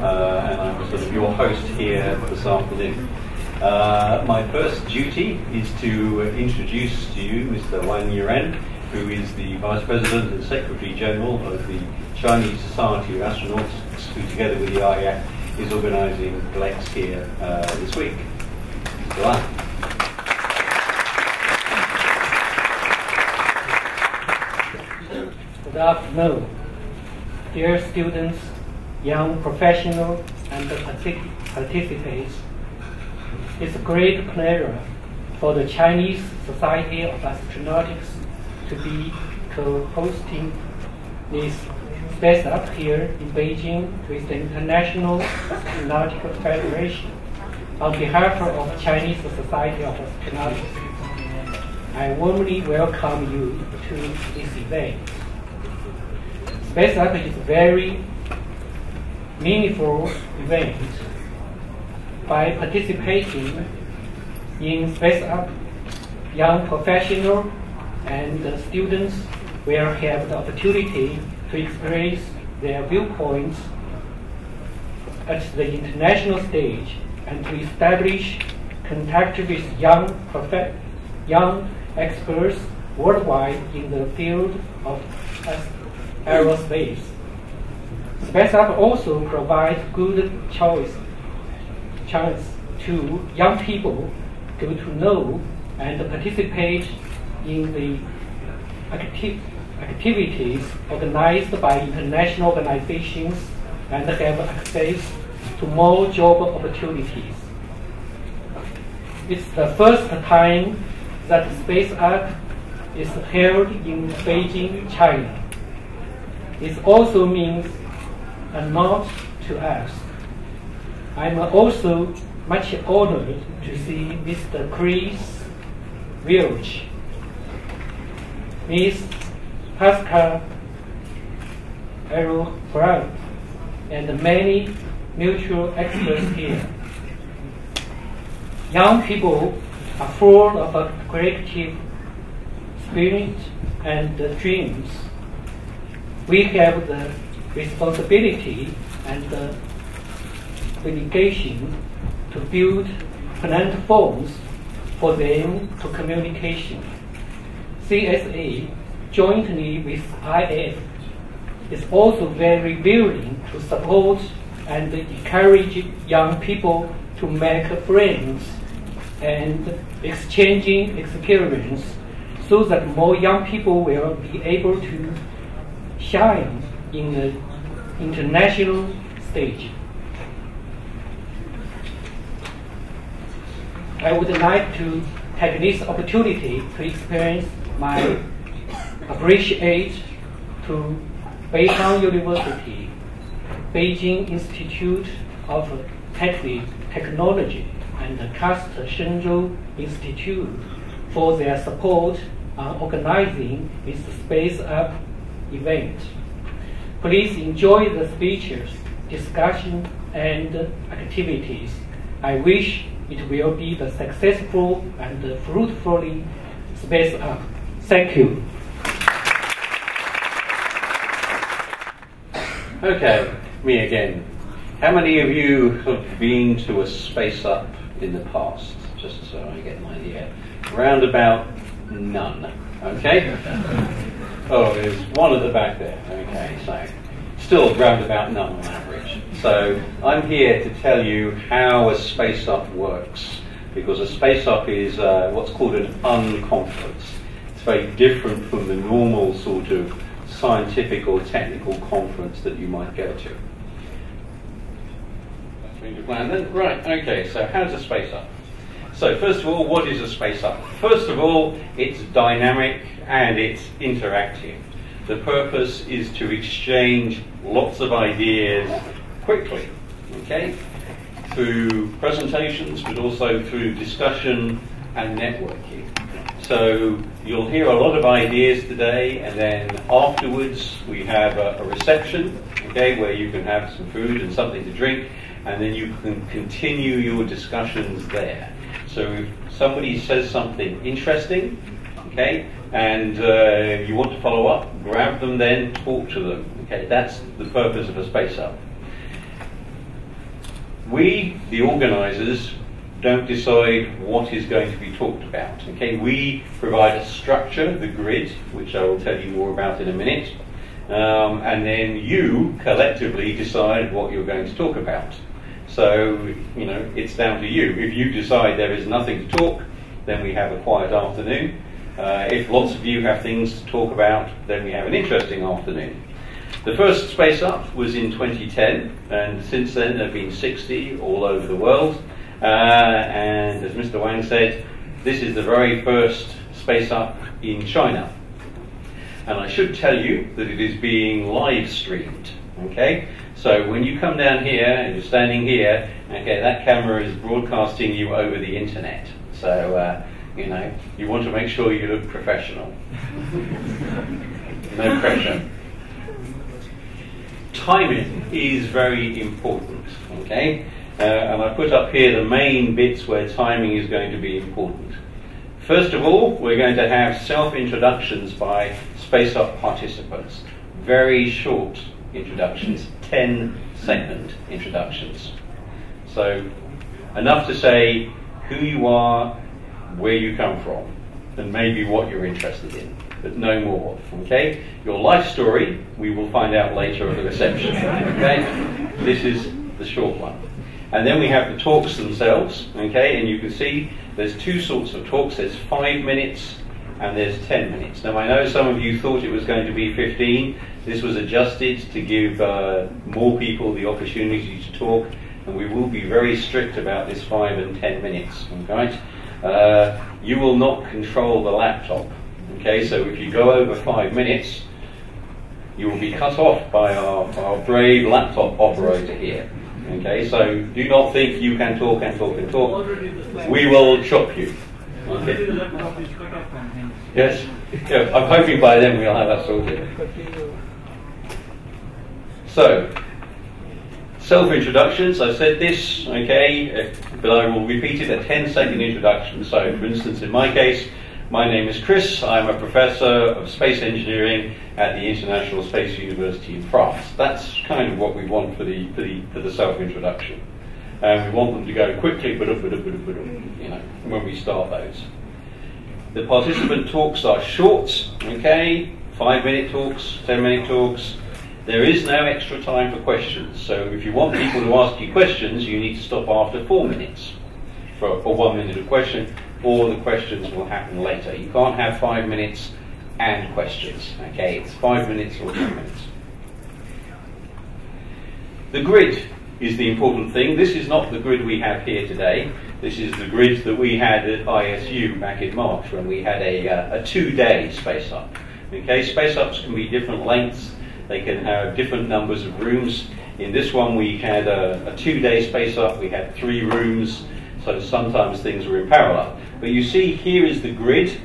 and I'm sort of your host here this afternoon. My first duty is to introduce to you Mr. Wang Yuan, who is the Vice President and Secretary General of the Chinese Society of Astronauts, who together with the IAC is organising GLEX here this week. Mr. Wang. Good afternoon, dear students, young professionals, and participants. It's a great pleasure for the Chinese Society of Astronautics to be co-hosting this SpaceUp here in Beijing with the International Astronautical Federation. On behalf of Chinese Society of Astronautics, I warmly welcome you to this event. SpaceUp is a very meaningful event. By participating in SpaceUp, young professionals and students will have the opportunity to experience their viewpoints at the international stage and to establish contact with young experts worldwide in the field of aerospace. SpaceUp also provides good chance to young people to know and participate in the activities organized by international organizations and have access to more job opportunities. It's the first time that SpaceUp is held in Beijing, China. It also means a lot to us. I'm also much honored to see Mr. Chris Wilch, Ms. Pascal Aero-Brown, and many mutual experts here. Young people are full of a creative spirit and dreams. We have the responsibility and the obligation to build platforms for them to communication. CSA, jointly with IF, is also very willing to support and encourage young people to make friends and exchanging experience so that more young people will be able to shine in the international stage. I would like to take this opportunity to experience my appreciation to Beihang University, Beijing Institute of Technology, and the Cast Shenzhou Institute for their support on organizing this SpaceUp event. Please enjoy the speeches, discussion, and activities. I wish it will be the successful and fruitful SpaceUp. Thank you. Okay, me again. How many of you have been to a SpaceUp in the past? Just so I get an idea. Round about none. Okay? Oh, there's one at the back there. Okay, so still round about none on average. So I'm here to tell you how a SpaceUp works, because a SpaceUp is what's called an unconference. It's very different from the normal sort of scientific or technical conference that you might go to. Right, okay, so how's a SpaceUp? So first of all, what is a SpaceUp? First of all, it's dynamic and it's interactive. The purpose is to exchange lots of ideas quickly, okay? Through presentations, but also through discussion and networking. So you'll hear a lot of ideas today, and then afterwards we have a reception, okay, where you can have some food and something to drink, and then you can continue your discussions there. So if somebody says something interesting, okay, and you want to follow up, grab them then, talk to them. Okay, that's the purpose of a SpaceUp. We, the organisers, don't decide what is going to be talked about. Okay, we provide a structure, the grid, which I will tell you more about in a minute, and then you collectively decide what you're going to talk about. So, you know, it's down to you. If you decide there is nothing to talk, then we have a quiet afternoon. If lots of you have things to talk about, then we have an interesting afternoon. The first SpaceUp was in 2010, and since then there have been 60 all over the world. And as Mr. Wang said, this is the very first SpaceUp in China. And I should tell you that it is being live streamed. Okay, so when you come down here and you're standing here, okay, that camera is broadcasting you over the internet. So you know, you want to make sure you look professional. No pressure. Timing is very important. Okay. And I put up here the main bits where timing is going to be important. First of all, we're going to have self-introductions by SpaceUp participants. Very short introductions, 10-second introductions. So, enough to say who you are, where you come from, and maybe what you're interested in, but no more, okay? Your life story, we will find out later at the reception, okay? This is the short one. And then we have the talks themselves, okay, and you can see there's two sorts of talks. There's 5 minutes and there's 10 minutes. Now I know some of you thought it was going to be 15. This was adjusted to give more people the opportunity to talk, and we will be very strict about this 5 and 10 minutes, okay? You will not control the laptop, okay, so if you go over 5 minutes, you will be cut off by our brave laptop operator here. Okay, so do not think you can talk and talk and talk. We will chop you. Okay. Yes. Yeah, I'm hoping by then we'll have that sorted. So, self-introductions. I said this, okay, but I will repeat it, a 10-second introduction. So, for instance, in my case, my name is Chris. I'm a professor of space engineering at the International Space University in France. That's kind of what we want for the self-introduction. We want them to go quickly, you know, when we start those. The participant talks are short, okay, 5-minute talks, 10-minute talks. There is no extra time for questions. So if you want people to ask you questions, you need to stop after 4 minutes for 1 minute of question, or the questions will happen later. You can't have 5 minutes and questions, okay? It's 5 minutes or 10 minutes. The grid is the important thing. This is not the grid we have here today. This is the grid that we had at ISU back in March when we had a 2-day SpaceUp. Okay, SpaceUps can be different lengths. They can have different numbers of rooms. In this one we had a 2-day SpaceUp. We had 3 rooms, so sometimes things were in parallel. But you see here is the grid,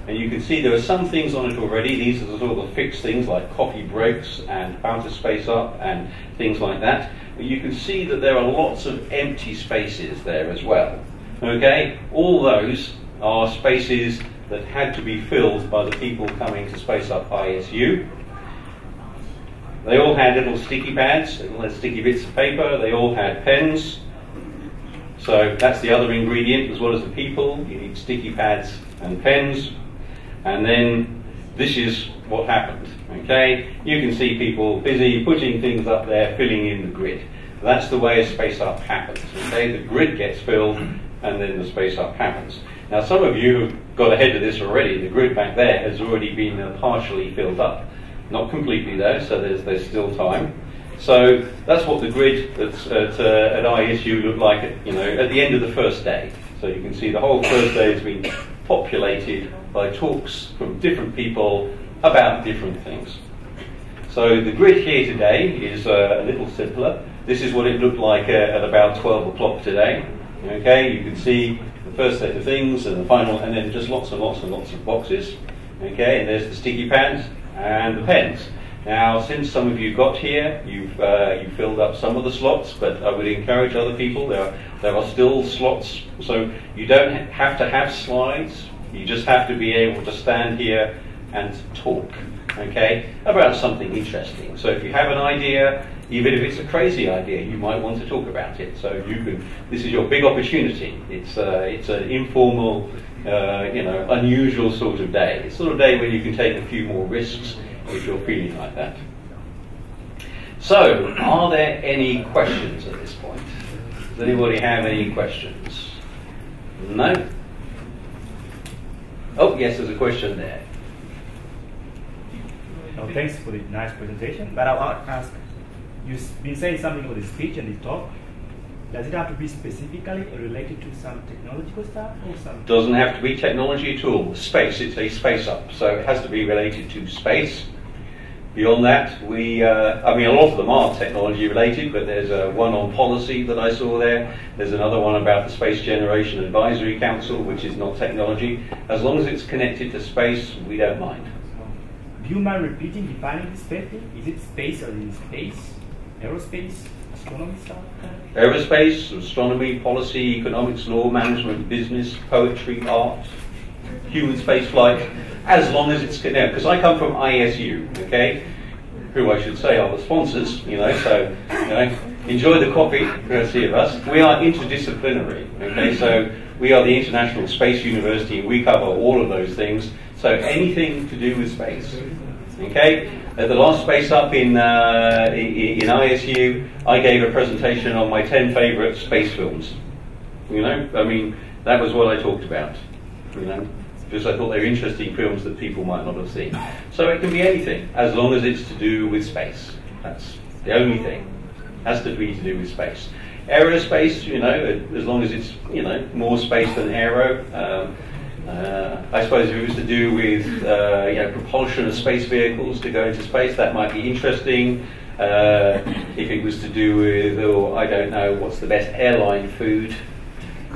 and you can see there are some things on it already. These are the sort of fixed things like coffee breaks and how to space up and things like that. But you can see that there are lots of empty spaces there as well. Okay, all those are spaces that had to be filled by the people coming to SpaceUp ISU. They all had little sticky pads, little sticky bits of paper. They all had pens. So that's the other ingredient, as well as the people. You need sticky pads and pens. And then this is what happened. Okay, you can see people busy putting things up there, filling in the grid. That's the way a SpaceUp happens. Okay, the grid gets filled, and then the SpaceUp happens. Now, some of you have got ahead of this already. The grid back there has already been partially filled up, not completely though. So there's still time. So that's what the grid at ISU looked like at the end of the first day. So you can see the whole first day has been populated by talks from different people about different things. So the grid here today is a little simpler. This is what it looked like at about 12 o'clock today. Okay, you can see the first set of things and the final, and then just lots and lots and lots of boxes. Okay, and there's the sticky pads and the pens. Now, since some of you got here, you've filled up some of the slots, but I would encourage other people. There are still slots, so you don't have to have slides. You just have to be able to stand here and talk, okay, about something interesting. So if you have an idea, even if it's a crazy idea, you might want to talk about it. So this is your big opportunity. It's an informal, unusual sort of day. It's the sort of day where you can take a few more risks if you're feeling like that. So, are there any questions at this point? Does anybody have any questions? No? Oh, yes, there's a question there. Oh, thanks for the nice presentation. But I'll ask, you've been saying something about the speech and the talk. Does it have to be specifically related to some technological stuff or some? Doesn't have to be technology at all. Space, it's a SpaceUp, so it has to be related to space. Beyond that, a lot of them are technology related, but there's one on policy that I saw there. There's another one about the Space Generation Advisory Council, which is not technology. As long as it's connected to space, we don't mind. Do you mind repeating, defining the space thing? Is it space or in space? Aerospace? Astronomy stuff? Aerospace, astronomy, policy, economics, law, management, business, poetry, art, human space flight, as long as it's connected. Because I come from ISU, okay, who I should say are the sponsors, so enjoy the coffee, courtesy of us. We are interdisciplinary, okay, so we are the International Space University, and we cover all of those things. So anything to do with space, okay. At the last SpaceUp in ISU, I gave a presentation on my 10 favourite space films. That was what I talked about. Because I thought they were interesting films that people might not have seen. So it can be anything, as long as it's to do with space. That's the only thing. It has to be to do with space. Aerospace, as long as it's, more space than aero. I suppose if it was to do with propulsion of space vehicles to go into space, that might be interesting. If it was to do with, I don't know, what's the best airline food?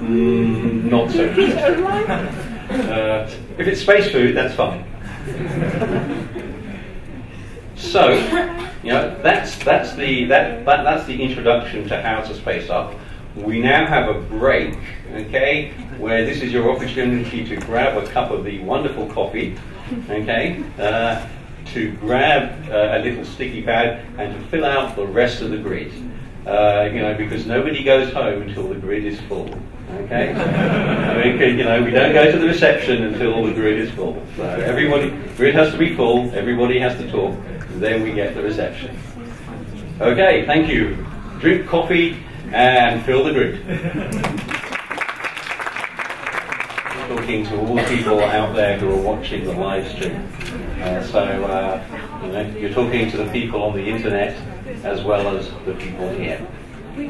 Not so interesting. If it's space food, that's fine. So, that's the introduction to how to space up. We now have a break, okay, where this is your opportunity to grab a cup of the wonderful coffee, okay, to grab a little sticky pad and to fill out the rest of the grid. Because nobody goes home until the grid is full. Okay, we don't go to the reception until the grid is full. So grid has to be full. Everybody has to talk. And then we get the reception. Okay, thank you. Drink coffee and fill the grid. Talking to all the people out there who are watching the live stream. You're talking to the people on the internet as well as the people here.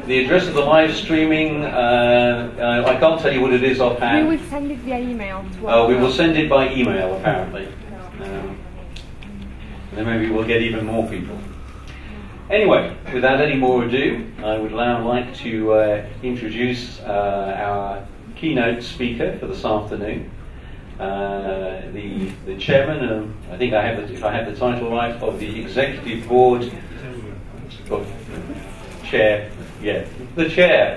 The address of the live streaming, I can't tell you what it is offhand. We will send it via email. We will send it by email, apparently. Then maybe we'll get even more people. Anyway, without any more ado, I would now like to introduce our keynote speaker for this afternoon. The chairman, I think if I have the title right, of the executive board, the chair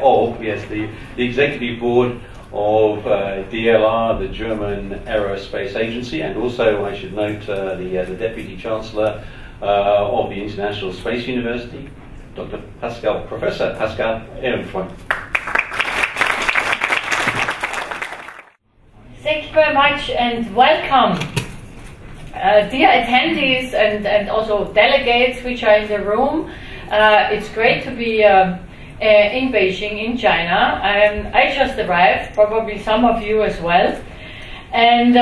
of the executive board of DLR, the German Aerospace Agency, and also I should note the deputy chancellor of the International Space University, Professor Pascal Ehrenfreund. Thank you very much and welcome, dear attendees and also delegates which are in the room. It's great to be in Beijing, in China. I just arrived, probably some of you as well. And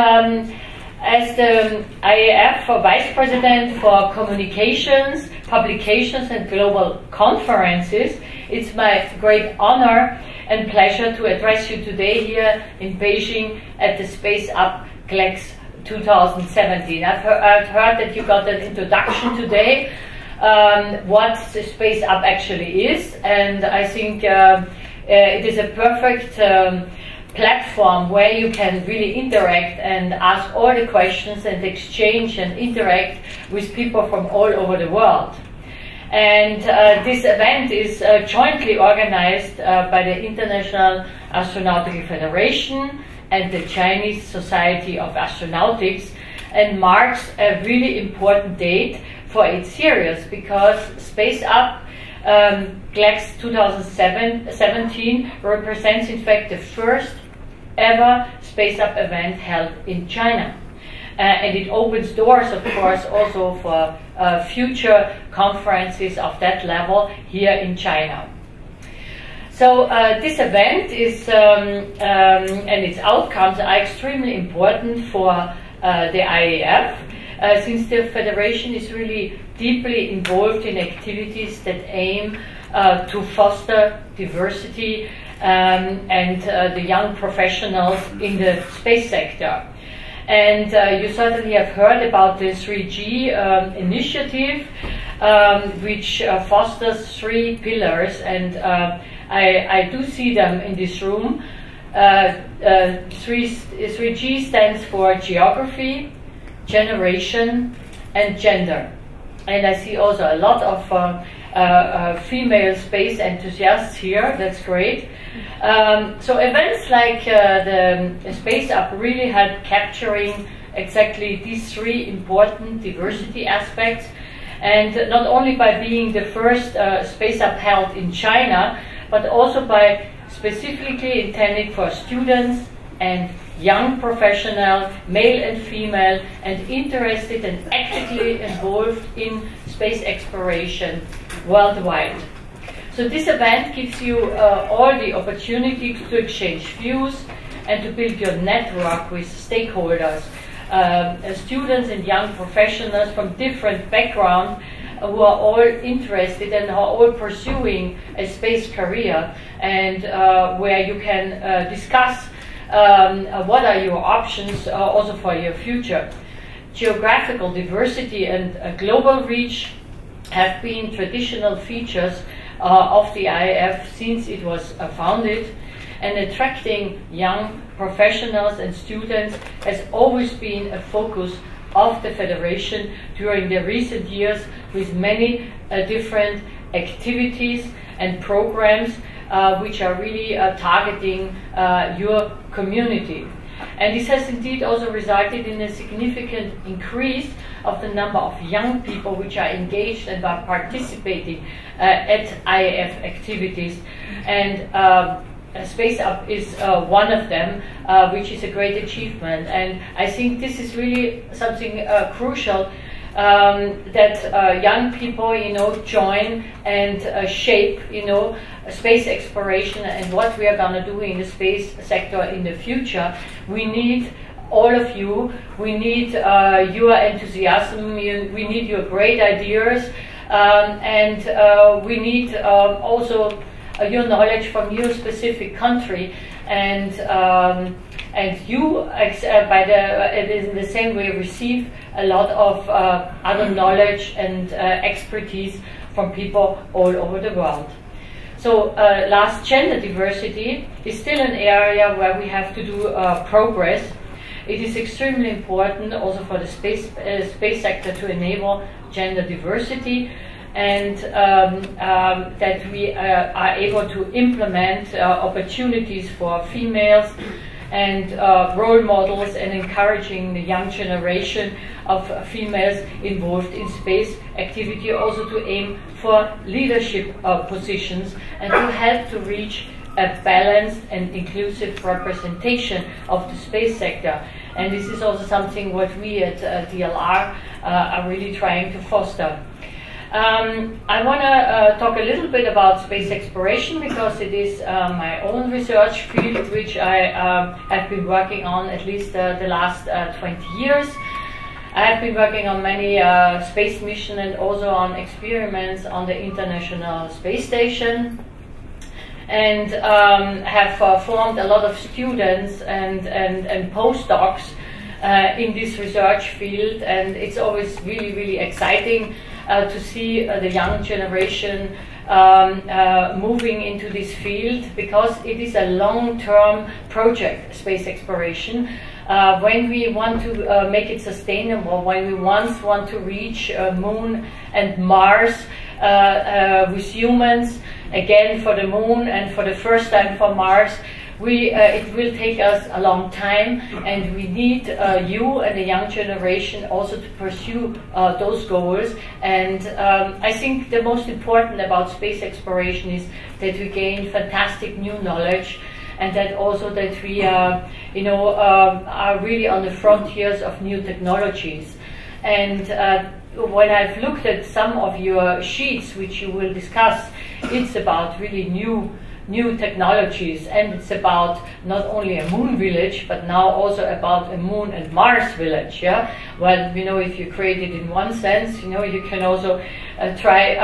as the IAF Vice President for Communications, Publications and Global Conferences, it's my great honor and pleasure to address you today here in Beijing at the SpaceUp GLEX 2017. I've heard that you got an introduction today. What the SpaceUp actually is, and I think it is a perfect platform where you can really interact and ask all the questions and exchange and interact with people from all over the world. And this event is jointly organized by the International Astronautical Federation and the Chinese Society of Astronautics, and marks a really important date for its series, because SpaceUp GLEX 2017 represents in fact the first ever SpaceUp event held in China. And it opens doors, of course, also for future conferences of that level here in China. So this event is, and its outcomes are extremely important for the IAF, since the Federation is really deeply involved in activities that aim to foster diversity and the young professionals in the space sector. And you certainly have heard about the 3G initiative, which fosters 3 pillars, and I do see them in this room. 3G stands for geography, generation, and gender. And I see also a lot of female space enthusiasts here. That's great. So events like the SpaceUp really help capturing exactly these 3 important diversity aspects, and not only by being the first SpaceUp held in China, but also by specifically intended for students and young professionals, male and female, and interested and actively involved in space exploration worldwide. So this event gives you all the opportunities to exchange views and to build your network with stakeholders, students and young professionals from different backgrounds who are all interested and are all pursuing a space career, and where you can discuss what are your options also for your future. Geographical diversity and global reach have been traditional features of the IAF since it was founded, and attracting young professionals and students has always been a focus of the Federation during the recent years, with many different activities and programs which are really targeting your community. And this has indeed also resulted in a significant increase of the number of young people which are engaged and are participating at IAF activities. And SpaceUp is one of them, which is a great achievement. And I think this is really something crucial, that young people, join and shape, space exploration and what we are going to do in the space sector in the future. We need all of you. We need your enthusiasm. We need your great ideas, and we need also your knowledge from your specific country, and you, in the same way, receive a lot of other knowledge and expertise from people all over the world. So, last, gender diversity is still an area where we have to do progress. It is extremely important also for the space sector to enable gender diversity, and that we are able to implement opportunities for females and role models, and encouraging the young generation of females involved in space activity, also to aim for leadership positions and to help to reach a balanced and inclusive representation of the space sector. And this is also something what we at DLR are really trying to foster. I want to talk a little bit about space exploration, because it is my own research field, which I have been working on at least the last 20 years. I have been working on many space missions and also on experiments on the International Space Station, and have formed a lot of students and postdocs in this research field, and it's always really, really exciting to see the young generation moving into this field, because it is a long-term project, space exploration. When we want to make it sustainable, when we once want to reach Moon and Mars with humans, again for the Moon and for the first time for Mars, it will take us a long time, and we need you and the young generation also to pursue those goals. And I think the most important about space exploration is that we gain fantastic new knowledge, and that also that we are really on the frontiers of new technologies. And when I've looked at some of your sheets, which you will discuss, it's about really new technologies, and it's about not only a moon village, but now also about a moon and Mars village. Yeah. Well, if you create it in one sense, you can also try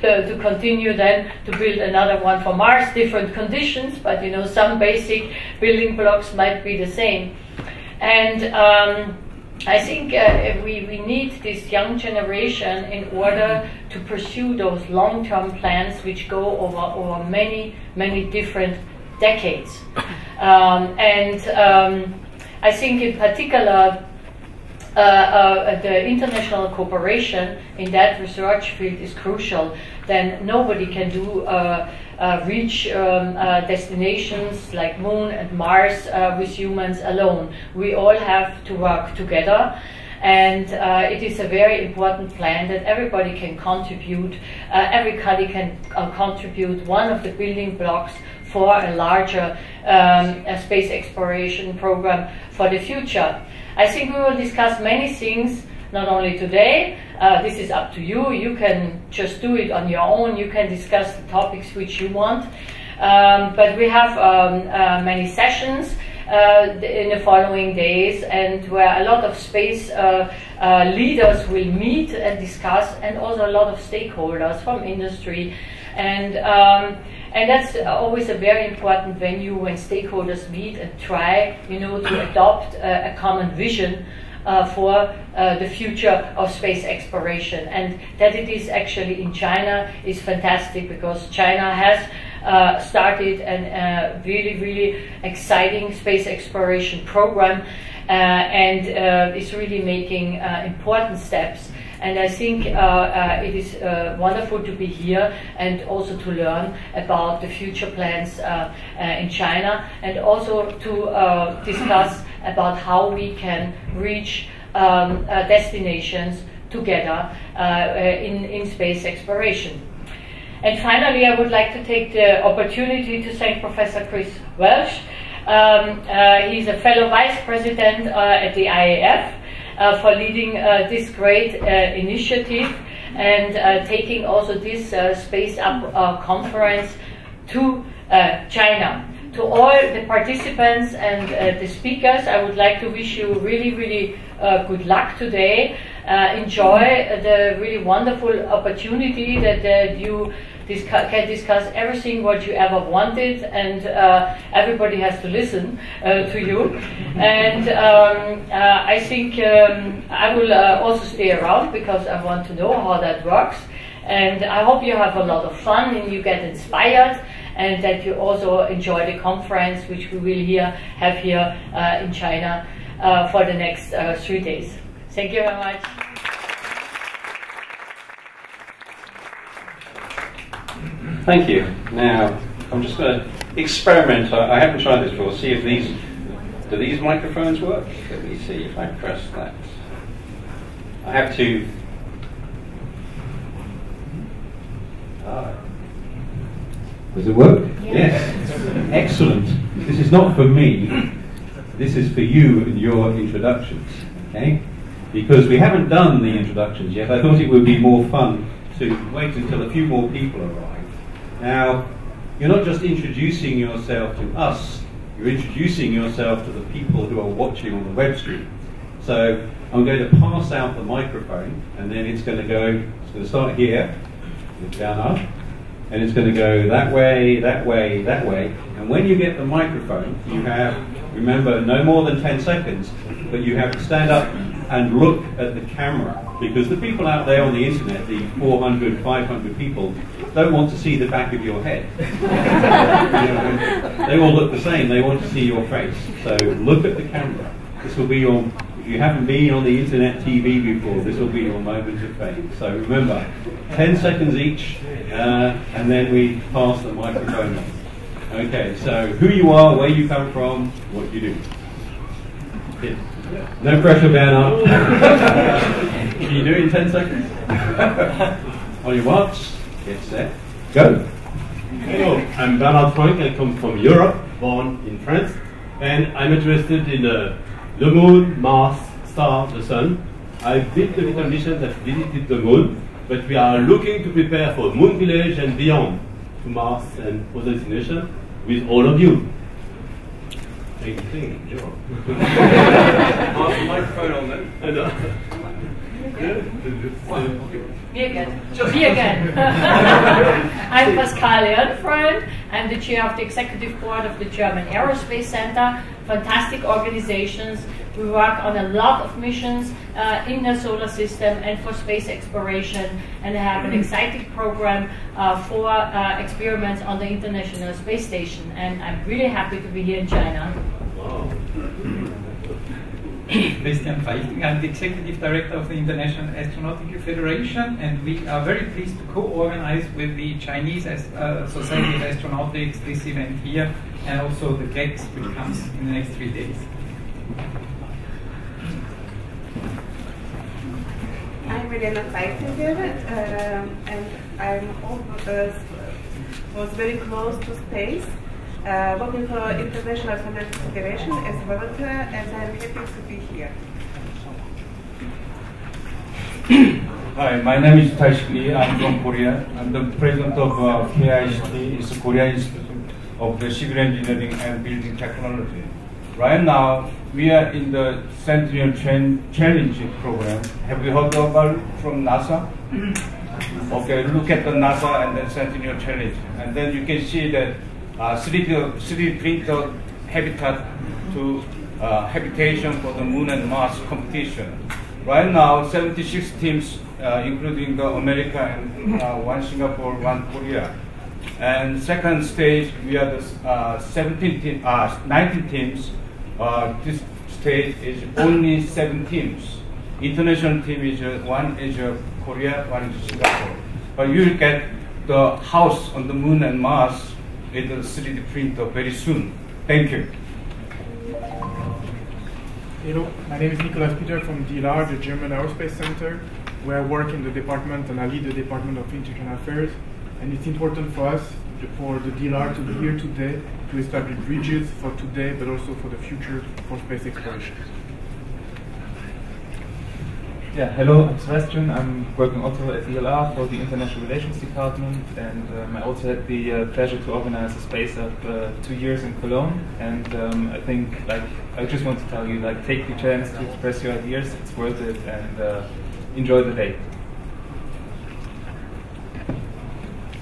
to continue then to build another one for Mars, different conditions, but some basic building blocks might be the same. And I think we need this young generation in order to pursue those long-term plans which go over many, many different decades. I think in particular the international cooperation in that research field is crucial. Then nobody can reach destinations like Moon and Mars with humans alone. We all have to work together, and it is a very important plan that everybody can contribute. Everybody can contribute one of the building blocks for a larger space exploration program for the future. I think we will discuss many things, not only today. This is up to you. You can just do it on your own. You can discuss the topics which you want. But we have many sessions in the following days, and where a lot of space leaders will meet and discuss, and also a lot of stakeholders from industry. And that's always a very important venue when stakeholders meet and try, to adopt a common vision for the future of space exploration. And that it is actually in China is fantastic, because China has started a really, really exciting space exploration program, and is really making important steps. And I think it is wonderful to be here and also to learn about the future plans in China, and also to discuss about how we can reach destinations together in space exploration. And finally, I would like to take the opportunity to thank Professor Chris Welsh. He's a fellow vice president at the IAF. For leading this great initiative, and taking also this SpaceUp conference to China. To all the participants and the speakers, I would like to wish you really, really good luck today. Enjoy the really wonderful opportunity that you can discuss everything what you ever wanted, and everybody has to listen to you. And I think I will also stay around, because I want to know how that works. And I hope you have a lot of fun and you get inspired, and that you also enjoy the conference which we will have here in China for the next 3 days. Thank you very much. Thank you. Now, I'm just going to experiment. I haven't tried this before. See if do these microphones work? Let me see if I press that. I have to. Does it work? Yes. Excellent. This is not for me. This is for you and your introductions. Okay? Because we haven't done the introductions yet, I thought it would be more fun to wait until a few more people arrive. Now, you're not just introducing yourself to us, you're introducing yourself to the people who are watching on the web stream. So I'm going to pass out the microphone, and then it's going to start here, down up, and it's going to go that way, that way, that way. And when you get the microphone, you have, remember, no more than 10 seconds, but you have to stand up and look at the camera, because the people out there on the internet, the 400, 500 people, don't want to see the back of your head. They all look the same, they want to see your face. So look at the camera. This will be your, if you haven't been on the internet TV before, this will be your moment of fame. So remember, 10 seconds each, and then we pass the microphone on. Okay, so who you are, where you come from, what you do. Yeah. No pressure, Bernard. Can you do it in 10 seconds? On your marks, get set, go. Hello, I'm Bernard Frank. I come from Europe, born in France, and I'm interested in the moon, Mars, stars, the sun. I built a little mission that visited the moon, but we are looking to prepare for Moon Village and beyond to Mars and other destinations with all of you. Take a thing, sure. Ask the microphone on then. Me again. Me again. I'm Pascal Ehrenfreund. I'm the chair of the executive board of the German Aerospace Center. Fantastic organizations. We work on a lot of missions in the solar system and for space exploration, and have an exciting program for experiments on the International Space Station. And I'm really happy to be here in China. Wow. Christian Feichting. I'm the Executive Director of the International Astronautical Federation, and we are very pleased to co-organize with the Chinese Society of Astronautics this event here, and also the GLEX, which comes in the next 3 days. I'm Readiness, and I was very close to space, working for International Astronautical Federation as a volunteer, and I'm happy to be here. Hi, my name is Taishik Lee. I'm from Korea. I'm the president of KICT, it's Korea Institute of the Civil Engineering and Building Technology. Right now, we are in the Centennial Challenge program. Have you heard about it from NASA? Okay, look at the NASA and then Centennial Challenge. And then you can see that 3D printed habitat to habitation for the Moon and Mars competition. Right now, 76 teams, including the America and one Singapore, one Korea. And second stage, we are the 19 teams. This stage is only 7 teams. International team is one is Korea, one is Singapore. But you will get the house on the Moon and Mars with a 3D printer very soon. Thank you. Hello, my name is Nicolas Peter from DLR, the German Aerospace Center, where I work in the department and I lead the Department of International Affairs. And it's important for us, for the DLR to be here today to establish bridges for today, but also for the future for space exploration. Yeah, hello, I'm Sebastian. I'm working also at DLR for the International Relations Department, and I also had the pleasure to organize a SpaceUp 2 years in Cologne. And I think, I just want to tell you, take the chance to express your ideas. It's worth it, and enjoy the day.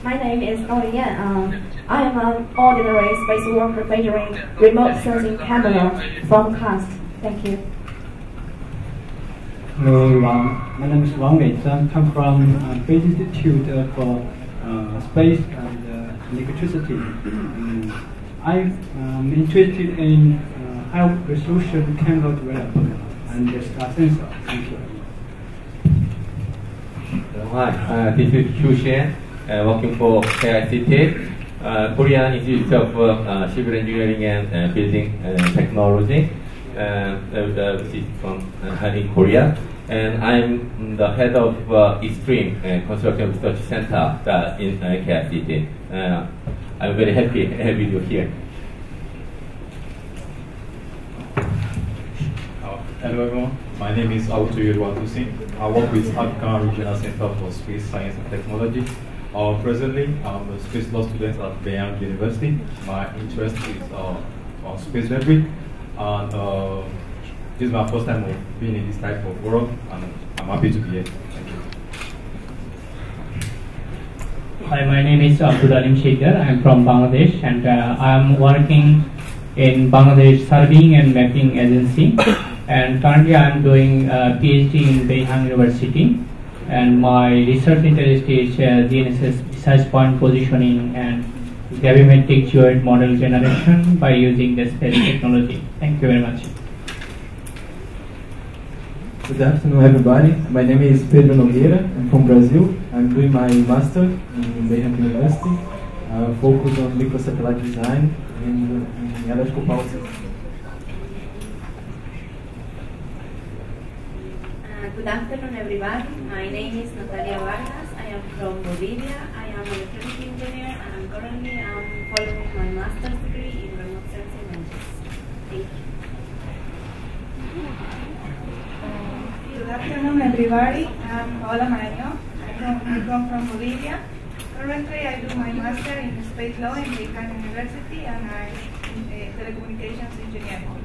My name is Owen Yan. I am an ordinary space worker majoring remote sensing camera from CAST. Thank you. Hello everyone, my name is Wang Weizhang. I'm from Beijing Institute for Space and Electricity. I'm interested in high resolution camera development and star sensor. Thank you. Hi, this is Hugh Shen, working for KICT, Korean Institute of Civil Engineering and Building Technology, which is from in Korea. And I'm the head of Extreme Construction Research Center in KICT. I'm very happy to have you here. Hello everyone, my name is Auto Yurwatu Singh. I work with African Regional Center for Space Science and Technology. Presently, I'm a space law student at Beiyang University. My interest is on space rhetoric, and this is my first time of being in this type of world, and I'm happy to be here. Thank you. Hi, my name is Abdulalim Shekhar. I'm from Bangladesh, and I'm working in Bangladesh Surveying and Mapping Agency. And currently I'm doing a PhD in Beiyang University. And my research interest is GNSS precise point positioning and gravimetric geoid model generation by using the space technology. Thank you very much. Good afternoon, everybody. My name is Pedro Nogueira. I'm from Brazil. I'm doing my master in Beijing University. focus on microsatellite design in electrical power systems. Good afternoon, everybody. My name is Natalia Vargas. I am from Bolivia. I am an electronic engineer, and currently I'm following my master's degree in remote sensing engines. Thank you. Good afternoon, everybody. I'm Paola Marañón. I come from Bolivia. Currently, I do my master in space law in Telecommunication University, and I'm in telecommunications engineering.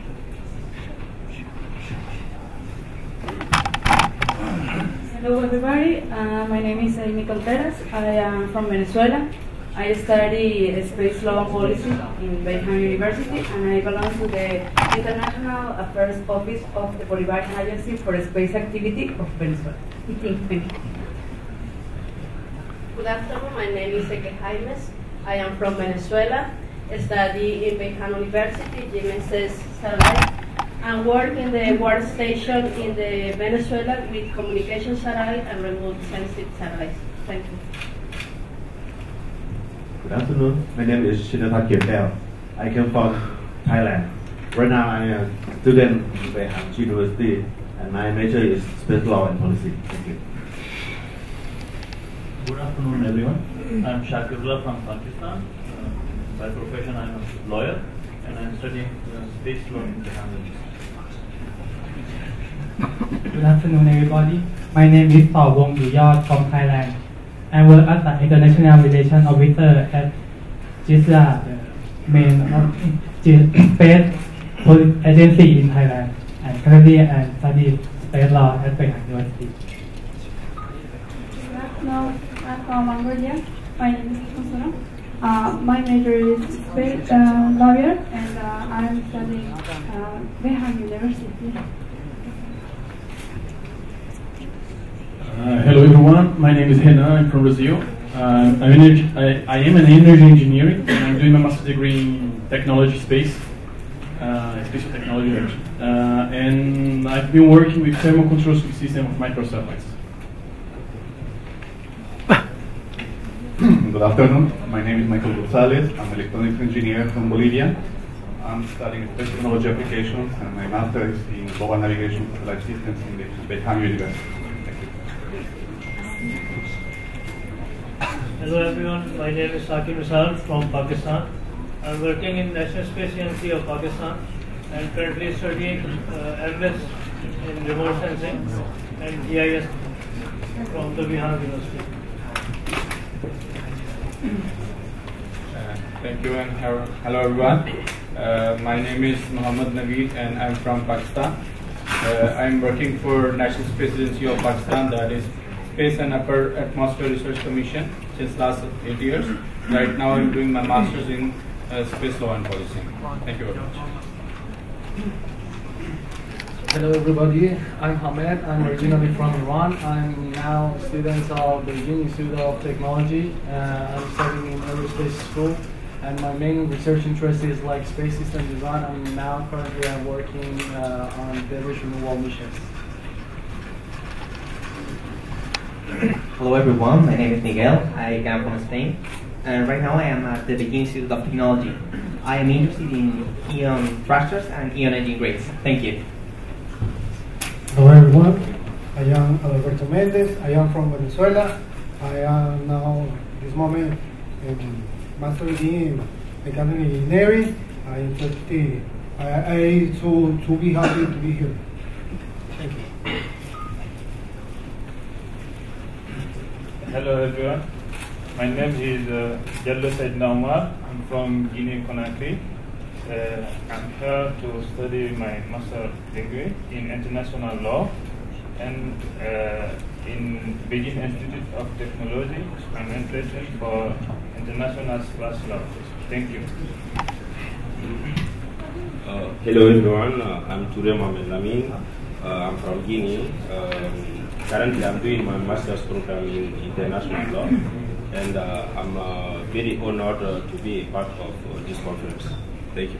Hello everybody, my name is Amy Calderas. I am from Venezuela. I study space law and policy in Beijing University, and I belong to the International Affairs Office of the Bolivarian Agency for Space Activity of Venezuela. Thank you. Good afternoon, my name is Eke Jaimes. I am from Venezuela. I study in Beijing University, GMSS Satellite, and work in the workstation in the Venezuela with communication satellite and remote sensing satellites. Thank you. Good afternoon. My name is Shinata Kirtel. I come from Thailand. Right now I am a student in Beijing University, and my major is space law and policy. Thank you. Good afternoon, everyone. I'm Shakirullah from Pakistan. By profession, I'm a lawyer, and I'm studying space law in Bangladesh. Good afternoon, everybody. My name is Thawong Yuyot from Thailand. I work as an international relations officer at GISA, the main space agency in Thailand. And currently I study space law at Beijing University. Good afternoon. I'm from Mongolia. My name is Kusura. My major is space lawyer, and I'm studying Beijing University. Hello everyone, my name is Hena, I'm from Brazil. I am an energy engineer, and I'm doing my master's degree in technology space, spatial technology actually. And I've been working with thermal control system of microsatellites. Good afternoon, my name is Michael Gonzalez. I'm an electronics engineer from Bolivia. I'm studying space technology applications, and my master is in global navigation satellite systems in the Beijing University. Hello everyone, my name is Sakir Misal from Pakistan. I'm working in National Space Agency of Pakistan and currently studying MS in remote sensing and GIS from the Bihar University. Thank you and hello everyone. My name is Muhammad Naveed and I'm from Pakistan. I'm working for National Space Agency of Pakistan, that is Space and Upper Atmosphere Research Commission, since last 8 years. Right now I'm doing my master's in space law and policy. Thank you very much. Hello everybody, I'm Hamed. I'm originally from Iran. I'm now a student of the Beijing Institute of Technology. I'm studying in aerospace school, and my main research interest is like space system design. And now currently I'm working on debris removal missions. Hello everyone, my name is Miguel. I come from Spain, and right now I am at the Beijing Institute of Technology. I am interested in ion thrusters and ion engine grades. Thank you. Hello everyone, I am Alberto Mendez. I am from Venezuela. I am now, this moment, in master degree in mechanical engineering. I am to be happy to be here. Thank you. Hello everyone, my name is Jallo Said Naumar. I'm from Guinea-Conakry. I'm here to study my master's degree in international law and in Beijing Institute of Technology. I'm interested for international slash law. Thank you. Hello everyone, I'm Toure Mohamed Lamin. I'm from Guinea. Currently I'm doing my master's program in international law, and I'm very honored to be a part of this conference. Thank you.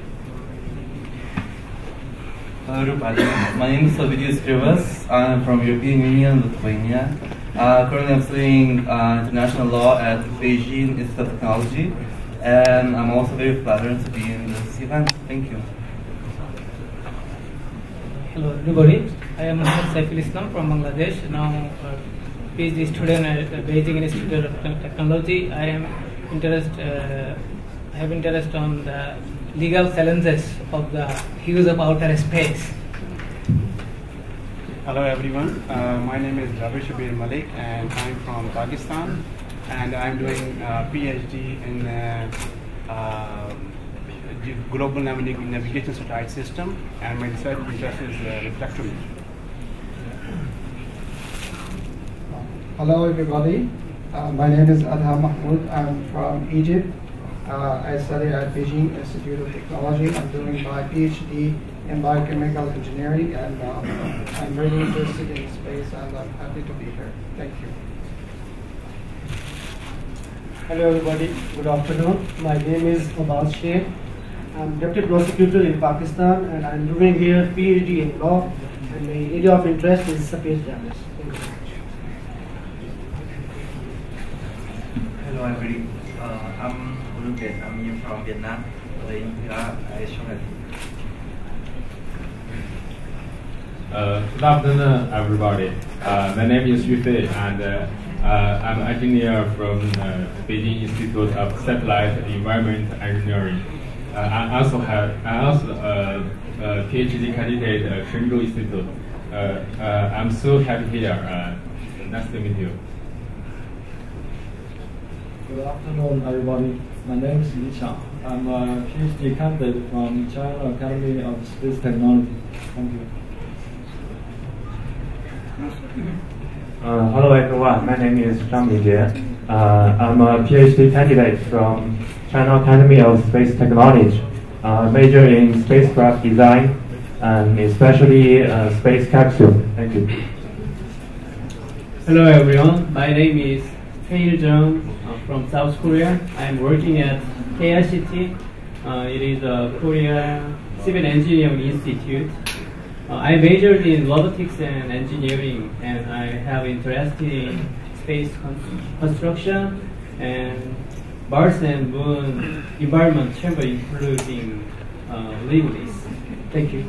Hello everybody, my name is Ovidius Krivas. I'm from European Union, Lithuania. Currently I'm studying international law at Beijing Institute of Technology. and I'm also very flattered to be in this event. Thank you. Hello everybody, I am Mohammad Saiful Islam from Bangladesh, now PhD student at Beijing Institute of Technology. I have interest on the legal challenges of the use of outer space. Hello everyone, my name is Ravi Shabir Malik and I'm from Pakistan, and I'm doing a PhD in global navigation satellite system, and my research interest is reflectometry. Hello everybody, my name is Adha Mahmoud. I'm from Egypt. I study at Beijing Institute of Technology. I'm doing my PhD in biochemical engineering, and I'm very interested in space, and I'm happy to be here. Thank you. Hello everybody, good afternoon. My name is Abbas Sheikh. I'm deputy prosecutor in Pakistan, and I'm doing here PhD in law, and my area of interest is space journalism. Thank you very much. Hello everybody, I'm Ruben. I'm here from Vietnam. Good afternoon, everybody. My name is Yu Fei, and I'm an engineer from Beijing Institute of Satellite Environment Engineering. I also a PhD candidate at Shenzhou Institute. I'm so happy here. Nice to meet you. Good afternoon, everybody. My name is Li Chang. I'm a PhD candidate from China Academy of Space Technology. Thank you. Hello everyone, my name is Zhang Mingjie. I'm a PhD candidate from China Academy of Space Technology, major in spacecraft design and especially space capsule. Thank you. Hello everyone, my name is Tae Jung from South Korea. I'm working at KICT. It is a Korea Civil Engineering Institute. I majored in robotics and engineering, and I have interest in space construction and Mars and Moon environment chamber, including Readiness. Thank you.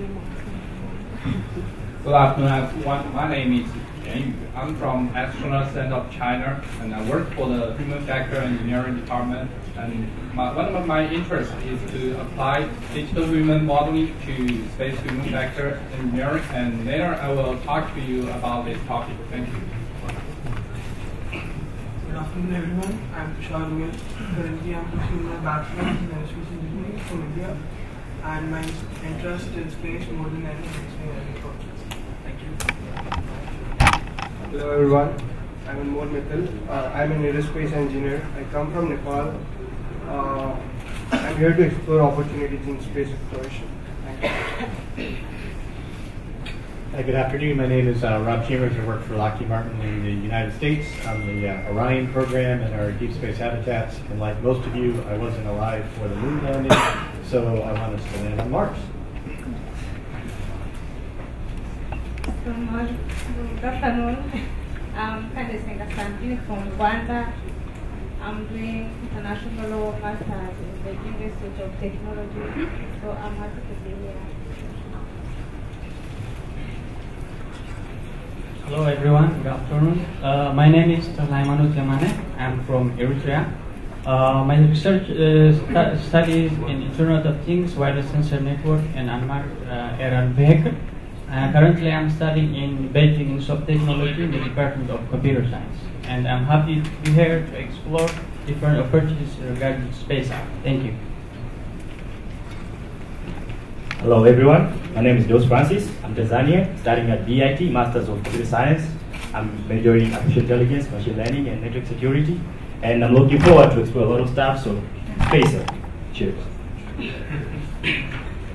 Good afternoon, everyone. My name is Yan Yu. I'm from Astronaut Center of China, and I work for the Human Factor Engineering Department. And one of my interests is to apply digital human modeling to space human factor engineering, and later I will talk to you about this topic. Thank you. Good afternoon, everyone. I'm Tushar Goel. Currently, I'm pursuing my bachelor's in aerospace engineering from India, and my interest in space more than anything is learning projects. Thank you. Hello, everyone. I'm Anmol Mittal. I'm an aerospace engineer. I come from Nepal. I'm here to explore opportunities in space exploration. Thank you. Hi, good afternoon. My name is Rob Chambers. I work for Lockheed Martin in the United States on the Orion program and our deep space habitats. And like most of you, I wasn't alive for the moon landing, so I want us to land on Mars. Good afternoon. I'm Candice Ngasanti from Rwanda. I'm doing international law masters in the Institute of Technology, so I'm happy to be here. Hello everyone, good afternoon. My name is Tolaimanut Yamane. I'm from Eritrea. My research studies in Internet of Things, wireless sensor network, and unmanned aerial vehicle. Currently, I'm studying in Beijing Institute of Technology in the Department of Computer Science, and I'm happy to be here to explore different opportunities regarding SpaceUp. Thank you. Hello everyone, my name is Jose Francis. I'm Tanzania, studying at BIT, Masters of Computer Science. I'm majoring in artificial intelligence, machine learning, and network security, and I'm looking forward to explore a lot of stuff. So, SpaceUp. Cheers.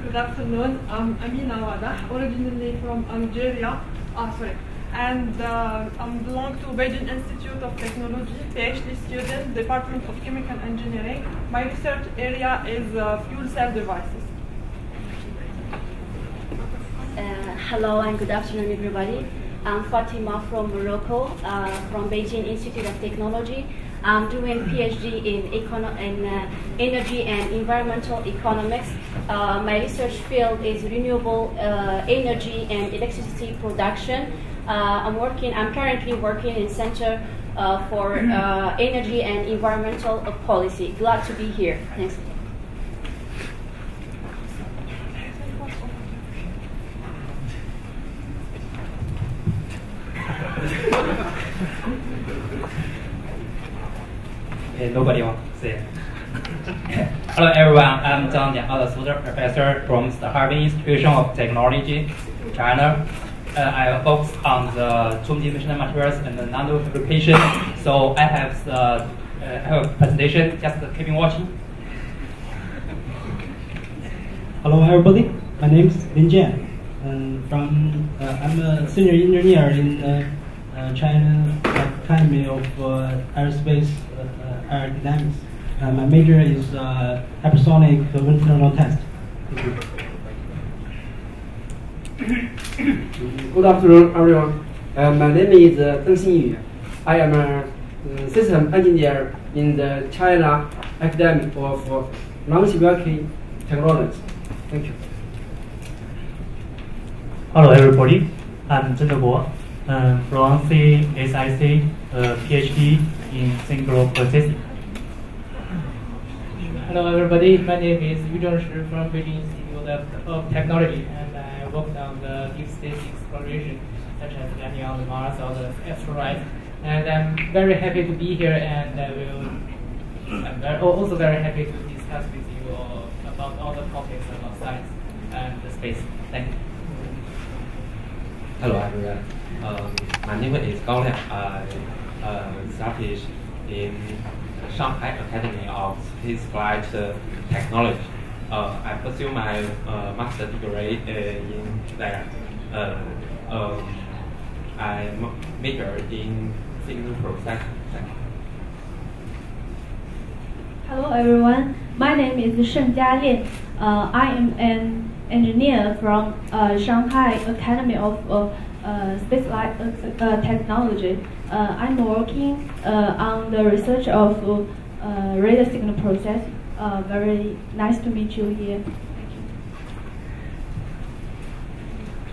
Good afternoon. I'm Amina Wadah, originally from Algeria. And I belong to Beijing Institute of Technology, PhD student, Department of Chemical Engineering. My research area is fuel cell devices. Hello and good afternoon, everybody. I'm Fatima from Morocco, from Beijing Institute of Technology. I'm doing PhD in energy and environmental economics. My research field is renewable energy and electricity production. I'm currently working in Center for Energy and Environmental Policy. Glad to be here. Thanks. Okay, nobody wants to say it. Hello everyone, I'm Zhang Jian, associate professor from the Harbin Institution of Technology, China. I focus on the two-dimensional materials and the nanofabrication. So I have a presentation, just keep watching. Hello everybody, my name is Lin Jian. I'm a senior engineer in China Academy of Aerospace Aerodynamics. My major is hypersonic wind tunnel test. Thank you. Good afternoon, everyone. My name is Deng Xinyu. I am a system engineer in the China Academy of Non-Hierarchy Technology. Thank you. Hello everybody, I'm Zheng Deguo from CSIC, PhD in signal processing. Hello everybody, my name is Yu Zhengshi from Beijing Institute of Technology, and I worked on the deep space exploration, such as landing on the Mars or the asteroids. And I'm very happy to be here, and I'm also very happy to discuss with you about all the topics about science and the space. Thank you. Hello everyone. My name is Gao Liang. I established in Shanghai Academy of Spaceflight Technology. I pursue my master degree in there. I major in signal processing. Hello everyone. My name is Shen Jialin. I am an engineer from Shanghai Academy of Spaceflight Technology. I'm working on the research of radar signal processing. Very nice to meet you here. Thank you.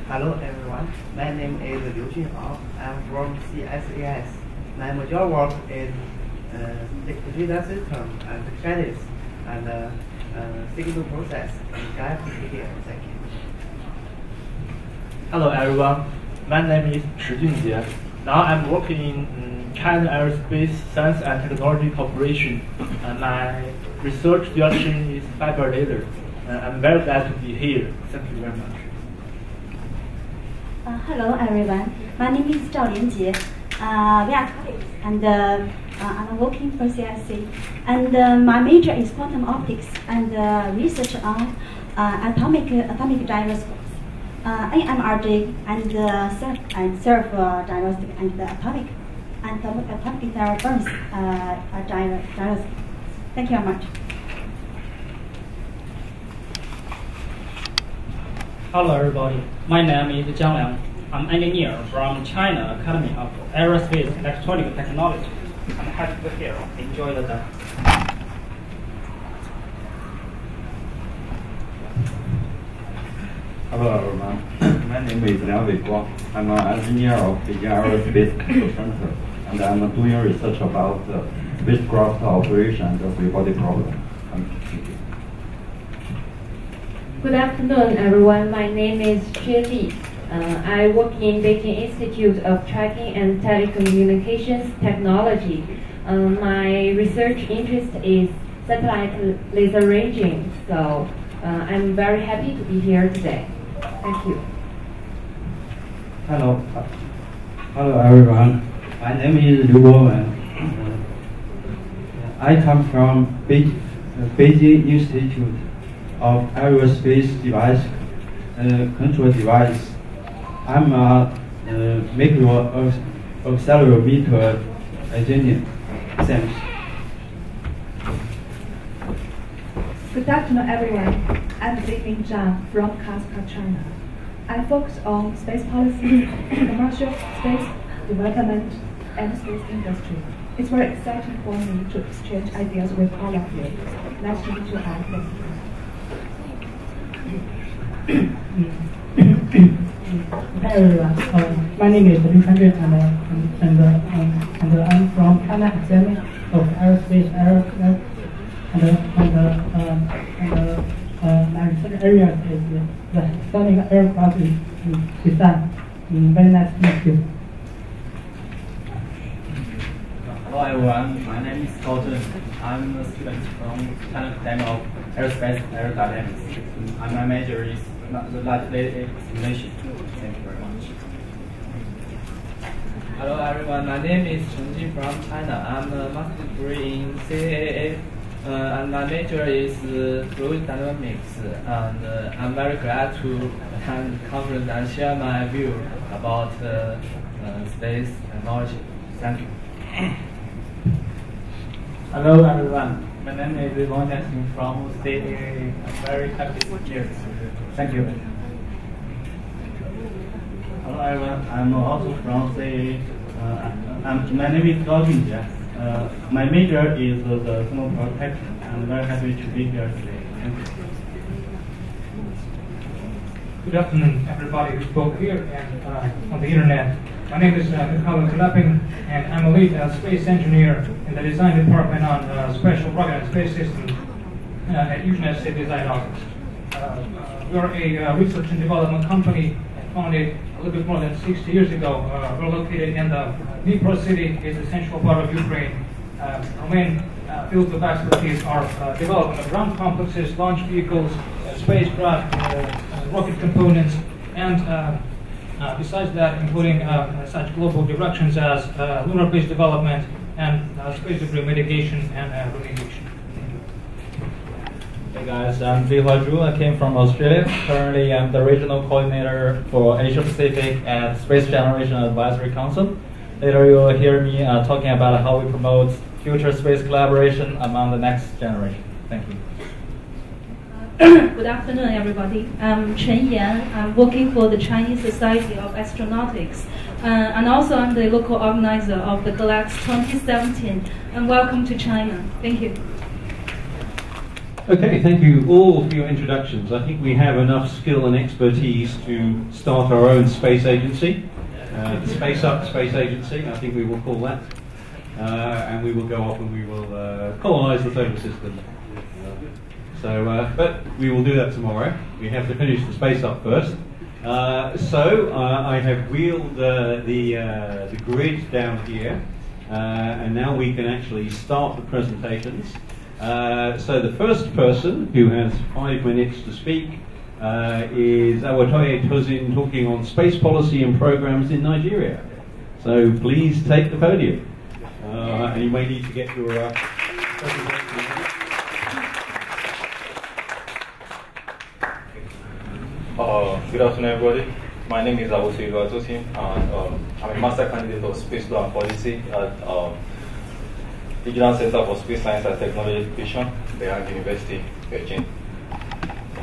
Hello everyone. My name is Liu Junhao. I'm from CSAS. My major work is radar system and guidance and signal process. I'm glad to be here. Thank you. Hello everyone. My name is Shi Junjie. Now I'm working in China Aerospace Science and Technology Corporation. My research direction is fiber laser. I'm very glad to be here. Thank you very much. Hello everyone. My name is Zhao Linjie. We are colleagues, and I'm working for CSC. And my major is quantum optics and research on atomic gyroscopes. AMRG and self diagnostic and the atomic interference gyroscope. Thank you very much. Hello everybody, my name is Jiang Liang. I'm an engineer from China Academy of Aerospace Electronic Technology. I'm happy to be here. Enjoy the day. Hello everyone, my name is Liang Weiguang. I'm an engineer of Beijing Aerospace Center, and I'm doing research about spacecraft operation and the free-body problem. Thank you. Good afternoon, everyone. My name is Xue Li. I work in Beijing Institute of Tracking and Telecommunications Technology. My research interest is satellite laser ranging, so I'm very happy to be here today. Thank you. Hello everyone. My name is Liu Guowen. I come from Beijing Institute of Aerospace Device Control Device. I'm a micro accelerometer engineer. Thanks. Good afternoon, everyone. I'm Ximing Zhang from Casca, China. I focus on space policy, commercial space development, and space industry. It's very exciting for me to exchange ideas with all of you. Nice to meet you all. Hi everyone, my name is Liu Chanjun and I'm from China Academy of Aerospace Aircraft my research area is the stunning aircraft design. Very nice to meet you. Hello everyone, my name is Gordon. I'm a student from China Academy of Aerospace Aerodynamics. And my major is light simulation. Thank you very much. Hello everyone, my name is Chen Jin from China. I'm a master's degree in CAA and my major is fluid dynamics. And I'm very glad to attend the conference and share my view about space technology. Thank you. Hello everyone, my name is Wang Jianxing from CAA. I'm very happy to be here. Thank you. Hello everyone, I'm also from CAA. My name is Gao Junjie. My major is the thermal protection. I'm very happy to be here today. Thank you. Good afternoon, everybody who spoke here and on the internet. My name is Mikhail Kulapin, and I'm a lead space engineer in the design department on special rocket and space systems at Readiness Design Office. We are a research and development company founded a little bit more than 60 years ago. We're located in the Dnipro city, is the central part of Ukraine. Our main fields of expertise are development of ground complexes, launch vehicles, spacecraft, rocket components, and besides that, including such global directions as lunar base development and space debris mitigation and remediation. Hey guys, I'm Zihua Zhu. I came from Australia. Currently, I'm the regional coordinator for Asia Pacific at Space Generation Advisory Council. Later, you will hear me talking about how we promote future space collaboration among the next generation. Thank you. Good afternoon, everybody. I'm Chen Yan. I'm working for the Chinese Society of Astronautics. And also, I'm the local organizer of the GLEX 2017. And welcome to China. Thank you. Okay, thank you all for your introductions. I think we have enough skill and expertise to start our own space agency, the SpaceUp Space Agency, I think we will call that. And we will go off and we will colonize the solar system. But we will do that tomorrow. We have to finish the SpaceUp first. I have wheeled the grid down here, and now we can actually start the presentations. So the first person who has 5 minutes to speak is Awatoye Tozin, talking on space policy and programs in Nigeria. So please take the podium. And you may need to get your presentation. Good afternoon, everybody. My name is Awatoye Tozin, and I'm a master candidate of Space Law and Policy at Regional Center for Space Science and Technology Education, Beijing University, Beijing.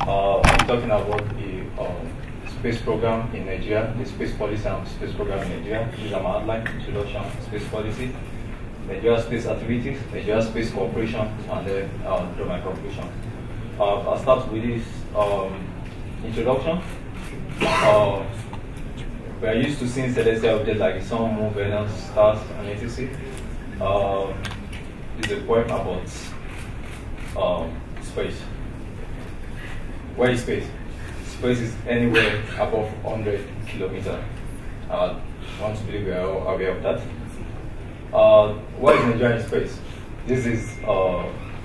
I'm talking about the space program in Nigeria, the space policy and space program in Nigeria. This is my outline, introduction, space policy, Nigeria space activities, Nigeria space cooperation, and then my conclusion. I'll start with this introduction. We are used to seeing celestial objects like the sun, moon, Venus, stars, and etc. This is a point about space. Where is space? Space is anywhere above 100 kilometers. I want to believe we are all aware of that. Why is Nigeria in space? This is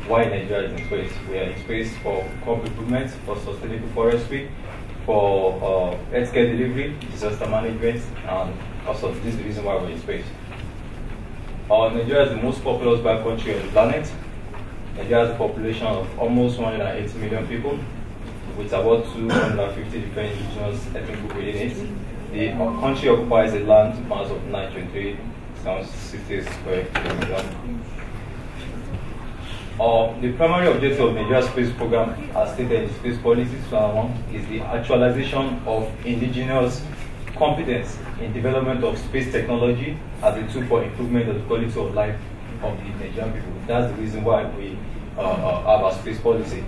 why Nigeria is in space. We are in space for crop improvement, for sustainable forestry, for healthcare delivery, disaster management, and also this is the reason why we're in space. Nigeria is the most populous black country on the planet. Nigeria has a population of almost 180 million people, with about 250 different indigenous ethnic groups within it. The country occupies a land mass of 923,60 square kilometers. The primary objective of Nigeria's space program, as stated in Space Policy 2001, is the actualization of indigenous competence in development of space technology as a tool for improvement of the quality of life of the Nigerian people. That's the reason why we have a space policy.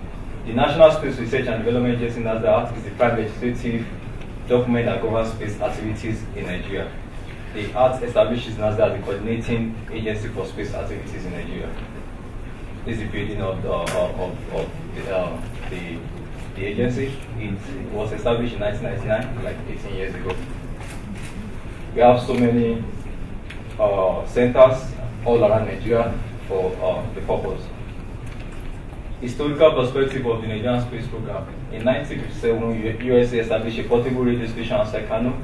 The National Space Research and Development Agency, NASDAQ, is the prime legislative document that governs space activities in Nigeria. The Act establishes NASDAQ as the coordinating agency for space activities in Nigeria. This is the building of the agency. It was established in 1999, like 18 years ago. We have so many centers all around Nigeria for the purpose. Historical perspective of the Nigerian space program. In 1957, USA established a portable radio station outside Kano,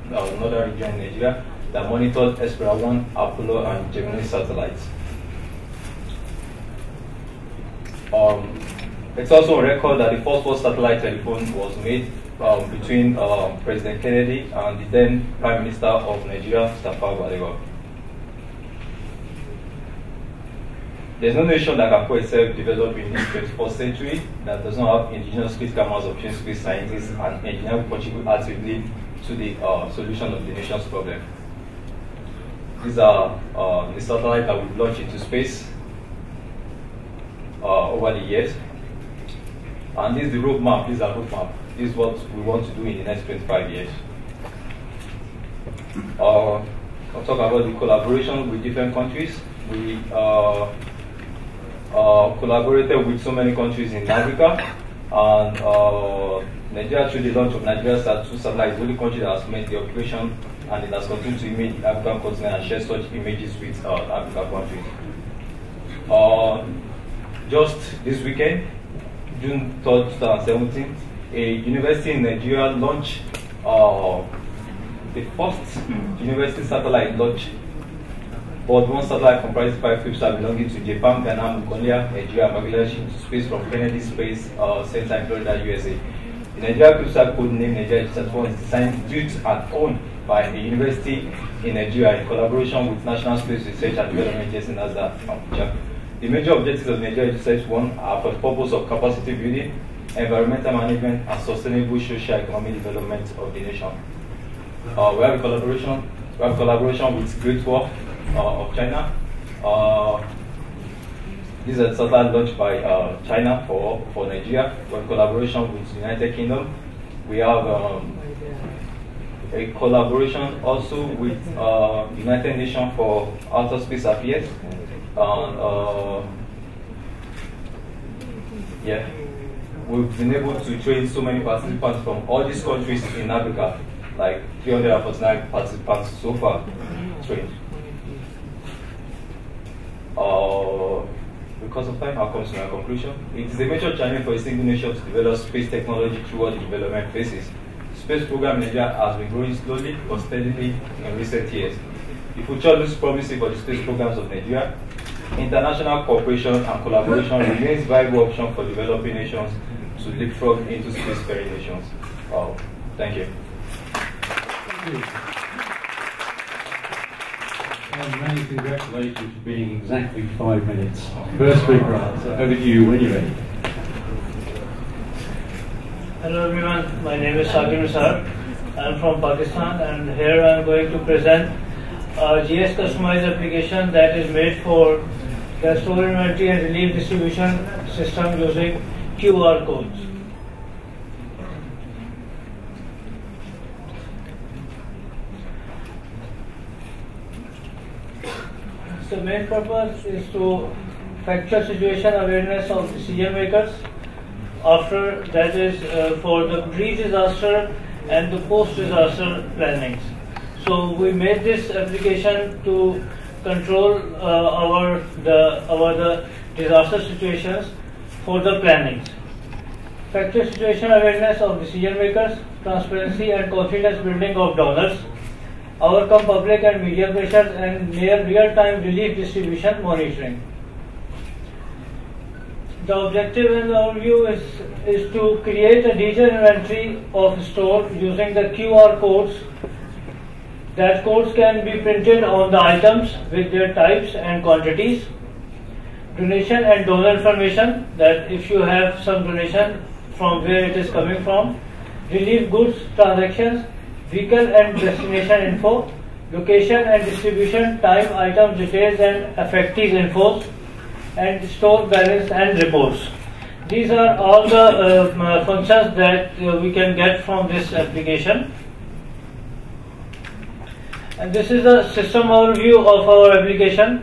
northern region in Nigeria, that monitored Espera 1, Apollo, and Gemini satellites. It's also on record that the first satellite telephone was made between President Kennedy and the then Prime Minister of Nigeria, Tafawa Balewa. There's no nation that can call itself developed in the 21st century that does not have indigenous critical mass of trained space scientists and engineers who contribute actively to the solution of the nation's problem. These are the satellites that we've launched into space over the years. And this is the roadmap. This is our roadmap. This is what we want to do in the next 25 years. I'll talk about the collaboration with different countries. We collaborated with so many countries in Africa, and Nigeria, through the launch of Nigeria's 2 satellites, is the only country that has made the operation, and it has continued to image the African continent and share such images with African countries. Just this weekend, June 3rd, 2017, a university in Nigeria launched the first university satellite launch. But one satellite comprised 5 CubeSats belonging to Japan, Ghana, Mongolia, Nigeria, and Bangladesh into space from Kennedy Space Center in Florida, USA. The Nigeria CubeSat code named Nigeria GSAT-1 is designed, built, and owned by a university in Nigeria in collaboration with National Space Research and Development Agency, NASDAQ, Abuja. The major objectives of Nigeria GSAT-1 are for the purpose of capacity building, environmental management, and sustainable social economic development of the nation. We have a collaboration with Great Wall of China. This is a satellite launched by China for Nigeria. We have collaboration with the United Kingdom. We have a collaboration also with United Nations for Outer Space Affairs. Yeah, we've been able to train so many participants from all these countries in Africa, like 349 participants so far trained. Because of time, I'll come to my conclusion. It is a major challenge for a single nation to develop space technology throughout the development phases. The space program in Nigeria has been growing slowly but steadily in recent years. The future looks promising for the space programs of Nigeria. International cooperation and collaboration remains a viable option for developing nations to leapfrog into spacefaring nations. Thank you. Thank you. Many congratulations for being exactly 5 minutes. First speaker answer. Over to you when you're ready. Hello everyone, my name is Sakir Nisar. I'm from Pakistan, and here I'm going to present a GS customized application that is made for the store inventory and relief distribution system using QR codes. The main purpose is to factual situation awareness of decision makers. After that is for the pre-disaster and the post-disaster plannings. So we made this application to control the disaster situations for the plannings. Factual situation awareness of decision makers, transparency and confidence building of donors, overcome public and media pressures, and near real-time relief distribution monitoring. The objective and the overview is to create a digital inventory of store using the QR codes. That codes can be printed on the items with their types and quantities. Donation and donor information, that if you have some donation, from where it is coming from. Relief goods transactions, vehicle and destination info, location and distribution, time, items, details, and effective infos, and store balance and reports. These are all the functions that we can get from this application. And this is a system overview of our application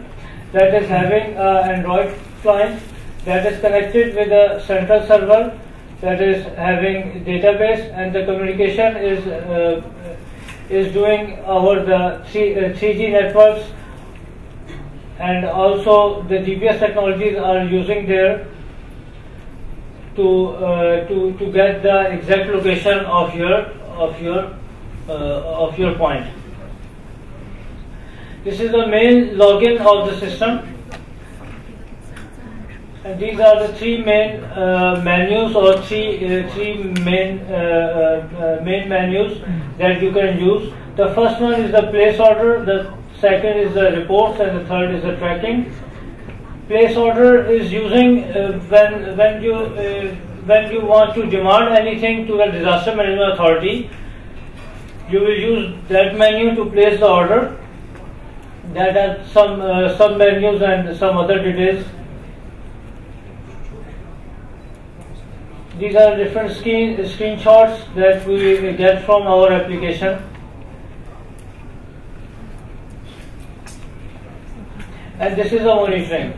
that is having an Android client that is connected with a central server that is having database, and the communication is doing over the 3G networks, and also the GPS technologies are using there to get the exact location of your point. This is the main login of the system, and these are the three main menus, or three main menus that you can use. The first one is the place order, the second is the reports, and the third is the tracking. Place order is using when you want to demand anything to the disaster management authority, you will use that menu to place the order. That has some menus and some other details. These are different screenshots that we get from our application. And this is a monitoring.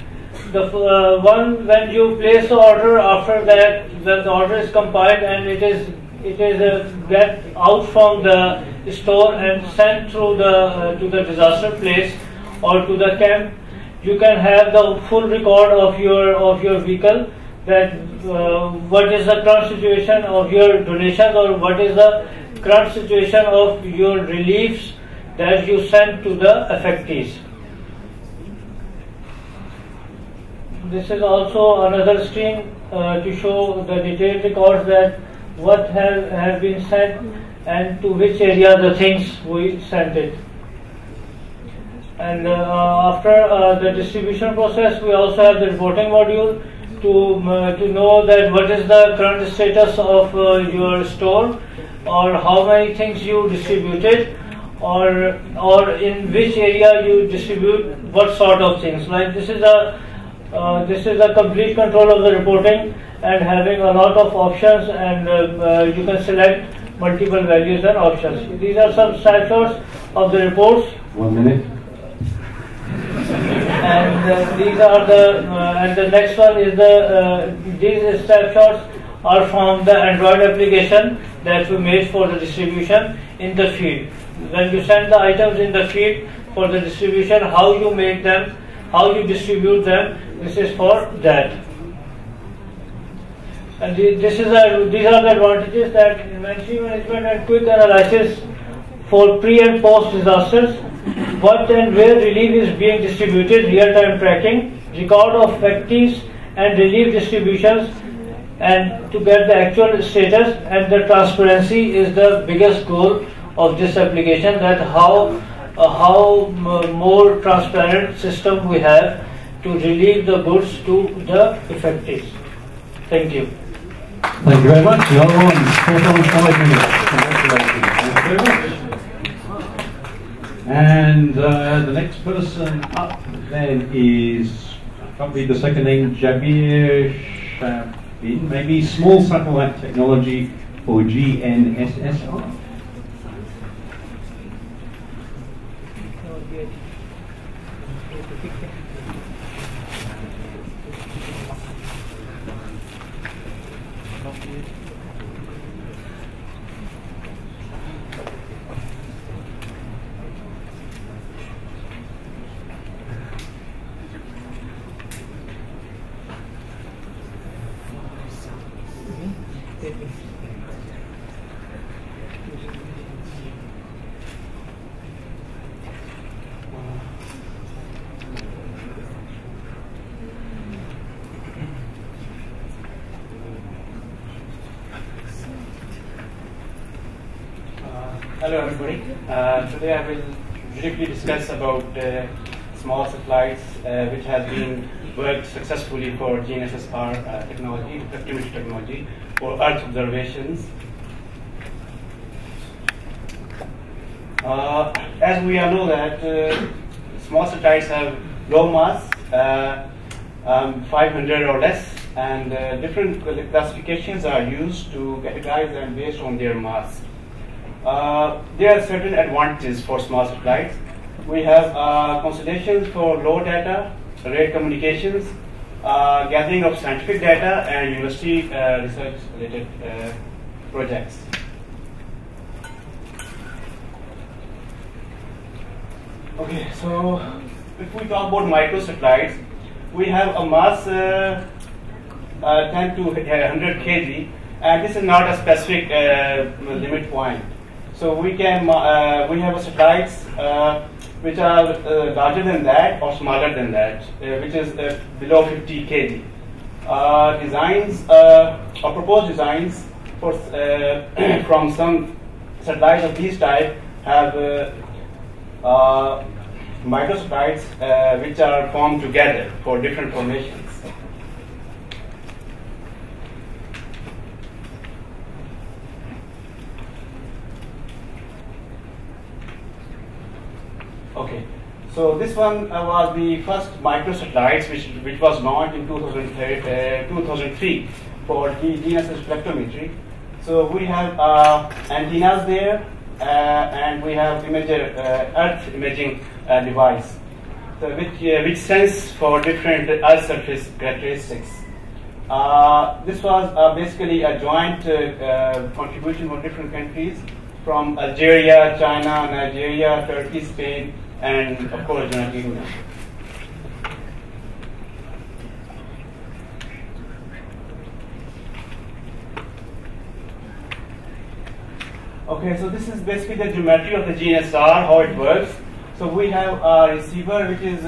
The one when you place the order, after that when the order is compiled and it is get out from the store and sent through to the disaster place or to the camp, you can have the full record of your vehicle, that what is the current situation of your donations, or what is the current situation of your reliefs that you sent to the affectees. This is also another screen to show the detailed records, that what have been sent and to which area the things we sent it. And after the distribution process, we also have the reporting module to know that what is the current status of your store, or how many things you distributed, or in which area you distribute what sort of things. Like this is a complete control of the reporting, and having a lot of options, and you can select multiple values and options. These are some snapshots of the reports. 1 minute. And these are and the next one is these snapshots are from the Android application that we made for the distribution in the feed. When you send the items in the feed for the distribution, how you make them, how you distribute them, this is for that. And these are the advantages, that inventory management and quick analysis for pre and post disasters, what and where relief is being distributed, real-time tracking, record of affectees and relief distributions, and to get the actual status. And the transparency is the biggest goal of this application, that how more transparent system we have to relieve the goods to the affectees. Thank you. Thank you very much. The other one, 5 minutes. Congratulations. Thank you very much. And the next person up then is, I can't read the second name, Jabir Shabin, maybe small satellite technology for GNSSR. Hello everybody. Today I will briefly discuss about small satellites which has been worked successfully for GNSSR technology, proximity technology, for Earth observations. As we all know that small satellites have low mass, 500 or less, and different classifications are used to categorize them based on their mass. There are certain advantages for small satellites. We have considerations for low data, rate communications, gathering of scientific data, and university research related projects. Okay, so if we talk about microsatellites, we have a mass 10 to 100 kg, and this is not a specific limit point. So we can we have satellites which are larger than that or smaller than that, which is below 50 kg. Designs or proposed designs for from some satellites of these type have microsatellites which are formed together for different formations. Okay, so this one was the first microsatellites which was launched in 2003 for GNSS spectrometry. So we have antennas there, and we have Earth imaging device, so which sense for different Earth surface characteristics. This was basically a joint contribution from different countries, from Algeria, China, Nigeria, Turkey, Spain, and of course United Kingdom. Okay, so this is basically the geometry of the GNSR, how it works. So we have a receiver which is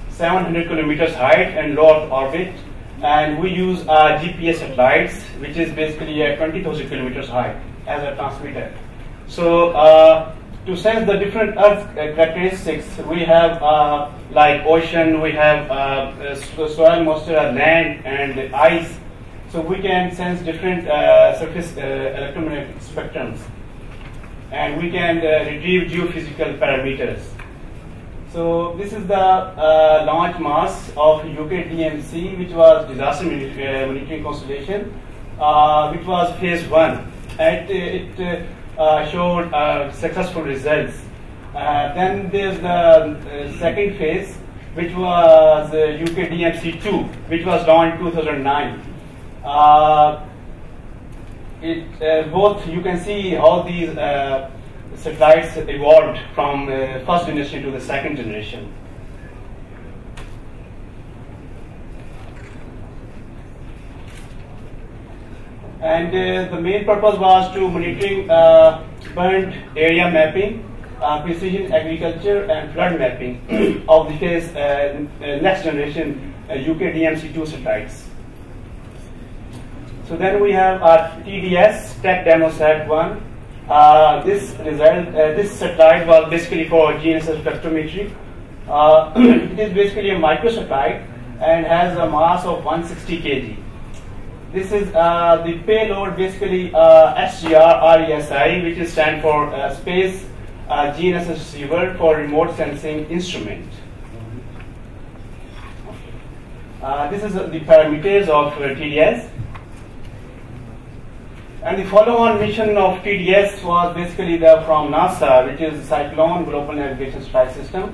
700 kilometers height and low Earth orbit, and we use GPS satellites, which is basically 20,000 kilometers high as a transmitter. So to sense the different Earth characteristics, we have like ocean, we have soil moisture, land, and ice. So we can sense different surface electromagnetic spectrums, and we can retrieve geophysical parameters. So this is the launch mass of UK-DMC, which was disaster monitoring constellation, which was phase 1. It showed successful results. Then there's the second phase, which was UK-DMC2, which was launched in 2009. Both you can see how these satellites evolved from first generation to the second generation. And the main purpose was to monitoring burnt area mapping, precision agriculture, and flood mapping of the phase next generation UK-DMC2 satellites. So then we have our TDS, Tech Demo Sat 1. This satellite was basically for GNSS spectrometry. It is basically a microsatellite and has a mass of 160 kg. This is the payload, basically SGR-RESI, which is stand for Space GNSS Receiver for Remote Sensing Instrument. This is the parameters of TDS. And the follow-on mission of TDS was basically from NASA, which is Cyclone Global Navigation Satellite System.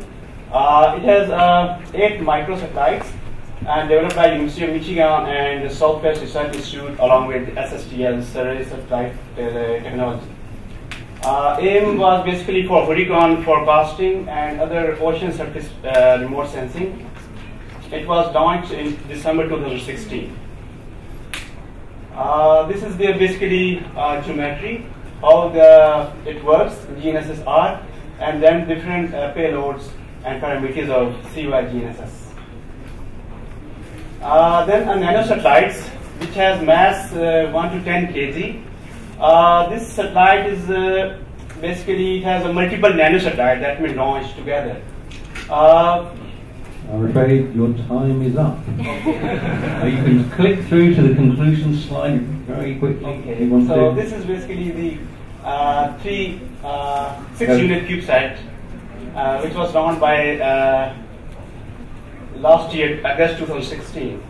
It has 8 microsatellites and developed by University of Michigan and the Southwest Research Institute along with SSTL, Survey Satellite Technology. AIM was basically for hurricane forecasting and other ocean surface remote sensing. It was launched in December 2016. This is the basically geometry, how it works, GNSS-R, and then different payloads and parameters of CY GNSS. Then a nanosatellites, which has mass 1 to 10 kg. This satellite is basically, it has a multiple nanosatellite that we launched together. I'm afraid your time is up. You can click through to the conclusion slide very quickly. Okay. So this is basically the 6-unit CubeSat, which was launched by last year, August 2016.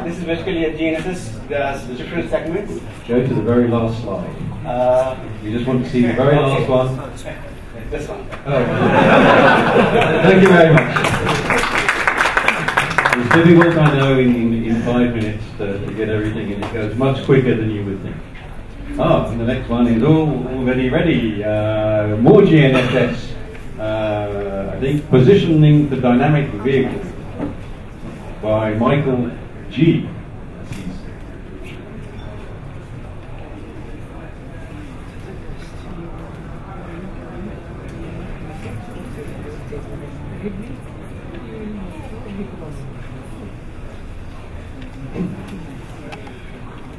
This is basically a GNSS. There's different segments. Go to the very last slide. We just want to see the very last one. This one. Oh. Thank you very much. It's difficult, I know, in 5 minutes to get everything in. It goes much quicker than you would think. And the next one is already ready. More GNSS. I think Positioning the Dynamic Vehicle by Michael G.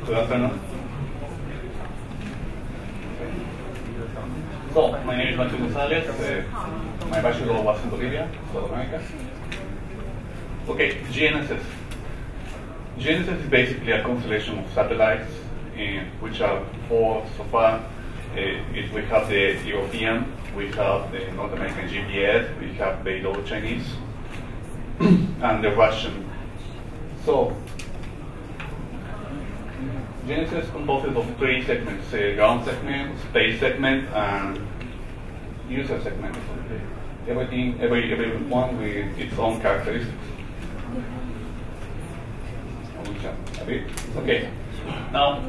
Good afternoon. So, my name is Manuel Gonzalez. My bachelor was in Bolivia, South America. Okay, GNSS. GNSS is basically a constellation of satellites, which are 4 so far. We have the European, we have the North American GPS, we have the Beidou Chinese, and the Russian. So, GNSS composes of 3 segments: ground segment, space segment, and user segment. Every one with its own characteristics. Okay. Now,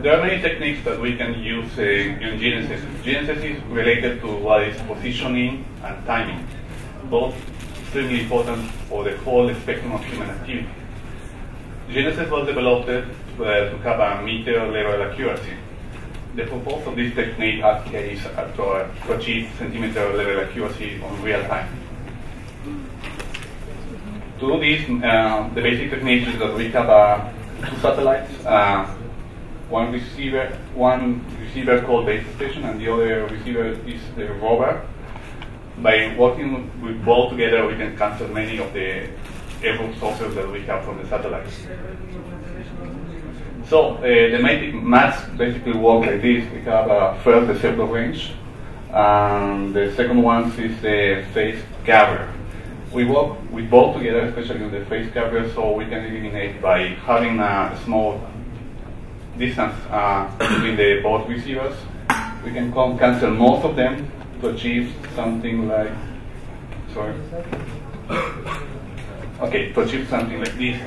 there are many techniques that we can use in GNSS. GNSS is related to what is positioning and timing, both extremely important for the whole spectrum of human activity. GNSS was developed to have a meter level accuracy. The purpose of this technique is to achieve centimeter level accuracy on real time. To do this, the basic technique is that we have 2 satellites, one receiver called base station, and the other receiver is the rover. By working with both together, we can cancel many of the error sources that we have from the satellites. So the maths basically work like this. We have first the Zephyr range, and the second one is the phase carrier. We work with both together, especially on the phase carrier, so we can eliminate by having a small distance between the both receivers. We can cancel most of them to achieve something like, to achieve something like this,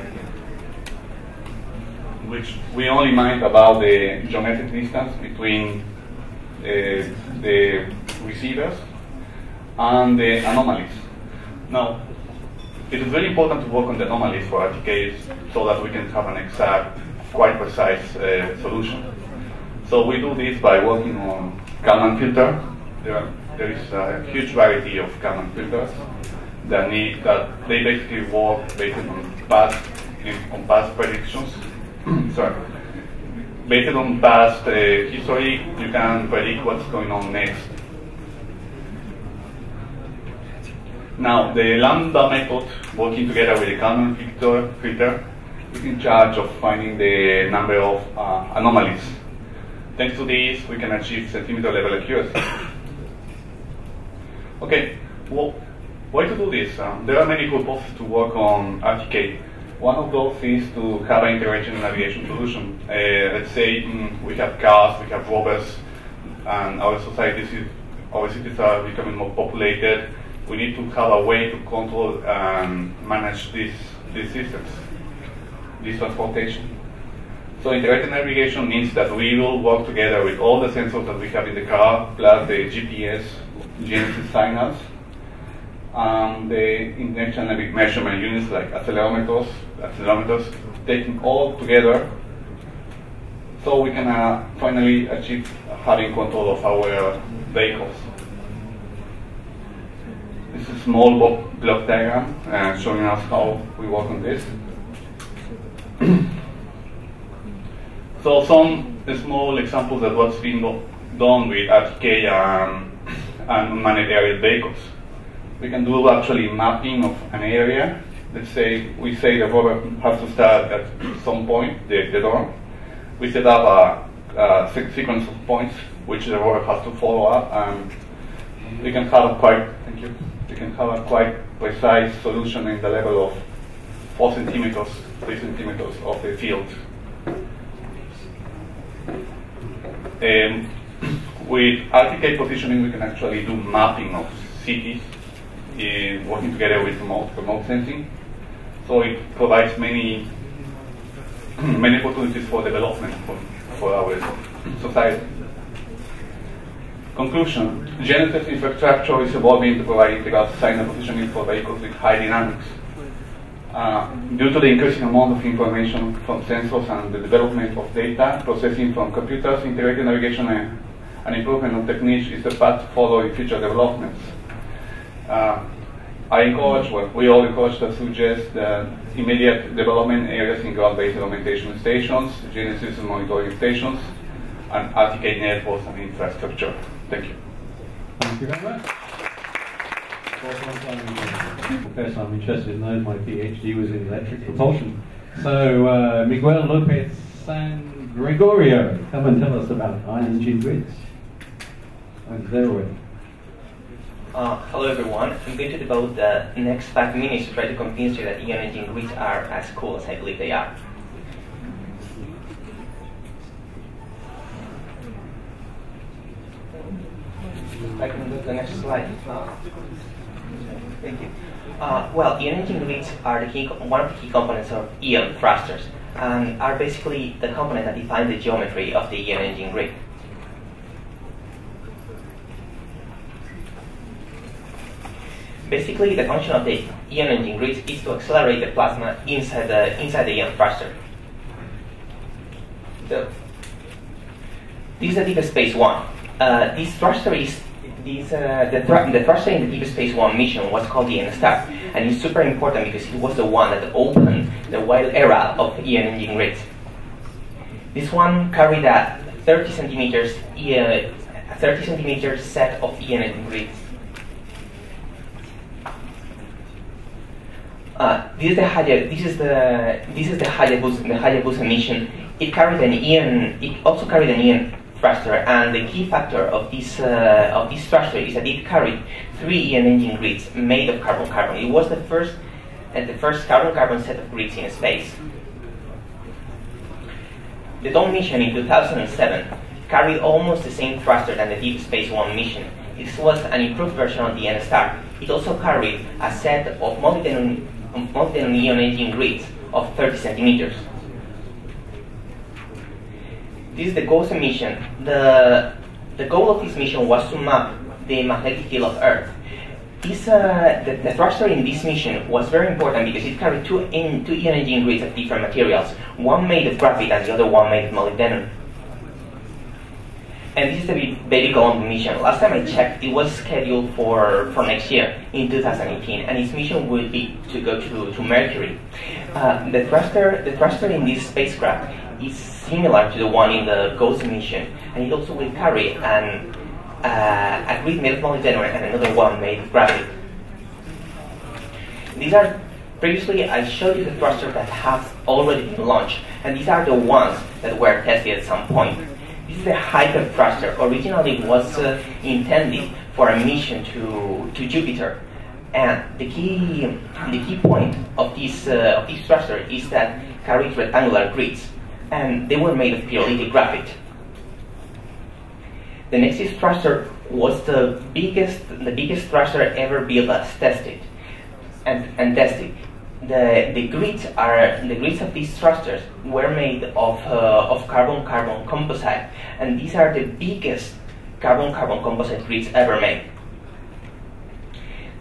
which we only mind about the geometric distance between the receivers and the anomalies. Now, it is very important to work on the anomalies for RTKs so that we can have an exact, quite precise solution. So we do this by working on Kalman filter. There is a huge variety of Kalman filters that they basically work based on past predictions. Based on past history, you can predict what's going on next. Now, the lambda method, working together with the Kalman filter, is in charge of finding the number of anomalies. Thanks to this, we can achieve centimeter level accuracy. Okay, well, why to do this? There are many purposes to work on RTK. One of those is to have an integration navigation solution. Let's say we have cars, we have rovers, and our cities are becoming more populated. We need to have a way to control and manage these systems, this transportation. So integrated navigation means that we will work together with all the sensors that we have in the car, plus the GPS, GNSS signals, and the international measurement units like accelerometers, taken all together, so we can finally achieve having control of our vehicles. This is a small block diagram showing us how we work on this. So some small examples of what's been done with RTK and managed aerial vehicles. We can do actually mapping of an area. Let's say the rover has to start at some point, the door. We set up a sequence of points which the rover has to follow up, and you can have a quite precise solution in the level of 4 centimeters, 3 centimeters of the field. With RTK positioning, we can actually do mapping of cities, working together with remote sensing. So it provides many opportunities for development for our society. Conclusion: GNSS infrastructure is evolving to provide integral signal positioning for vehicles with high dynamics. Due to the increasing amount of information from sensors and the development of data processing from computers, integrated navigation and improvement of techniques is the path to follow in future developments. We all encourage to suggest the immediate development areas in ground-based augmentation stations, GNSS monitoring stations, and RTK networks and infrastructure. Thank you. Thank you very much. Confess I'm interested in those. My PhD was in electric propulsion. So, Miguel Lopez San Gregorio, come and tell us about ion engine grids. And there we Hello everyone. I'm going to devote the next 5 minutes to try to convince you that ion engine grids are as cool as I believe they are. I can go to the next slide. Thank you. Well, ion engine grids are one of the key components of ion thrusters, and are basically the component that define the geometry of the ion engine grid. Basically, the function of the ion engine grids is to accelerate the plasma inside the ion thruster. So, this is the Deep Space One. This thruster is the thruster in the Deep Space One mission was called the N-Star, and it's super important because it was the one that opened the wild era of ion engine grids. This one carried a 30 centimeters set of ion engine grids. This is the Hayabusa mission. It also carried an ion thruster, and the key factor of this thruster is that it carried 3 ion engine grids made of carbon-carbon. It was the first carbon-carbon set of grids in space. The Dawn mission in 2007 carried almost the same thruster than the Deep Space One mission. This was an improved version of the N-Star. It also carried a set of multi-ion engine grids of 30 centimeters. This is the GOES mission. The goal of this mission was to map the magnetic field of Earth. The thruster in this mission was very important because it carried two ion engine grids of different materials, one made of graphite and the other one made of molybdenum. And this is the Baby Colombo mission. Last time I checked, it was scheduled for next year, in 2018, and its mission will be to go to Mercury. The thruster in this spacecraft is similar to the one in the GOES mission, and it also will carry a grid made of molybdenum and another one made of graphite. These are, previously I showed you the thrusters that have already been launched, and these are the ones that were tested at some point. This is the Hyper thruster. Originally it was intended for a mission to Jupiter, and the key point of this thruster is that it carries rectangular grids, and they were made of pyrolytic graphite. The Nexus thruster was the biggest thruster ever built as tested and tested. The grids of these thrusters were made of carbon-carbon composite, and these are the biggest carbon-carbon composite grids ever made.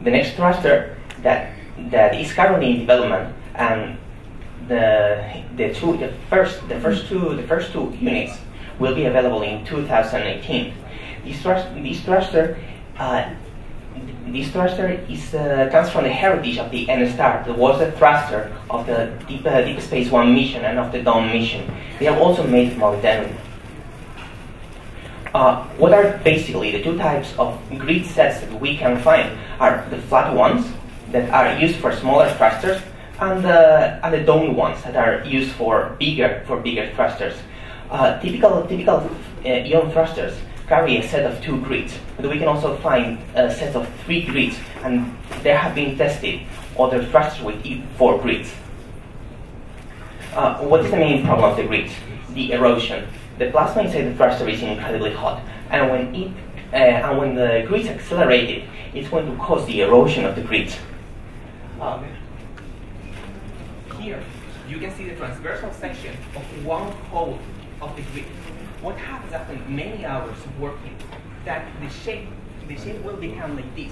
The next thruster that is currently in development, and the first two units will be available in 2018. This thruster comes from the heritage of the N-Star. That was the thruster of the Deep Space One mission and of the Dawn mission. They are also made of molybdenum. What are basically the two types of grid sets that we can find are the flat ones that are used for smaller thrusters, and the domed ones that are used for bigger thrusters. Typical ion thrusters carry a set of 2 grids, but we can also find a set of 3 grids, and there have been tested other thrusters with 4 grids. What is the main problem of the grids? The erosion. The plasma inside the thruster is incredibly hot, and when the grids accelerate it, it's going to cause the erosion of the grids. Here, you can see the transversal section of one hole of the grid. What happens after many hours of working? That the shape will become like this.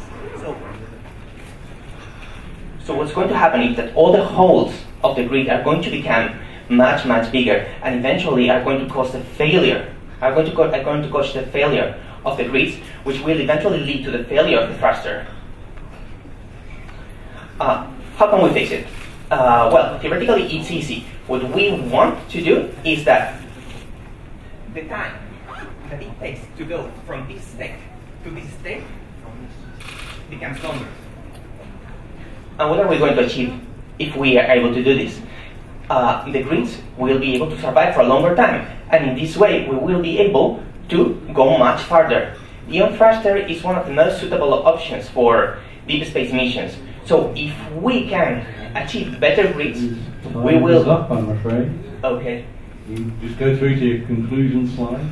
So what's going to happen is that all the holes of the grid are going to become much bigger, and eventually are going to cause the failure. Are going to cause the failure of the grids, which will eventually lead to the failure of the thruster. How can we fix it? Well, theoretically, it's easy. What we want to do is that the time that it takes to go from this state to this state becomes longer. And what are we going to achieve if we are able to do this? The grids will be able to survive for a longer time, and in this way we will be able to go much farther. The ion thruster is one of the most suitable options for deep space missions. So if we can achieve better grids, we will... up, I'm afraid. Okay. You just go through to your conclusion slide.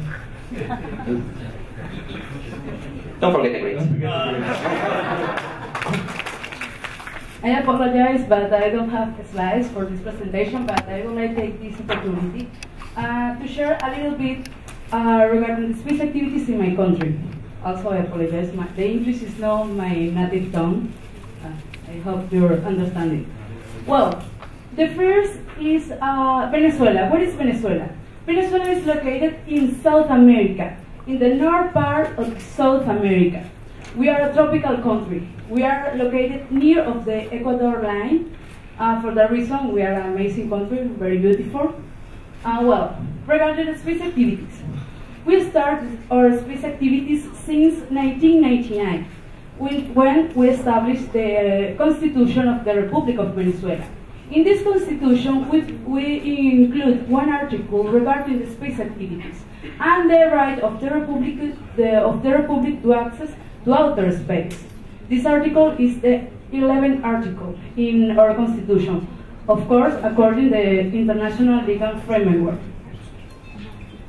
Don't forget the grids. I apologize, but I don't have slides for this presentation, but I will take this opportunity to share a little bit regarding the space activities in my country. Also, I apologize, the English is not my native tongue. I hope you're understanding. Well, the first is Venezuela. What is Venezuela? Venezuela is located in South America, in the north part of South America. We are a tropical country. We are located near of the Ecuador line. For that reason, we are an amazing country, very beautiful. Well, regarding the space activities, we started our space activities since 1999, when we established the Constitution of the Republic of Venezuela. In this Constitution, we include one article regarding the space activities and the right of the Republic to access to outer space. This article is the 11th article in our Constitution, of course, according to the international legal framework.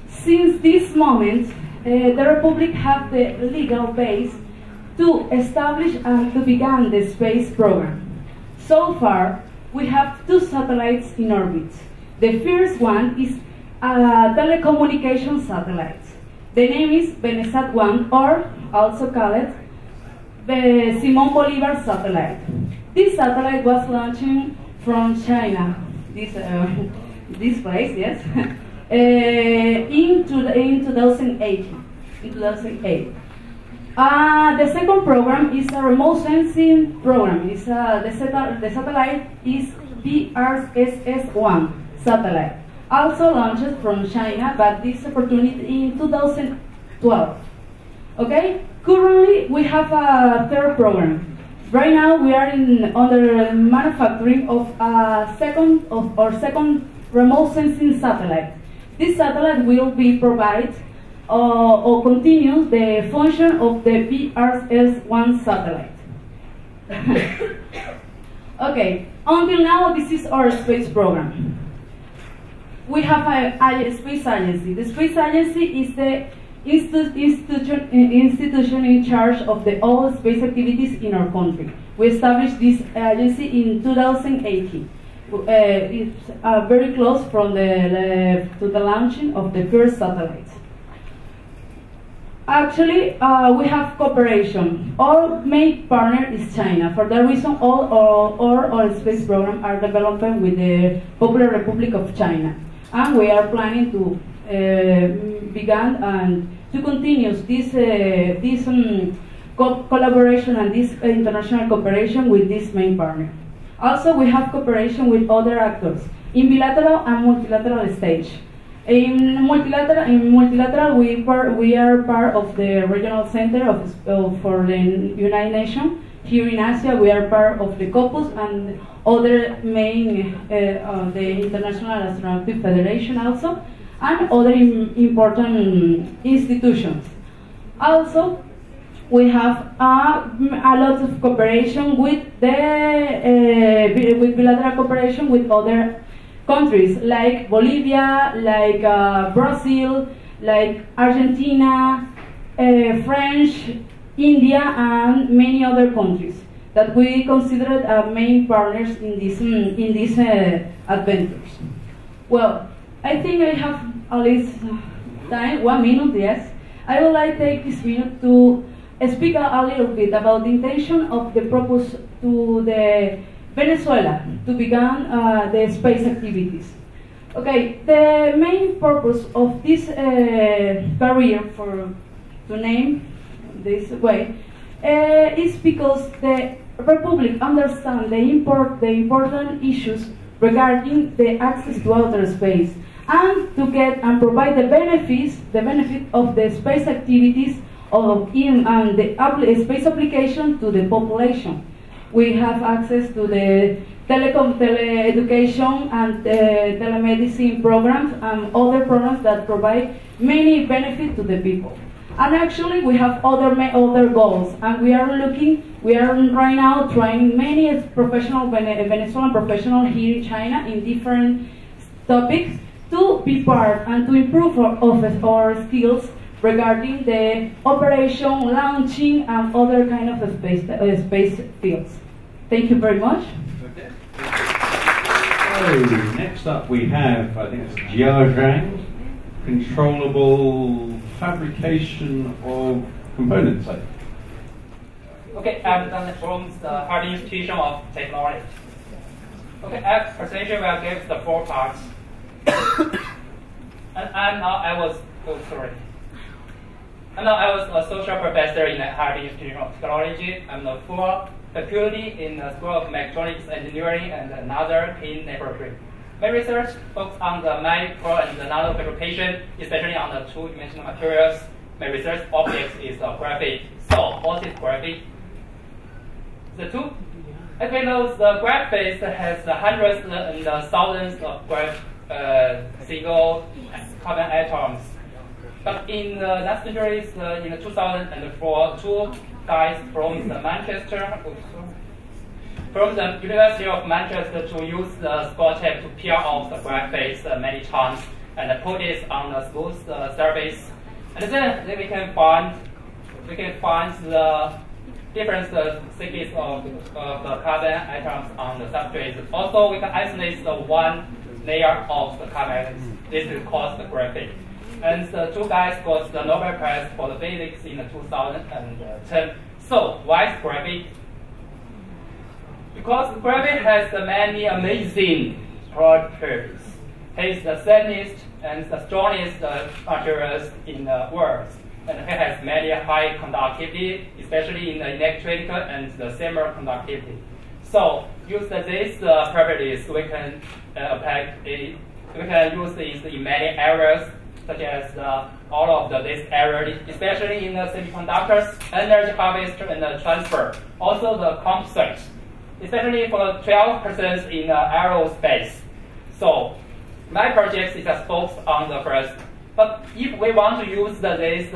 Since this moment, the Republic has the legal base to establish and to begin the space program. So far, we have 2 satellites in orbit. The first one is a telecommunication satellite. The name is BeneSat-1, or also called the Simón Bolívar satellite. This satellite was launched from China, this place, yes, in 2008. The second program is a remote sensing program. The satellite is BRSS-1 satellite, also launched from China, but this opportunity in 2012. Okay. Currently, we have a third program. Right now, we are under manufacturing of our second remote sensing satellite. This satellite will be provide or continue the function of the BRSS-1 satellite. Okay, until now, this is our space program. We have a space agency. The space agency is the institution in charge of all space activities in our country. We established this agency in 2018. It's very close from to the launching of the first satellite. Actually, we have cooperation. Our main partner is China. For that reason, all our space programs are developed with the Popular Republic of China. And we are planning to begin and to continue this collaboration and this international cooperation with this main partner. Also, we have cooperation with other actors in bilateral and multilateral stage. In multilateral, we are part of the regional center for the United Nations. Here in Asia, we are part of the COPUS and other main, the International Astronautics Federation also. and other important institutions. Also, we have a lot of cooperation with with bilateral cooperation with other countries like Bolivia, like Brazil, like Argentina, French, India, and many other countries that we considered main partners in these adventures. Well, I think I have at least time, 1 minute, yes. I would like to take this minute to speak a little bit about the intention of the purpose to the Venezuela to begin the space activities. Okay, the main purpose of this career, to name this way, is because the Republic understands the important issues regarding the access to outer space, and to get and provide the benefit of the space activities and the space application to the population. We have access to the tele-education and telemedicine programs and other programs that provide many benefits to the people. And actually, we have other goals, and we are right now trying many Venezuelan professionals here in China in different topics to be part and to improve our skills regarding the operation, launching, and other kind of space fields. Thank you very much. Okay. So next up we have, I think it's Jia Zhang, controllable fabrication of components. Okay, I'm from the Harvard Institution of Technology. Okay, as presentation will give the 4 parts. And I was a social professor in the Harvard Institute of Technology. I'm the full faculty in the School of Mechatronics Engineering and another in laboratory. My research focuses on the micro and the nano fabrication, especially on the 2-dimensional materials. My research object is graphite. So, what is graphite? As we know, the graphite has hundreds and thousands of single carbon atoms. But in the last centuries, in 2004, 2 guys from the University of Manchester to use the spot tape to peel off the graphite many times and put it on a smooth surface. And then we can find the different thickness of the carbon atoms on the substrate. Also, we can isolate the one layer of the carbon atoms. This is called the graphite. And the 2 guys got the Nobel Prize for the physics in 2010. So, why is graphite? Because graphite has many amazing properties. It is the thinnest and the strongest materials in the world. And it has many high conductivity, especially in the electrical and the semiconductivity. So, use these properties, we can apply it. We can use these in many areas, such as all of these areas, especially in the semiconductors, energy harvest and transfer. Also the composite, especially for 12% in aerospace. So my project is just focused on the first. But if we want to use these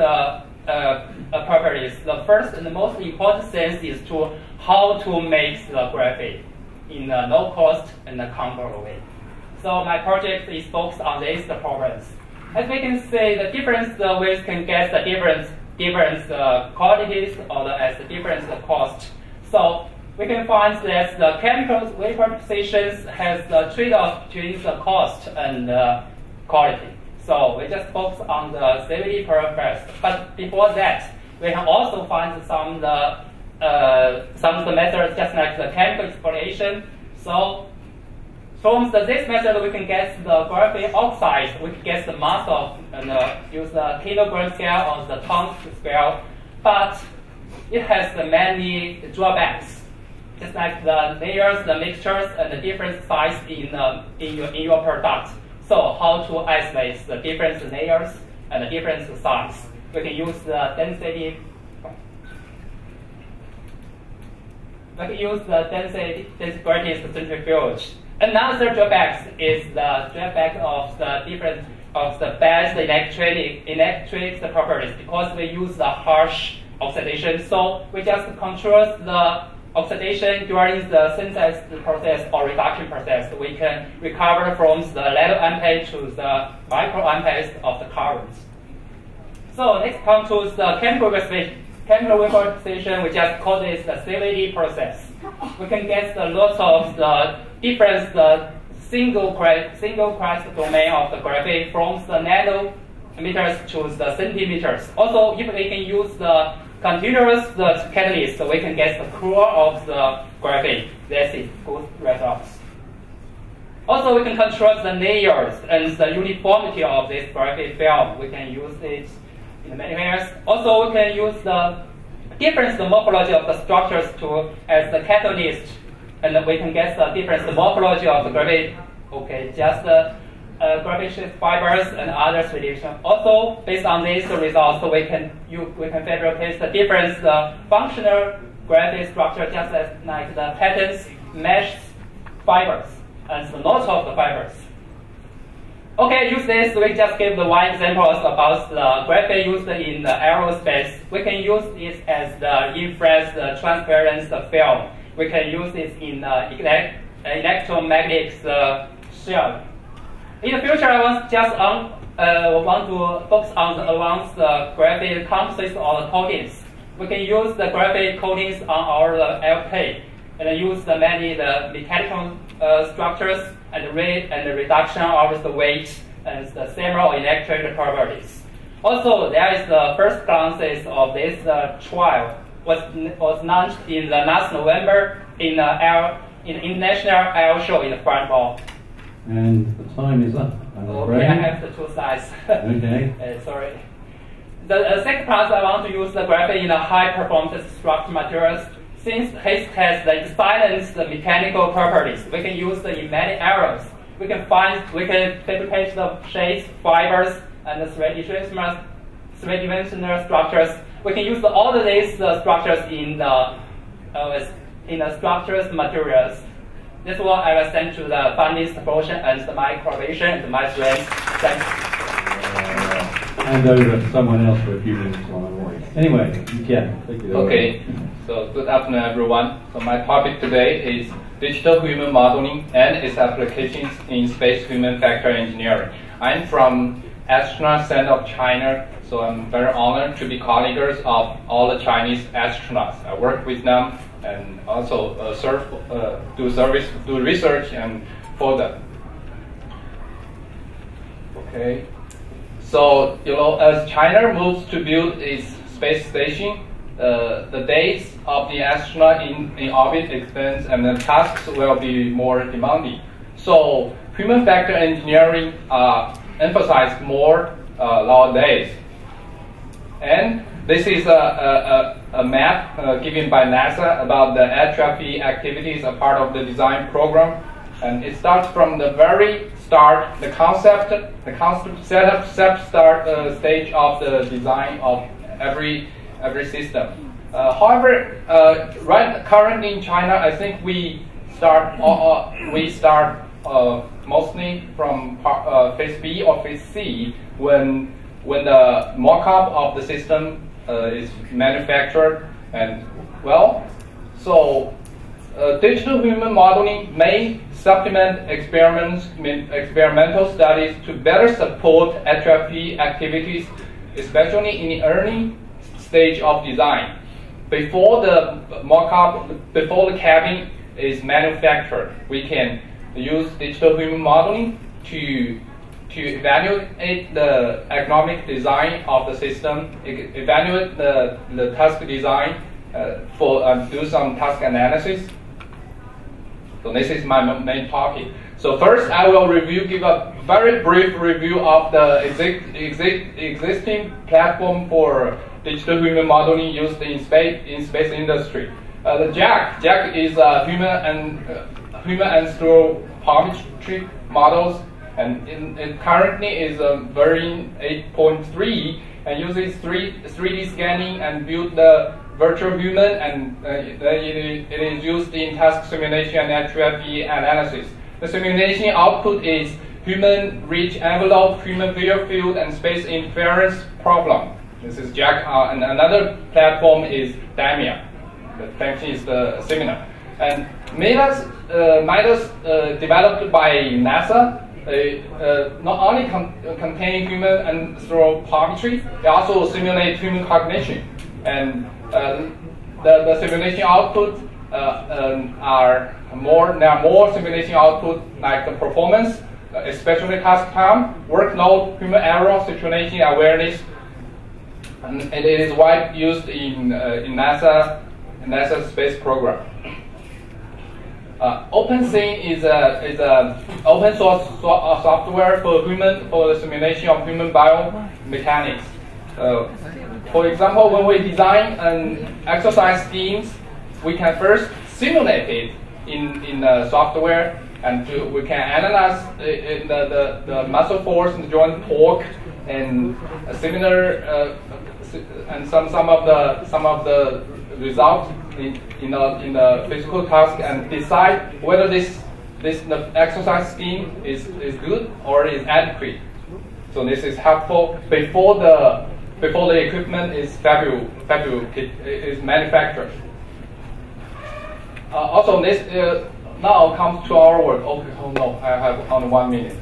properties, the first and the most important thing is to how to make the graphite in a low cost and a comfortable way. So my project is focused on these problems. As we can see, the different ways can get the different quantities or as the different cost. So we can find that the chemical vaporization has the trade-off between the cost and quality. So we just focus on the safety first. But before that, we can also find some of the methods, just like the chemical exploration. So from this method, we can get the graphite oxide. We can get the mass of and use the kilogram scale or the ton scale. But it has many drawbacks, just like the layers, the mixtures, and the different size in your product. So how to isolate the different layers and the different size? We can use the density. We can use the density gradient centrifuge. Another drawback is the drawback of the different of the bad electric properties because we use the harsh oxidation. So we just control the oxidation during the synthesis process or reduction process. We can recover from the nano ampere to the micro amperes of the current. So next come to the chemical vaporization. We just call this the CVD process. We can get the lots of the different single crest domain of the graphite from the nanometers to the centimeters. Also, if we can use the continuous catalyst, we can get the core of the graphite. That's it, good results. Also, we can control the layers and the uniformity of this graphite film. We can use it in many ways. Also, we can use the different morphology of the structures as the catalyst, and we can get the different morphology of the graphite. Okay, just graphite fibers and other solutions. Also, based on these results, we can fabricate the different functional graphite structure, just as like the patterns, mesh fibers, and the lots of the fibers. Okay, use this. We just give the one example about the graphite used in the aerospace. We can use this as the infrared transparent film. We can use this in electromagnetic shield. In the future, I want to focus on the advanced graphite composites or the coatings. We can use the graphite coatings on our LK and use the many mechanical structures and the reduction of the weight and the thermoelectric properties. Also, there is the first glances of this trial was launched in the last November in the International Air Show in Frankfurt. And the time is up. Okay, I have the two slides. Okay. Sorry. The second part, I want to use the graphite in a high-performance structural materials. Since it has the silent mechanical properties, we can use it in many areas. We can fabricate the shapes, fibers, and the three-dimensional structures. We can use all of these structures in the structures materials. This is what I will send to the funding portion and my collaboration and my friends. Thanks. Hand over to someone else for a few minutes while I'm away. Anyway, you can. Okay, so good afternoon, everyone. So my topic today is digital human modeling and its applications in space human factor engineering. I'm from Astronaut Center of China, so I'm very honored to be colleagues of all the Chinese astronauts. I work with them and also do research and for them. Okay. So, as China moves to build its space station, the days of the astronaut in orbit extends and the tasks will be more demanding. So, human factor engineering emphasized more nowadays. And this is a map given by NASA about the air traffic activities, a part of the design program. And it starts from the very start, the concept setup stage of the design of every system. However, currently in China, I think we start mostly from phase B or phase C when the mock-up of the system is manufactured. And digital human modeling may supplement experimental studies to better support air traffic activities, especially in the early stage of design. Before the mock-up, before the cabin is manufactured, we can use digital human modeling to evaluate the economic design of the system, evaluate the task design, do some task analysis. So this is my main topic. So first, I will give a very brief review of the existing platform for digital human modeling used in space industry. The JAG is human anthropometric models, and it currently is version 8.3 and uses 3D scanning and build the virtual human, and it is used in task simulation and air traffic analysis. The simulation output is human reach envelope, human via field, and space inference problem. This is Jack, and another platform is DAMIA. The function is similar. And MIDAS developed by NASA, not only contain human anthropometry, they also simulate human cognition. And the simulation output there are more simulation output like the performance, especially task time, workload, human error, situation awareness, and it is widely used in NASA space program. OpenScene is a open source software for the simulation of human biomechanics. For example, when we design an exercise schemes, we can first simulate it in the software, and we can analyze the muscle force and joint torque and similar and some of the results in the physical task, and decide whether the exercise scheme is good or is adequate. So this is helpful before the equipment is manufactured. Also, this now comes to our work. Oh no, I have only 1 minute.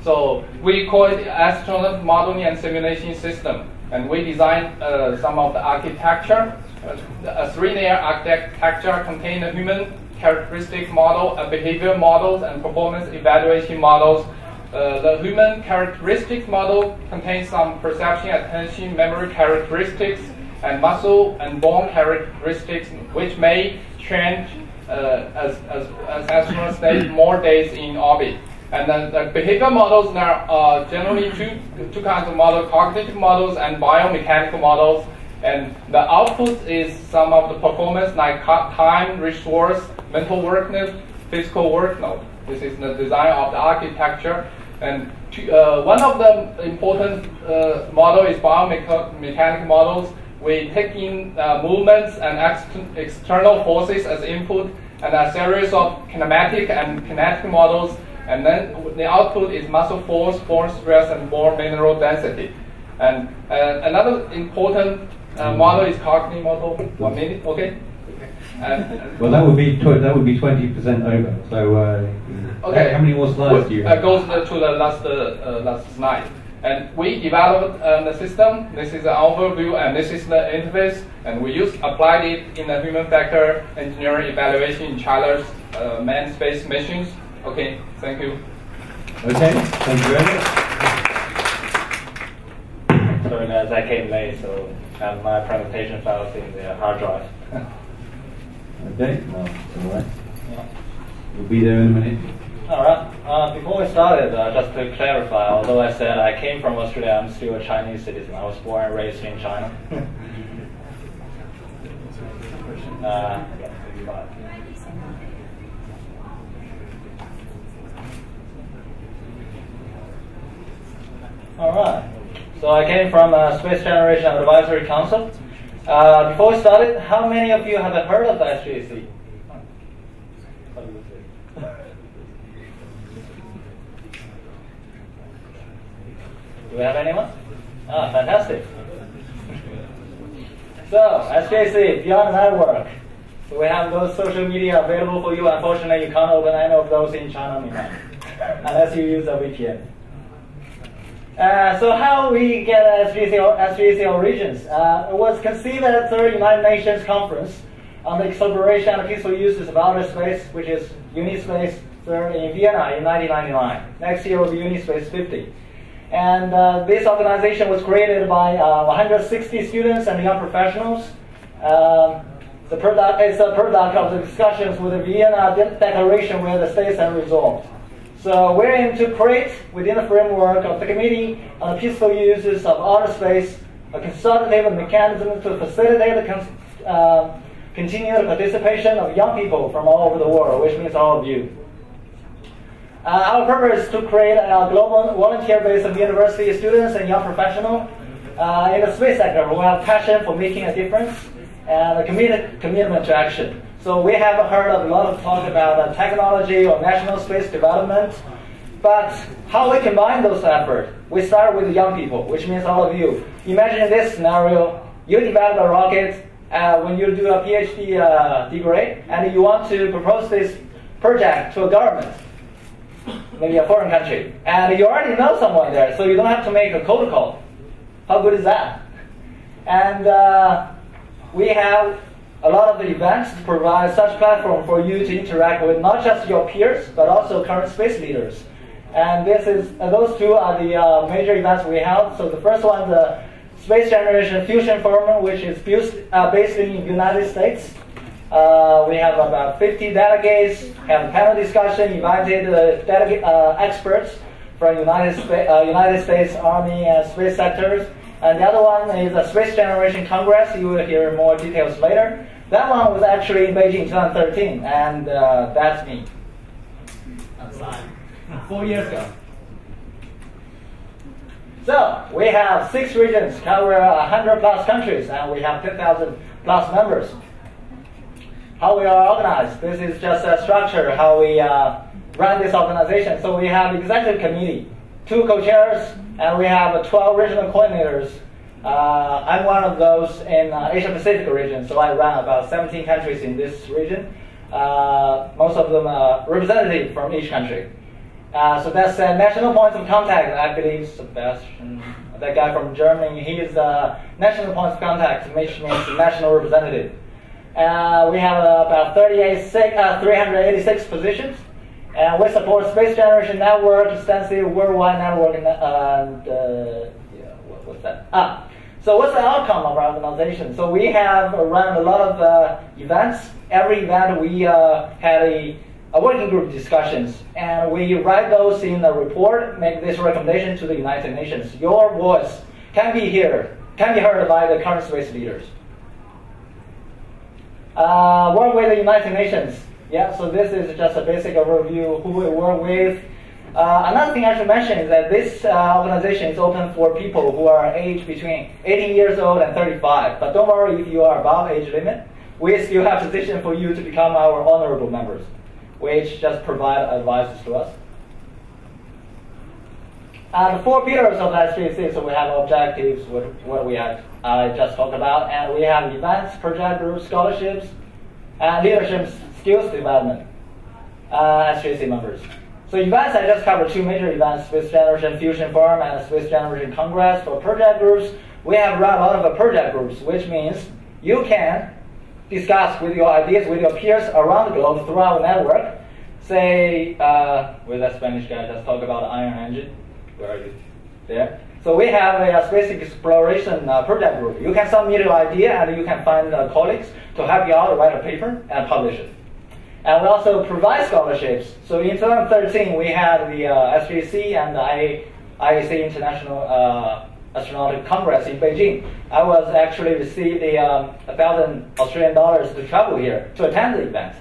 So we call it astronaut modeling and simulation system, and we designed some of the architecture. A 3-layer architecture contains a human characteristic model, a behavior models, and performance evaluation models. The human characteristic model contains some perception, attention, memory characteristics, and muscle and bone characteristics, which may change as astronauts stay more days in orbit. And then the behavior models, there are generally two kinds of models: cognitive models and biomechanical models. And the output is some of the performance like time, resource, mental workload, physical workload. This is the design of the architecture. And one of the important model is biomechanical models. We take in movements and external forces as input, and a series of kinematic and kinetic models. And then the output is muscle force, bone stress, and bone mineral density. And another important model is cognitive model. 1 minute, okay? Well, that would be 20% over. So, okay. How many more slides do you have? Goes to the last slide. And we developed the system. This is an overview, and this is the interface. And we applied it in the human factor engineering evaluation in China's manned space missions. Okay, thank you. Okay, thank you very much. Sorry guys, I came late, so my presentation files in the hard drive. Okay, no, it's all right. Yeah. We'll be there in a minute. All right. Before we started, just to clarify, although I said I came from Australia, I'm still a Chinese citizen. I was born and raised in China. All right. So I came from Space Generation Advisory Council. Before we started, how many of you have heard of the SGAC? Do we have anyone? Ah, fantastic. So, SGAC, Beyond Network. So we have those social media available for you. Unfortunately, you can't open any of those in China unless you use a VPN. So how we get SGAC origins? It was conceived at the 3rd United Nations Conference on the Exploration and Peaceful Uses of Outer Space, which is Unispace 3rd in Vienna in 1999. Next year will be Unispace 50. And this organization was created by 160 students and young professionals. It's a product of the discussions with the Vienna Declaration where the states have resolved. So we're aiming to create, within the framework of the Committee on the Peaceful Uses of Outer Space, a consultative mechanism to facilitate the continued participation of young people from all over the world, which means all of you. Our purpose is to create a global volunteer base of university students and young professionals in the space sector who have passion for making a difference and a commitment to action. So we have heard of a lot of talk about technology or national space development, But how we combine those efforts? We start with young people, which means all of you. Imagine this scenario. You develop a rocket when you do a PhD degree, and you want to propose this project to a government, maybe a foreign country. And you already know someone there, so you don't have to make a cold call. How good is that? And we have a lot of the events to provide such platform for you to interact with not just your peers, but also current space leaders. And those two are the major events we have. So the first one, the Space Generation Fusion Forum, which is based in the United States. We have about 50 delegates, have a panel discussion, invited experts from United States Army and space sectors. And the other one is a Space Generation Congress. You will hear more details later. That one was actually in Beijing in 2013, and that's me. Outside. 4 years ago. So we have 6 regions, cover 100+ countries, and we have 10,000+ members. How we are organized? This is just a structure, how we run this organization. So we have executive committee, 2 co-chairs, and we have 12 regional coordinators. I'm one of those in Asia Pacific region, so I run about 17 countries in this region. Most of them are representative from each country. So that's national points of contact. I believe Sebastian, that guy from Germany, he is national points of contact, which means national representative. We have about 386 positions. And we support Space Generation Network, extensive worldwide network, and what's that? So what's the outcome of our organization? So we have run a lot of events. Every event we had a working group discussions, and we write those in a report, make this recommendation to the United Nations. Your voice can be heard by the current space leaders. Work with the United Nations. Yeah, so this is just a basic overview of who we work with. Another thing I should mention is that this organization is open for people who are aged between 18 years old and 35. But don't worry if you are above age limit. We still have position for you to become our honorable members, which just provide advice to us. The 4 pillars of SGC, so we have objectives, what we have just talked about, and we have events, project groups, scholarships, and leadership skills development, SGC members. So events, I just covered 2 major events, Space Generation Fusion Forum and Space Generation Congress. For project groups, we have run a lot of project groups, which means you can discuss with your ideas with your peers around the globe through our network. Say, with that Spanish guy, just talk about Iron Engine. Where are you? There. So we have a space exploration project group. You can submit your idea, and you can find colleagues to help you out, write a paper, and publish it. And we also provide scholarships. So in 2013, we had the SGC and the IAC International Astronautical Congress in Beijing. I was actually received $1,000 Australian to travel here to attend the event.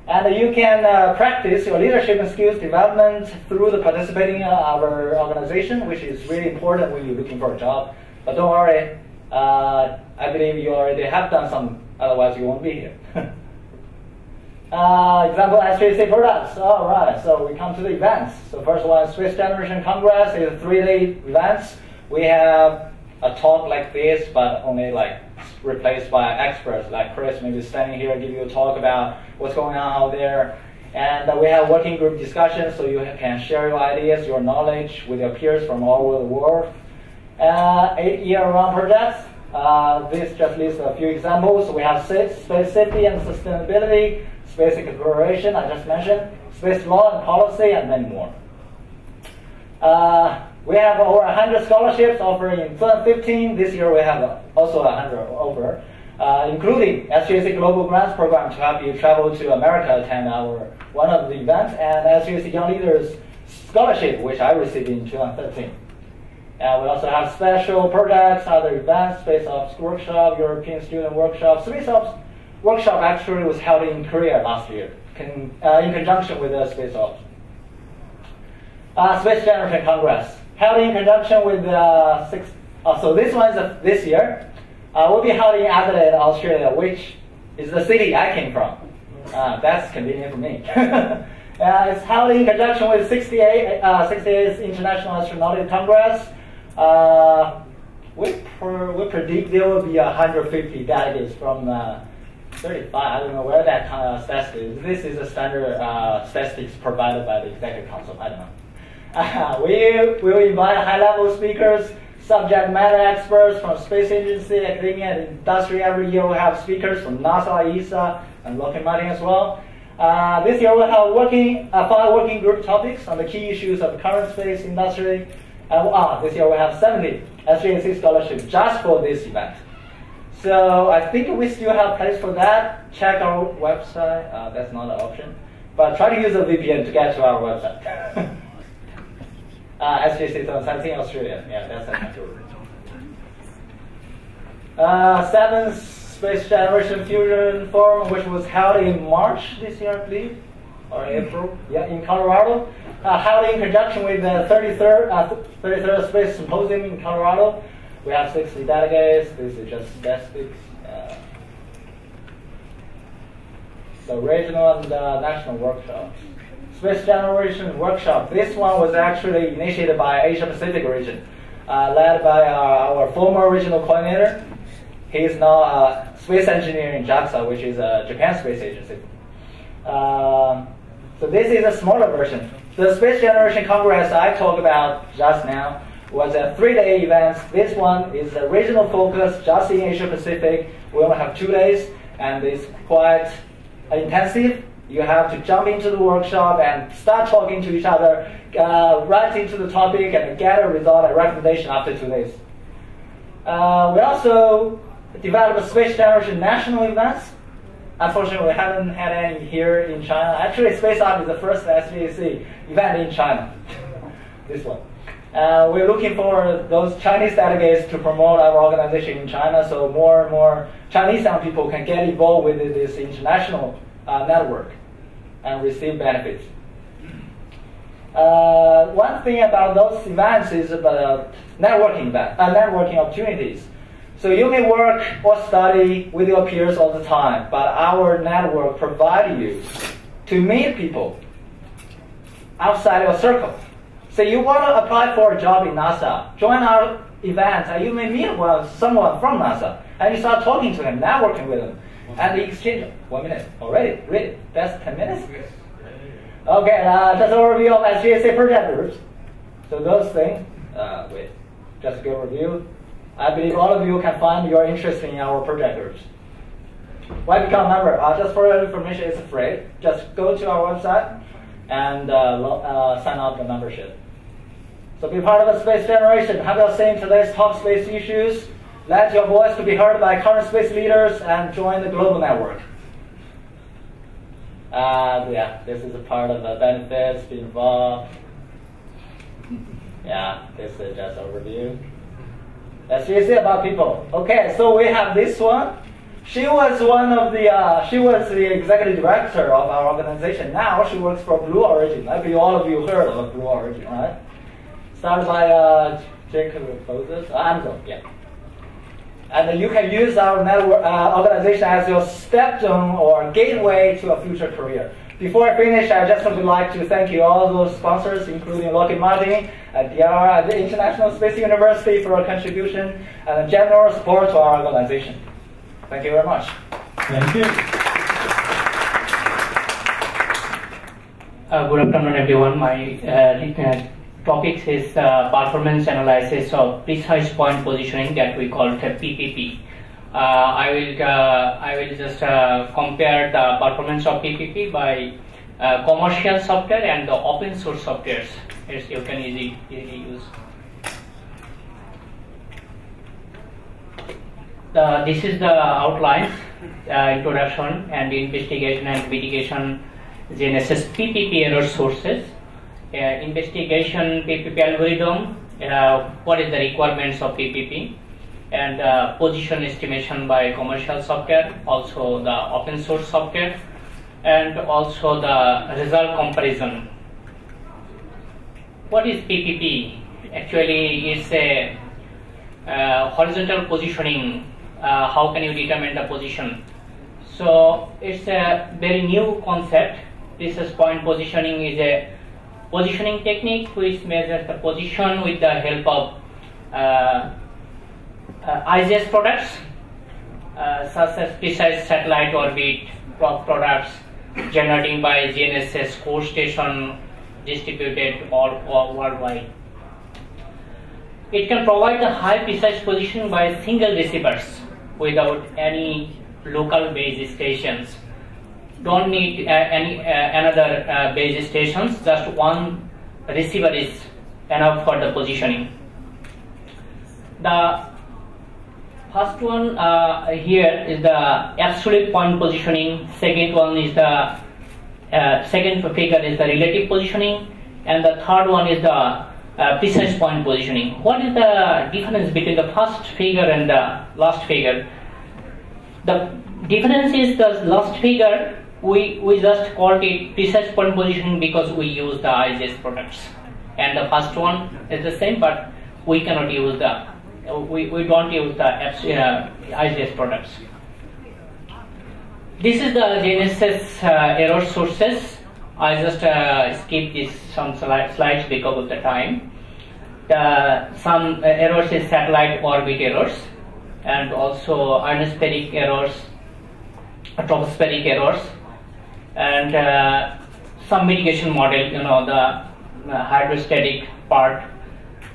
And you can practice your leadership and skills development through the participating in our organization, which is really important when you're looking for a job. But don't worry, I believe you already have done some, otherwise you won't be here. Example, SGC products. All right, so we come to the events. So first one, Space Generation Congress is a 3-day event. We have a talk like this, but only like replaced by experts like Chris, maybe standing here, give you a talk about what's going on out there. And we have working group discussions, so you can share your ideas, your knowledge with your peers from all over the world. 8 year-round projects. This just lists a few examples. We have space safety and sustainability, space exploration, I just mentioned, space law and policy, and many more. We have over 100 scholarships offered in 2015. This year we have also 100 over, including SGC Global Grants Program to help you travel to America, attend one of the events, and SGC Young Leaders Scholarship, which I received in 2013. And we also have special projects, other events, SpaceUp Workshop, European Student Workshop. SpaceUp Workshop actually was held in Korea last year, in conjunction with the SpaceUp. Space Generation Congress, held in conjunction with so this one is this year. We'll be held in Adelaide, Australia, which is the city I came from. That's convenient for me. It's held in conjunction with 68th International Astronautical Congress. We predict there will be 150 delegates from 35. I don't know where that kind of stats is. This is a standard statistics provided by the Executive Council. I don't know. We will invite high-level speakers, subject matter experts from space agency, academia, and industry. Every year we have speakers from NASA, ESA, and Lockheed Martin as well. This year we'll have 5 working group topics on the key issues of current space industry. This year we have 70 SJC scholarships just for this event. So I think we still have place for that. Check our website. That's not an option. But try to use a VPN to get to our website. SJC 2017 Australia. Yeah, that's a country. 7th Space Generation Fusion Forum, which was held in March this year, I believe, or April. Yeah, in Colorado. Held in conjunction with the 33rd Space Symposium in Colorado. We have 60 delegates. This is just statistics. The regional and national workshops. Space Generation Workshop. This one was actually initiated by Asia Pacific region, led by our former regional coordinator. He is now a space engineer in JAXA, which is a Japan space agency. So this is a smaller version. The Space Generation Congress I talked about just now was a 3-day event. This one is a regional focus, just in Asia Pacific. We only have 2 days, and it's quite intensive. You have to jump into the workshop and start talking to each other, right into the topic, and get a result, a recommendation after 2 days. We also developed a Space Generation national events. Unfortunately, we haven't had any here in China. Actually, SpaceUp is the first SJC event in China. This one. We're looking for those Chinese delegates to promote our organization in China, so more and more Chinese young people can get involved with this international network and receive benefits. One thing about those events is about networking opportunities. So you may work or study with your peers all the time, but our network provides you to meet people outside your circle. So you want to apply for a job in NASA, join our event, and you may meet someone from NASA, and you start talking to him, networking with him, and the exchange. 1 minute already. Really? That's 10 minutes. Okay, just an overview of SJC project groups. So those things. Just a good review. I believe all of you can find your interest in our project groups. Why become a member? Just for your information, it's free. Just go to our website and sign up the membership. So be part of the space generation. Have your say in today's top space issues. Let your voice to be heard by current space leaders and join the global network. Yeah, this is a part of the benefits, be involved. Yeah, this is just an overview. That's what you say about people. Okay, so we have this one. She was she was the executive director of our organization. Now she works for Blue Origin. I believe all of you heard of Blue Origin, right? Started by Jacob Moses, Amazon, yeah. And you can use our network organization as your stepstone or gateway to a future career. Before I finish, I just would like to thank you all those sponsors, including Lockheed Martin, DR, and the International Space University for our contribution and general support to our organization. Thank you very much. Thank you. Good afternoon, everyone. My topic is performance analysis of precise point positioning that we call PPP. I will just compare the performance of PPP by commercial software and the open source softwares. You can easily use. This is the outlines, introduction and investigation and mitigation GNSS PPP error sources. Investigation PPP algorithm, what is the requirements of PPP, and position estimation by commercial software, also the open source software, and also the result comparison. What is PPP? Actually, it's a horizontal positioning. How can you determine the position? So it's a very new concept precise point positioning is a positioning technique which measures the position with the help of IGS products such as precise satellite orbit products generating by GNSS core station distributed or worldwide. It can provide the high precise position by single receivers without any local base stations. Don't need any another base stations, just one receiver is enough for the positioning. The first one here is the absolute point positioning, second one is the second figure is the relative positioning, and the third one is the precise point positioning. What is the difference between the first figure and the last figure? The difference is the last figure we just called it precise point positioning because we use the IGS products, and the first one is the same, but we cannot use the we don't use the IGS products. This is the GNSS error sources. I just skip this some slides because of the time. Some errors is satellite orbit errors, and also ionospheric errors, tropospheric errors, and some mitigation model. You know, the hydrostatic part,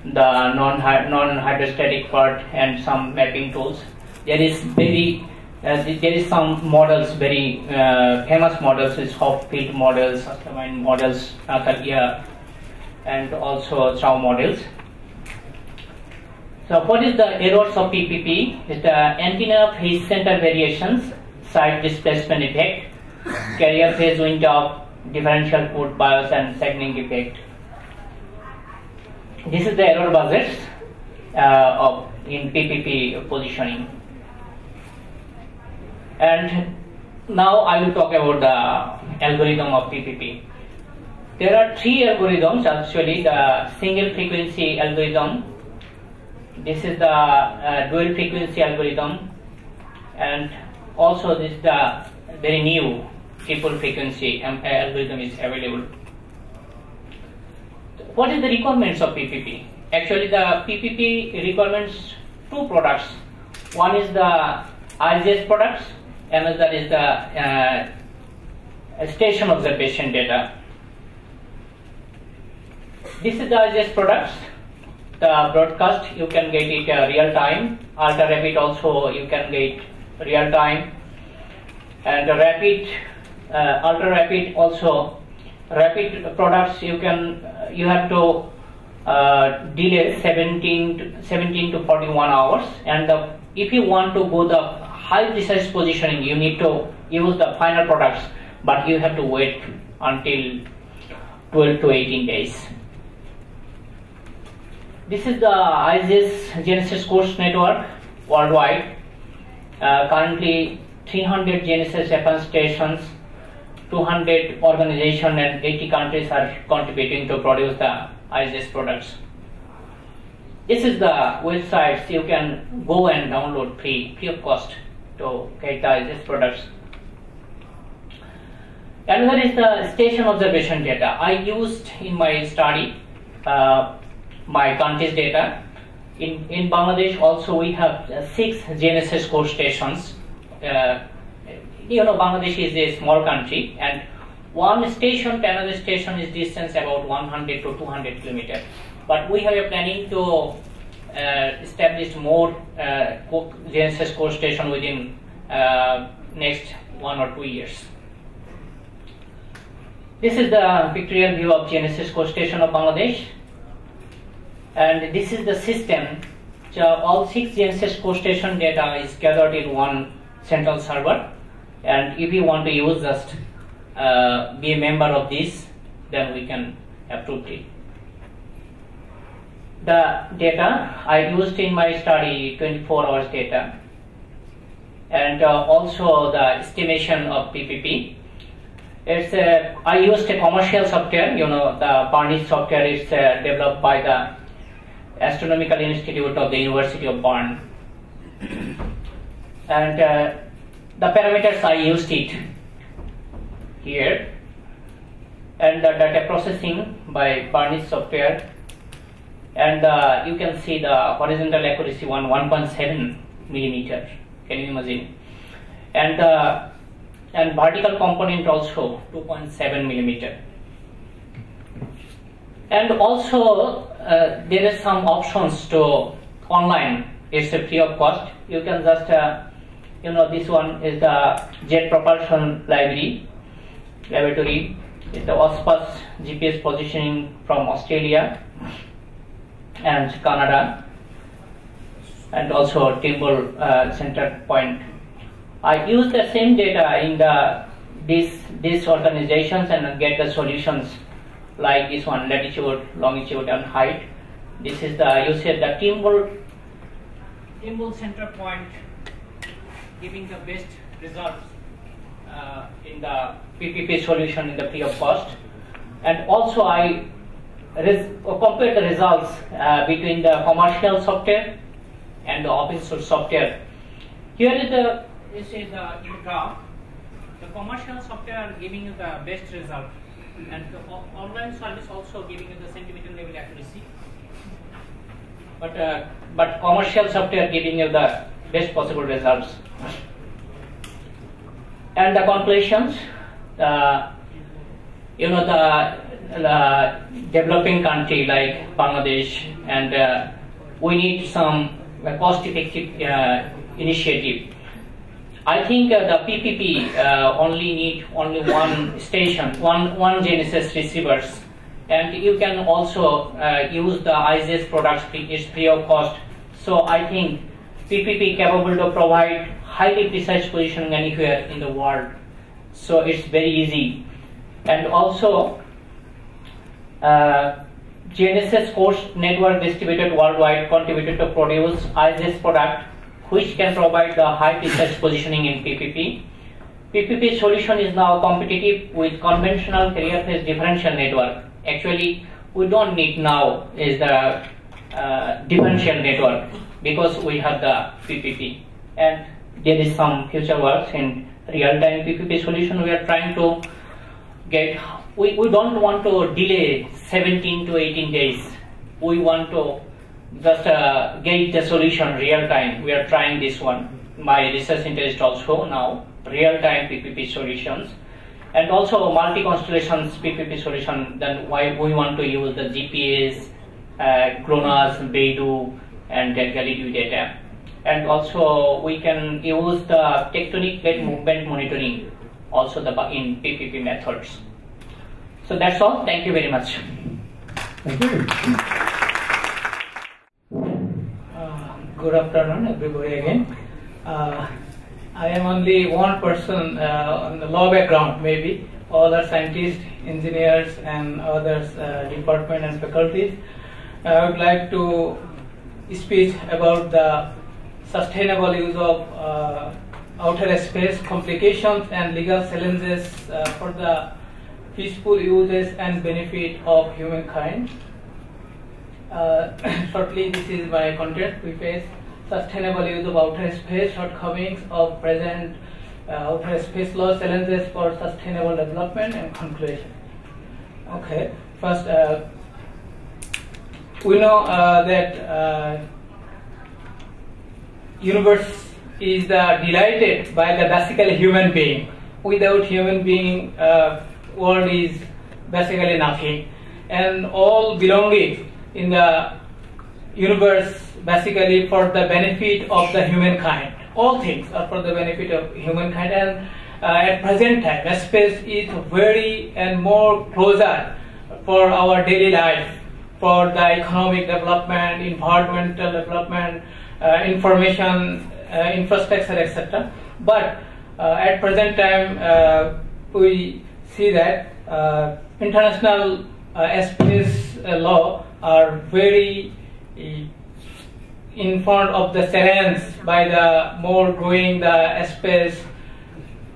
the non-hydrostatic part, and some mapping tools. There is some models, very famous models, is Hopfield models, Susterman models, and also Chow models. So what is the errors of PPP? Is the antenna phase center variations, side displacement effect, carrier phase window, differential port bias, and sagging effect. This is the error buzzers in PPP positioning. And now I will talk about the algorithm of PPP. There are three algorithms actually. The single frequency algorithm, this is the dual frequency algorithm, and also this is the very new triple frequency algorithm is available. What is the requirements of PPP? Actually, the PPP requirements two products. One is the IGS products, another is the station observation data. This is the IGS products. The broadcast you can get it real time. Ultra rapid also you can get real time, and the rapid, ultra rapid also. Rapid products you have to delay 17 to 41 hours, and if you want to go the high precise positioning, you need to use the final products, but you have to wait until 12 to 18 days. This is the IGS GNSS course network worldwide. Currently 300 GNSS FM stations, 200 organizations, and 80 countries are contributing to produce the IGS products. This is the websites you can go and download free of cost to get the IGS products. Another is the station observation data. I used in my study my country's data. In Bangladesh also we have 6 GNSS core stations. You know, Bangladesh is a small country, and one station to another station is distance about 100 to 200 kilometers. But we have a planning to establish more GNSS core station within next 1 or 2 years. This is the pictorial view of GNSS core station of Bangladesh, and this is the system. So all 6 GNSS core station data is gathered in one central server. And if you want to use, just be a member of this, then we can approve it. The data I used in my study 24 hours data, and also the estimation of PPP. I used a commercial software. You know, the Barnish software is developed by the Astronomical Institute of the University of Bern, and the parameters I used it here. and data processing by Readiness software. And you can see the horizontal accuracy 1.7 millimeter. Can you imagine? And vertical component also 2.7 millimeter. And also there is some options to online. It's a free of cost. You can just this one is the Jet Propulsion Laboratory. It's the OSPAS GPS positioning from Australia and Canada, and also Timble Center Point. I use the same data in these organizations and get the solutions like this one: latitude, longitude, and height. This is you said the Timble Center Point giving the best results in the PPP solution in the free of cost. And also I compare the results between the commercial software and the open source software. Here is this is the graph. The commercial software are giving you the best result, and the online service also giving you the centimeter level accuracy. But commercial software giving you the best possible results. And the conclusions, the developing country like Bangladesh, and we need some cost-effective initiative. I think the PPP only one station, one GNSS receivers, and you can also use the ISS products. It's free of cost. So I think PPP capable to provide highly precise positioning anywhere in the world. So it's very easy. And also GNSS course network distributed worldwide contributed to produce ISS product which can provide the high precise positioning in PPP. PPP solution is now competitive with conventional carrier phase differential network. Actually, we don't need now is the differential network because we have the PPP. And there is some future works in real-time PPP solution. We are trying to get, we don't want to delay 17 to 18 days. We want to just get the solution real time. We are trying this one. My research interest also now, real-time PPP solutions. And also multi-constellations PPP solution, then why we want to use the GPS, GLONASS, Beidou, and Galileo data. And also we can use the tectonic plate movement monitoring also in PPP methods. So that's all. Thank you very much. Thank you. Good afternoon, everybody again. I am only one person on the law background, maybe. All are scientists, engineers, and others, department and faculties. I would like to speak about the sustainable use of outer space, complications and legal challenges for the peaceful uses and benefit of humankind. Shortly, this is my content. We face sustainable use of outer space, shortcomings of present outer space law, challenges for sustainable development, and conclusion. Okay, first, we know that universe is delighted by the basically human being. Without human being, world is basically nothing, and all belonging in the universe basically for the benefit of the humankind. All things are for the benefit of humankind, and at present time, space is very and more closer for our daily life, for the economic development, environmental development, information, infrastructure, etc. But at present time, we see that international space law are very in front of the challenge by the more growing the space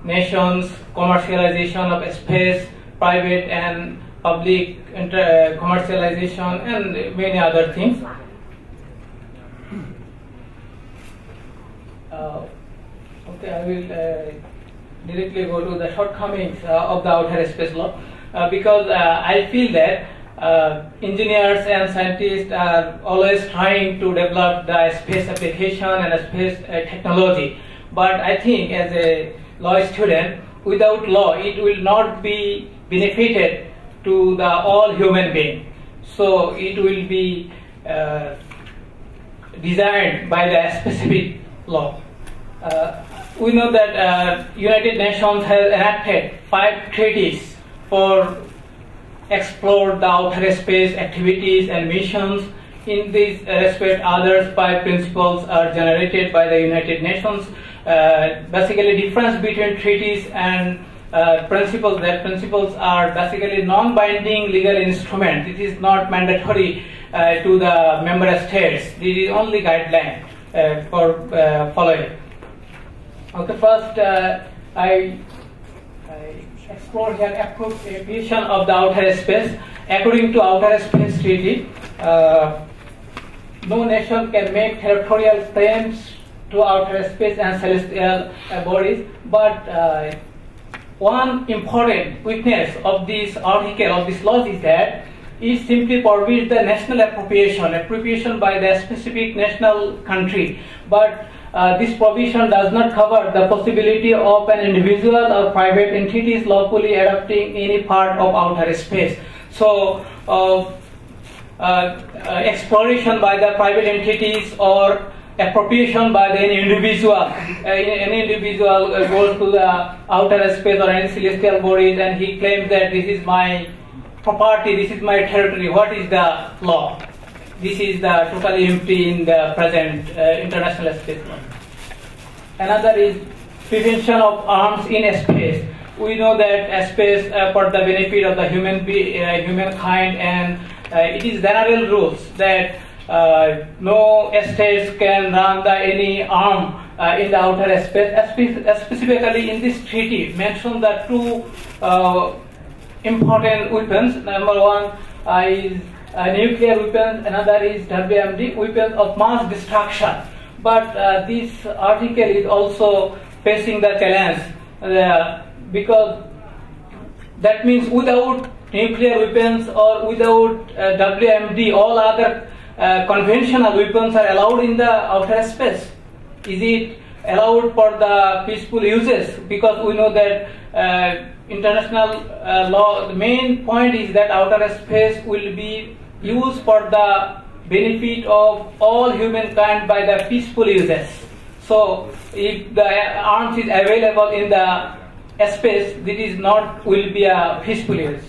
nations, commercialization of space, private and public commercialization, and many other things. Okay, I will directly go to the shortcomings of the outer space law. because I feel that engineers and scientists are always trying to develop the space application and space technology. But I think as a law student, without law, it will not be benefited to the all human being. So it will be designed by the specific law. We know that United Nations has enacted 5 treaties for explore the outer space activities and missions. In this respect, others 5 principles are generated by the United Nations. Basically, difference between treaties and principles. That principles are basically non-binding legal instrument. It is not mandatory to the member states. This is only guideline for following. Okay, first I explore here appropriation of the outer space. According to Outer Space Treaty, no nation can make territorial claims to outer space and celestial bodies. But one important weakness of this article, of this law, is that it simply forbids the national appropriation by the specific national country. But this provision does not cover the possibility of an individual or private entities lawfully adopting any part of outer space. So, exploration by the private entities or appropriation by any individual goes to the outer space or any celestial bodies, and he claims that this is my property, this is my territory. What is the law? This is the totally empty in the present international space law. Another is prevention of arms in space. We know that space for the benefit of the humankind, and it is general rules that no states can run any arm in the outer space. Specifically in this treaty, mention the 2 important weapons. Number 1 is nuclear weapons, another is WMD, weapons of mass destruction. But this article is also facing the challenge because that means without nuclear weapons or without WMD, all other conventional weapons are allowed in the outer space. Is it allowed for the peaceful uses? Because we know that international law, the main point is that outer space will be used for the benefit of all humankind by the peaceful uses. So if the arms is available in the space, this is not will be a peaceful use.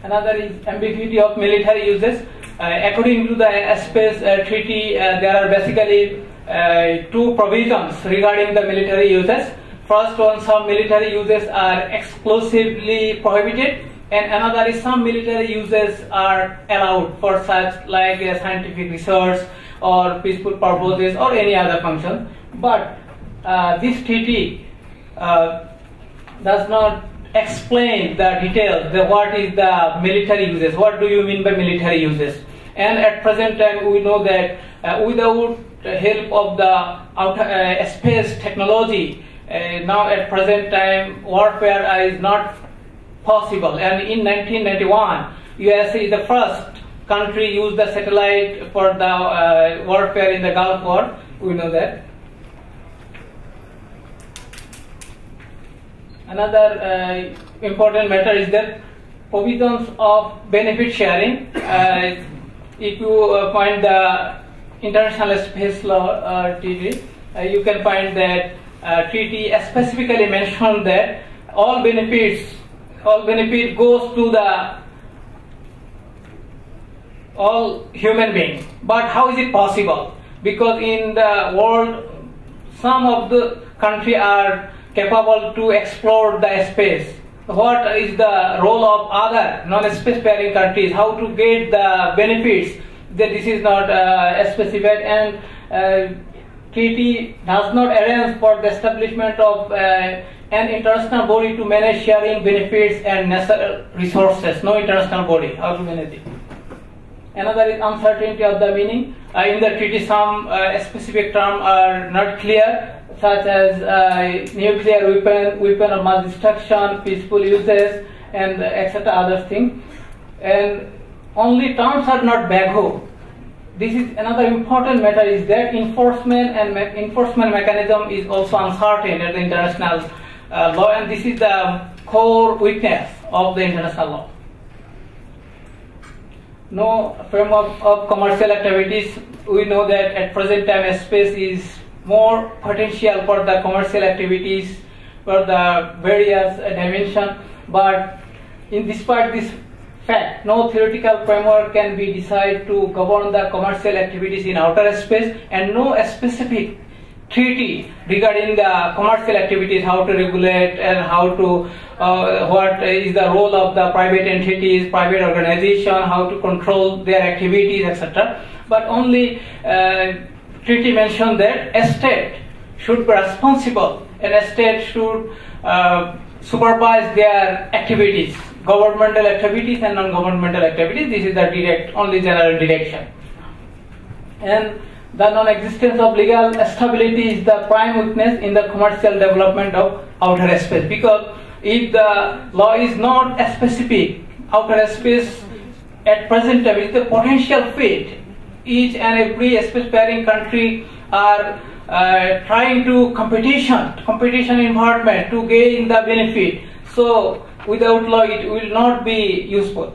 Another is ambiguity of military uses. According to the space treaty, there are basically 2 provisions regarding the military uses. First one, some military uses are exclusively prohibited, and another is some military uses are allowed for such like scientific research or peaceful purposes or any other function. But this treaty does not explain the details, what is the military uses, what do you mean by military uses. And at present time we know that without the help of the outer space technology, now at present time warfare is not possible. And in 1991, USA is the first country used the satellite for the warfare in the Gulf War. We know that. Another important matter is that provisions of benefit sharing. If you find the International Space Law treaty, you can find that treaty specifically mentioned that all benefit goes to the all human beings. But how is it possible? Because in the world, some of the countries are capable to explore the space. What is the role of other non-space-faring countries? How to get the benefits? That this is not specified, and treaty does not arrange for the establishment of an international body to manage sharing benefits and natural resources. No international body. How to manage it? Another is uncertainty of the meaning. In the treaty, some specific terms are not clear. such as nuclear weapon of mass destruction, peaceful uses, and etc. other things. And only terms are not backhoe. This is another important matter, is that enforcement and enforcement mechanism is also uncertain at the international law, and this is the core weakness of the international law. No framework of commercial activities. We know that at present time space is more potential for the commercial activities, for the various dimensions, but despite this fact, no theoretical framework can be decided to govern the commercial activities in outer space, and no specific treaty regarding the commercial activities, how to regulate and how to, what is the role of the private entities, private organization, how to control their activities, etc. But only treaty mentioned that a state should be responsible and a state should supervise their activities, governmental activities and non-governmental activities. This is the only general direction. And the non-existence of legal stability is the prime weakness in the commercial development of outer space, because if the law is not specific, outer space at present time is the potential fate. Each and every spacefaring country are trying to competition environment to gain the benefit. So without law it will not be useful.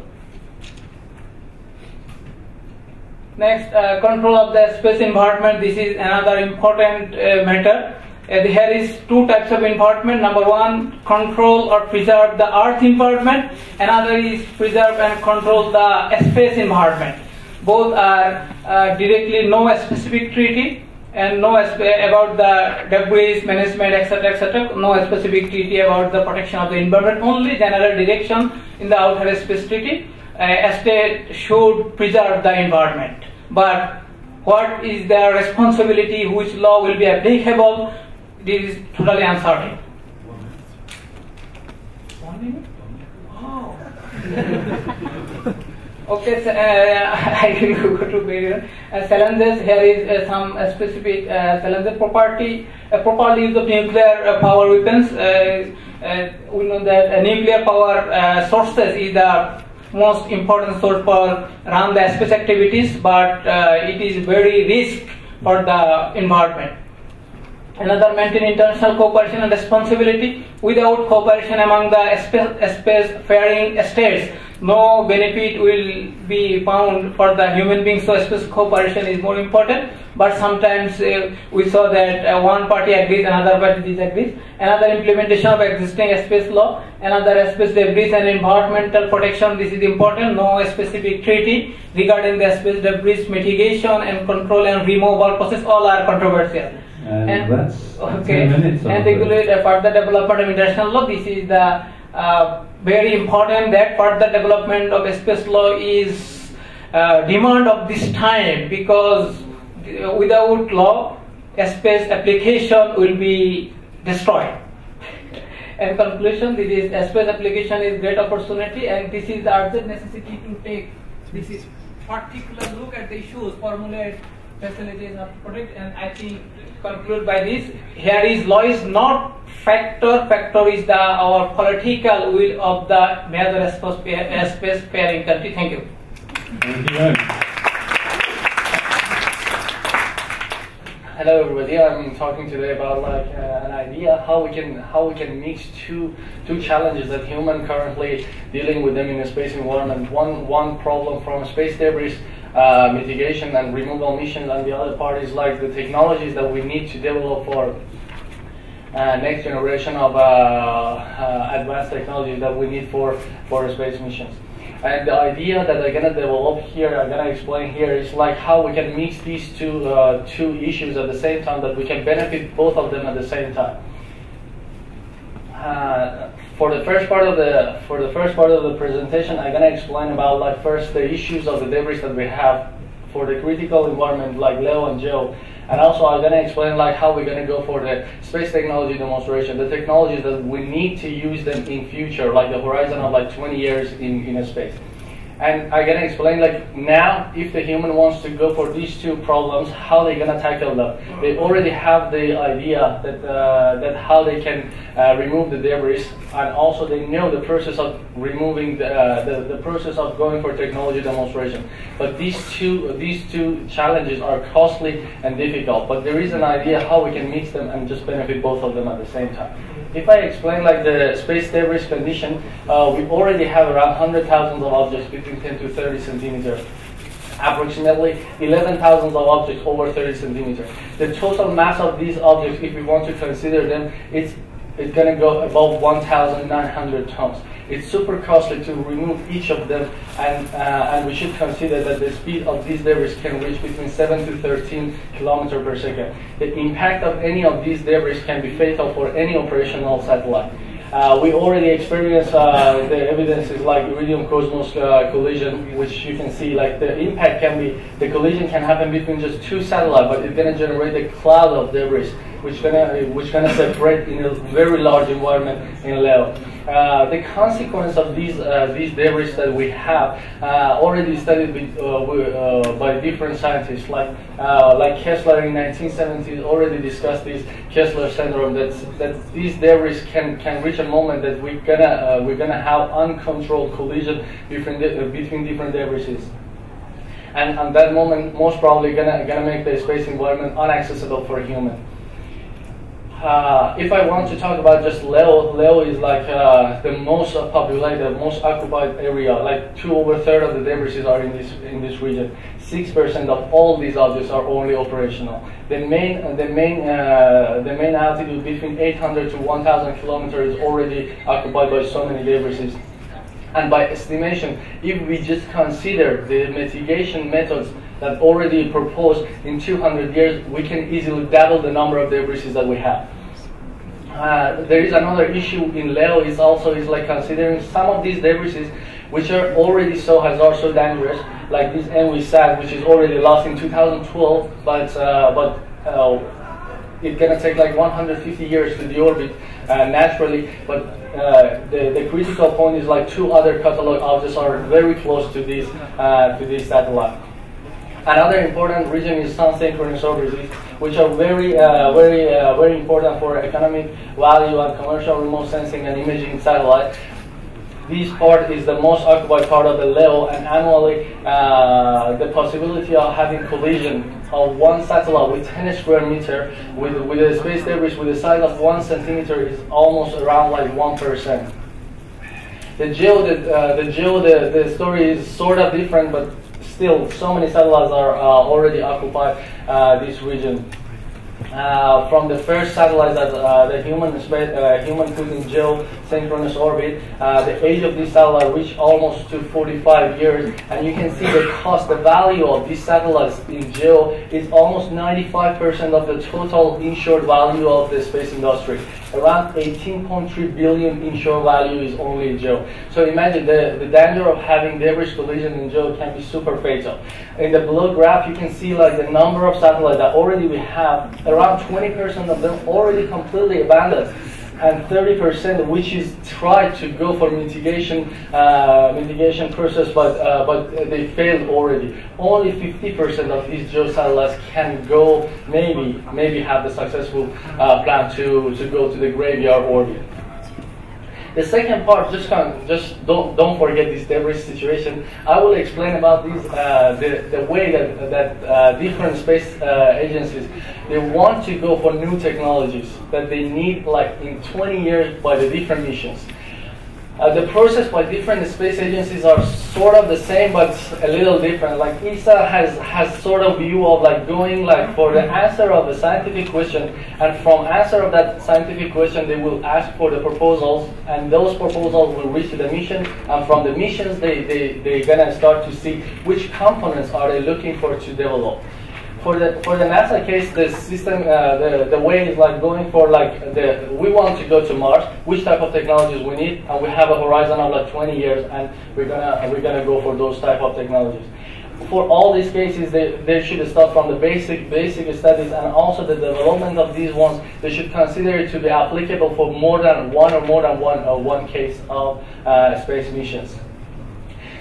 Next, control of the space environment. This is another important matter. Here is two types of environment. Number one, control or preserve the Earth environment. Another is preserve and control the space environment. Both are directly no specific treaty and no about the debris management, etc., etc. No specific treaty about the protection of the environment. Only general direction in the outer space treaty. A state should preserve the environment. But what is their responsibility, which law will be applicable, this is totally uncertain. 1 minute? Oh. Okay, so, I will go to various challenges. Here is some specific challenges. Proper use of nuclear power weapons. We know that nuclear power sources is the most important source for run the space activities, but it is very risk for the environment. Another, maintain international cooperation and responsibility. Without cooperation among the space-faring states, no benefit will be found for the human beings. So space cooperation is more important. But sometimes we saw that one party agrees, another party disagrees. Another, implementation of existing space law. Another, space debris and environmental protection. This is important. No specific treaty regarding the space debris mitigation and control and removal process. All are controversial. And that's okay. 10 minutes. And regulate further development of international law. This is the very important, that further development of space law is demand of this time, because without law, space application will be destroyed. And conclusion, this is space application is great opportunity, and this is the urgent necessity to take this is particular look at the issues, formulate facilities of protect, and I think conclude by this. Here is law is not factor. Factor is the our political will of the major space-faring country. Thank you. Thank you very much. Hello everybody. I'm talking today about an idea how we can mix two challenges that human currently dealing with them in a space environment. One problem from space debris mitigation and removal missions, and the other part is like the technologies that we need to develop for next generation of advanced technologies that we need for space missions. And the idea that I'm gonna develop here, I'm gonna explain here, is like how we can mix these two issues at the same time, that we can benefit both of them at the same time. For the first part of the presentation, I'm gonna explain about like first the issues of the debris that we have for the critical environment, like Leo and Joe, and also I'm gonna explain like how we're gonna go for the space technology demonstration, the technologies that we need to use them in future, like the horizon of like 20 years in space. And I'm gonna explain like now if the human wants to go for these two problems, how they're gonna tackle them. They already have the idea that how they can remove the debris, and also they know the process of removing the process of going for technology demonstration. But these two challenges are costly and difficult. But there is an idea how we can mix them and just benefit both of them at the same time. If I explain like the space debris condition, we already have around 100,000 of objects between 10 to 30 centimeters. Approximately 11,000 of objects over 30 centimeters. The total mass of these objects, if we want to consider them, it's going to go above 1,900 tons. It's super costly to remove each of them, and we should consider that the speed of these debris can reach between 7 to 13 kilometers per second. The impact of any of these debris can be fatal for any operational satellite. We already experienced the evidences like Iridium-Cosmos collision, which you can see like the impact can be, the collision can happen between just two satellites, but it's going to generate a cloud of debris, which gonna separate in a very large environment in LEO. The consequence of these debris that we have already studied by different scientists, like Kessler in 1970s already discussed this Kessler syndrome. That these debris can reach a moment that we're gonna have uncontrolled collision between different debris. And at that moment, most probably gonna make the space environment inaccessible for a human. If I want to talk about just LEO is like the most populated, most occupied area. Like 2/3 of the debris are in this region. 6% of all these objects are only operational. The main altitude between 800 to 1,000 kilometers is already occupied by so many debris. And by estimation, if we just consider the mitigation methods that already proposed in 200 years, we can easily double the number of debris that we have. There is another issue in LEO is like considering some of these debris which are already so hazardous, so dangerous, like this NWSAT, which is already lost in 2012, but it's gonna take like 150 years to deorbit naturally. But the critical point is like two other catalog objects are very close to this satellite. Another important region is sun-synchronous orbits, which are very important for economic value and commercial remote sensing and imaging satellite. This part is the most occupied part of the LEO, and annually the possibility of having collision of one satellite with 10 square meter with a space debris with a size of 1 centimeter is almost around like 1%. The story is sort of different, but still, so many satellites are already occupy this region. From the first satellite that the human put in geosynchronous orbit, the age of this satellite reached almost to 45 years, and you can see the cost, the value of these satellites in geo is almost 95% of the total insured value of the space industry. Around 18.3 billion insured value is only in geo. So imagine the danger of having debris collision in geo can be super fatal. In the below graph, you can see like the number of satellites that already we have. Around 20% of them already completely abandoned, and 30% which is tried to go for mitigation process, but they failed already. Only 50% of these geo satellites can go, maybe have the successful plan to go to the graveyard orbit. The second part, just don't forget this debris situation. I will explain about these the way that different space agencies, they want to go for new technologies that they need like in 20 years by the different missions. The process by different space agencies are sort of the same, but a little different. Like ESA has sort of view of like going like for the answer of the scientific question, and from answer of that scientific question, they will ask for the proposals, and those proposals will reach the mission, and from the missions, they're gonna start to see which components are they looking for to develop. For the NASA case, the system, the way is like going for like we want to go to Mars. Which type of technologies we need, and we have a horizon of like 20 years, and we're gonna go for those type of technologies. For all these cases, they should start from the basic studies, and also the development of these ones. They should consider it to be applicable for more than one case of space missions.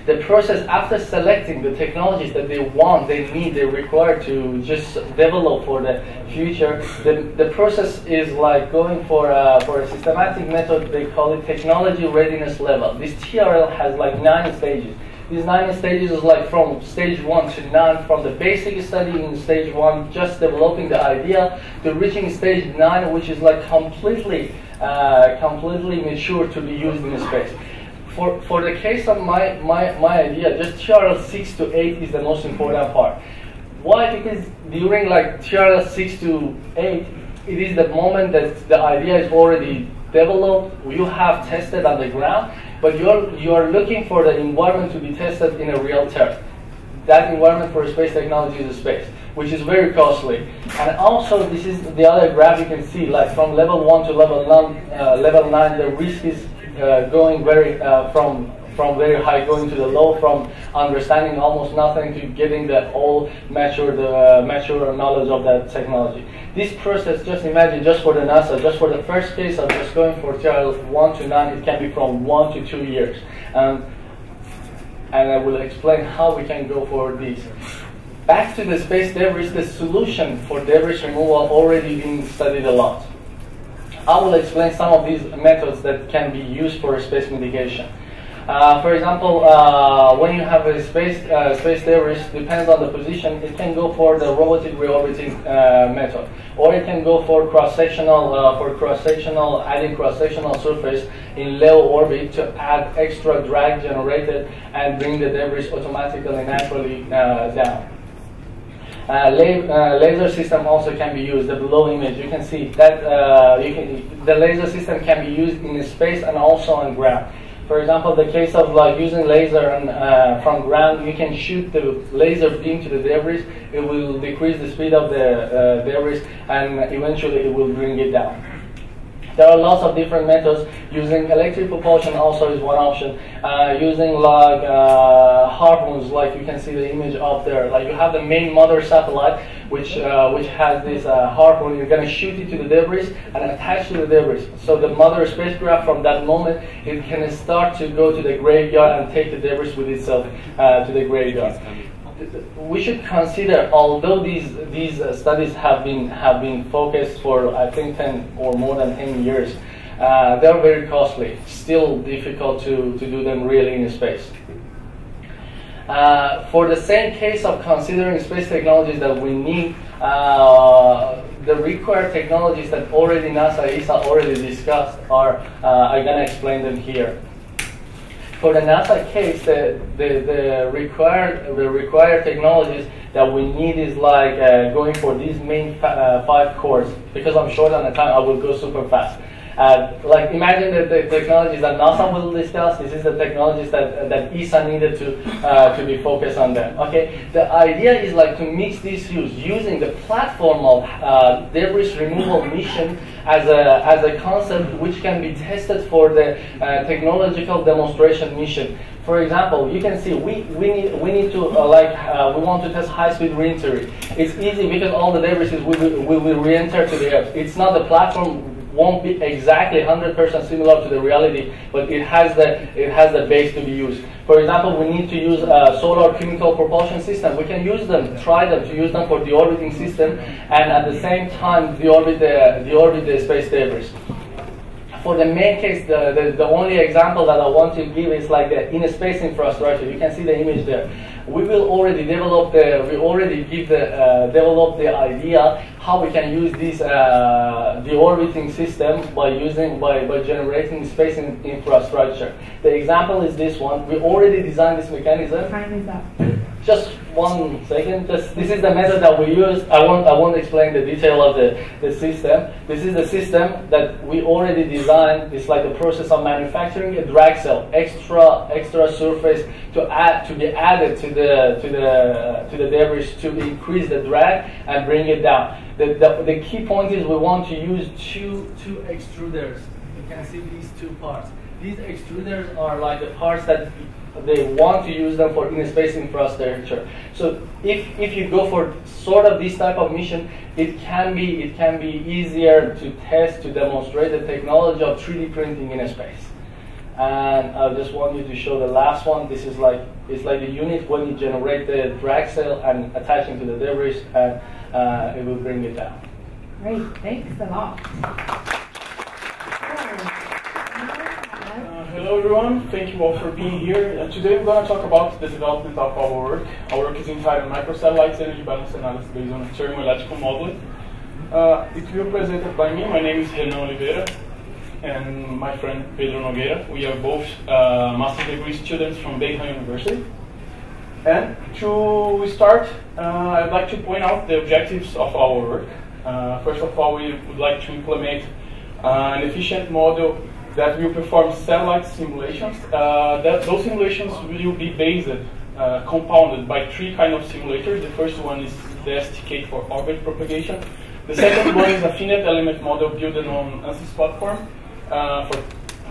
the process after selecting the technologies that they want, they need, they require to just develop for the future, the process is like going for a systematic method. They call it technology readiness level. This TRL has like 9 stages. These 9 stages is like from stage 1 to 9, from the basic study in stage 1, just developing the idea, to reaching stage 9, which is like completely mature to be used in space. For the case of my idea, just TRL 6 to 8 is the most important part. Why? Because during like TRL 6 to 8, it is the moment that the idea is already developed, you have tested on the ground, but you are looking for the environment to be tested in a real term. That environment for space technology is space, which is very costly. And also, this is the other graph you can see, like from level 1 to level 9, the risk is going very from very high going to the low, from understanding almost nothing to getting the whole mature knowledge of that technology. This process, just imagine, just for the NASA, just for the first case of just going for TRL 1 to 9, it can be from 1 to 2 years. And I will explain how we can go for this. Back to the space debris, the solution for debris removal already been studied a lot. I will explain some of these methods that can be used for space mitigation. For example, when you have a space debris, depends on the position, it can go for the robotic reorbiting method, or it can go for adding cross-sectional surface in low orbit to add extra drag generated and bring the debris automatically, naturally down. Laser system also can be used. The below image, you can see that the laser system can be used in space and also on ground. For example, the case of like using laser from ground, you can shoot the laser beam to the debris. It will decrease the speed of the debris, and eventually it will bring it down. There are lots of different methods. Using electric propulsion also is one option. Using like harpoons, like you can see the image up there. Like you have the main mother satellite, which has this harpoon. You're going to shoot it to the debris and attach to the debris. So the mother spacecraft, from that moment, it can start to go to the graveyard and take the debris with itself to the graveyard. We should consider, although these studies have been focused for I think 10 or more than 10 years, they're very costly. Still difficult to do them really in space. For the same case of considering space technologies that we need, the required technologies that already NASA ESA already discussed are I'm gonna explain them here. For the NASA case, the required technologies that we need is like going for these main 5 cores. Because I'm short on the time, I will go super fast. Like imagine that the technologies that NASA will discuss, this is the technologies that ESA needed to be focused on them. Okay, the idea is like to mix these using the platform of debris removal mission as a concept which can be tested for the technological demonstration mission. For example, you can see we need to we want to test high-speed re-entry. It's easy because all the debris will re-enter to the Earth. It's not the platform won't be exactly 100% similar to the reality, but it has the base to be used. For example, we need to use a solar chemical propulsion system. We can use them, try them to use them for the orbiting system, and at the same time deorbit the space debris. For the main case, the only example that I want to give is like the in-space infrastructure. You can see the image there. We will already develop develop the idea how we can use this deorbiting system by generating space infrastructure. The example is this one. We already designed this mechanism. Time is up. Just 1 second. This is the method that we use. I won't explain the detail of the system. This is the system that we already designed. It's like the process of manufacturing a drag cell, extra surface to be added to the debris to increase the drag and bring it down. The key point is we want to use two extruders. You can see these 2 parts. These extruders are like the parts that they want to use them for in-space infrastructure. So if you go for sort of this type of mission, it can be easier to test, to demonstrate the technology of 3D printing in space. And I just want you to show the last one. This is like It's like the unit when you generate the drag cell and attaching to the debris, and it will bring it down. Great, thanks a lot. Hello everyone, thank you all for being here. Today we're going to talk about the development of our work. Our work is entitled Microsatellites Energy Balance Analysis based on thermoelectrical modeling. It will be presented by me. My name is Renan Oliveira and my friend Pedro Nogueira. We are both master's degree students from Beijing University. And to start, I'd like to point out the objectives of our work. First of all, we would like to implement an efficient model that will perform satellite simulations. Those simulations will be based, compounded by three kinds of simulators. The first one is the STK for orbit propagation. The second one is a finite element model built on ANSYS platform for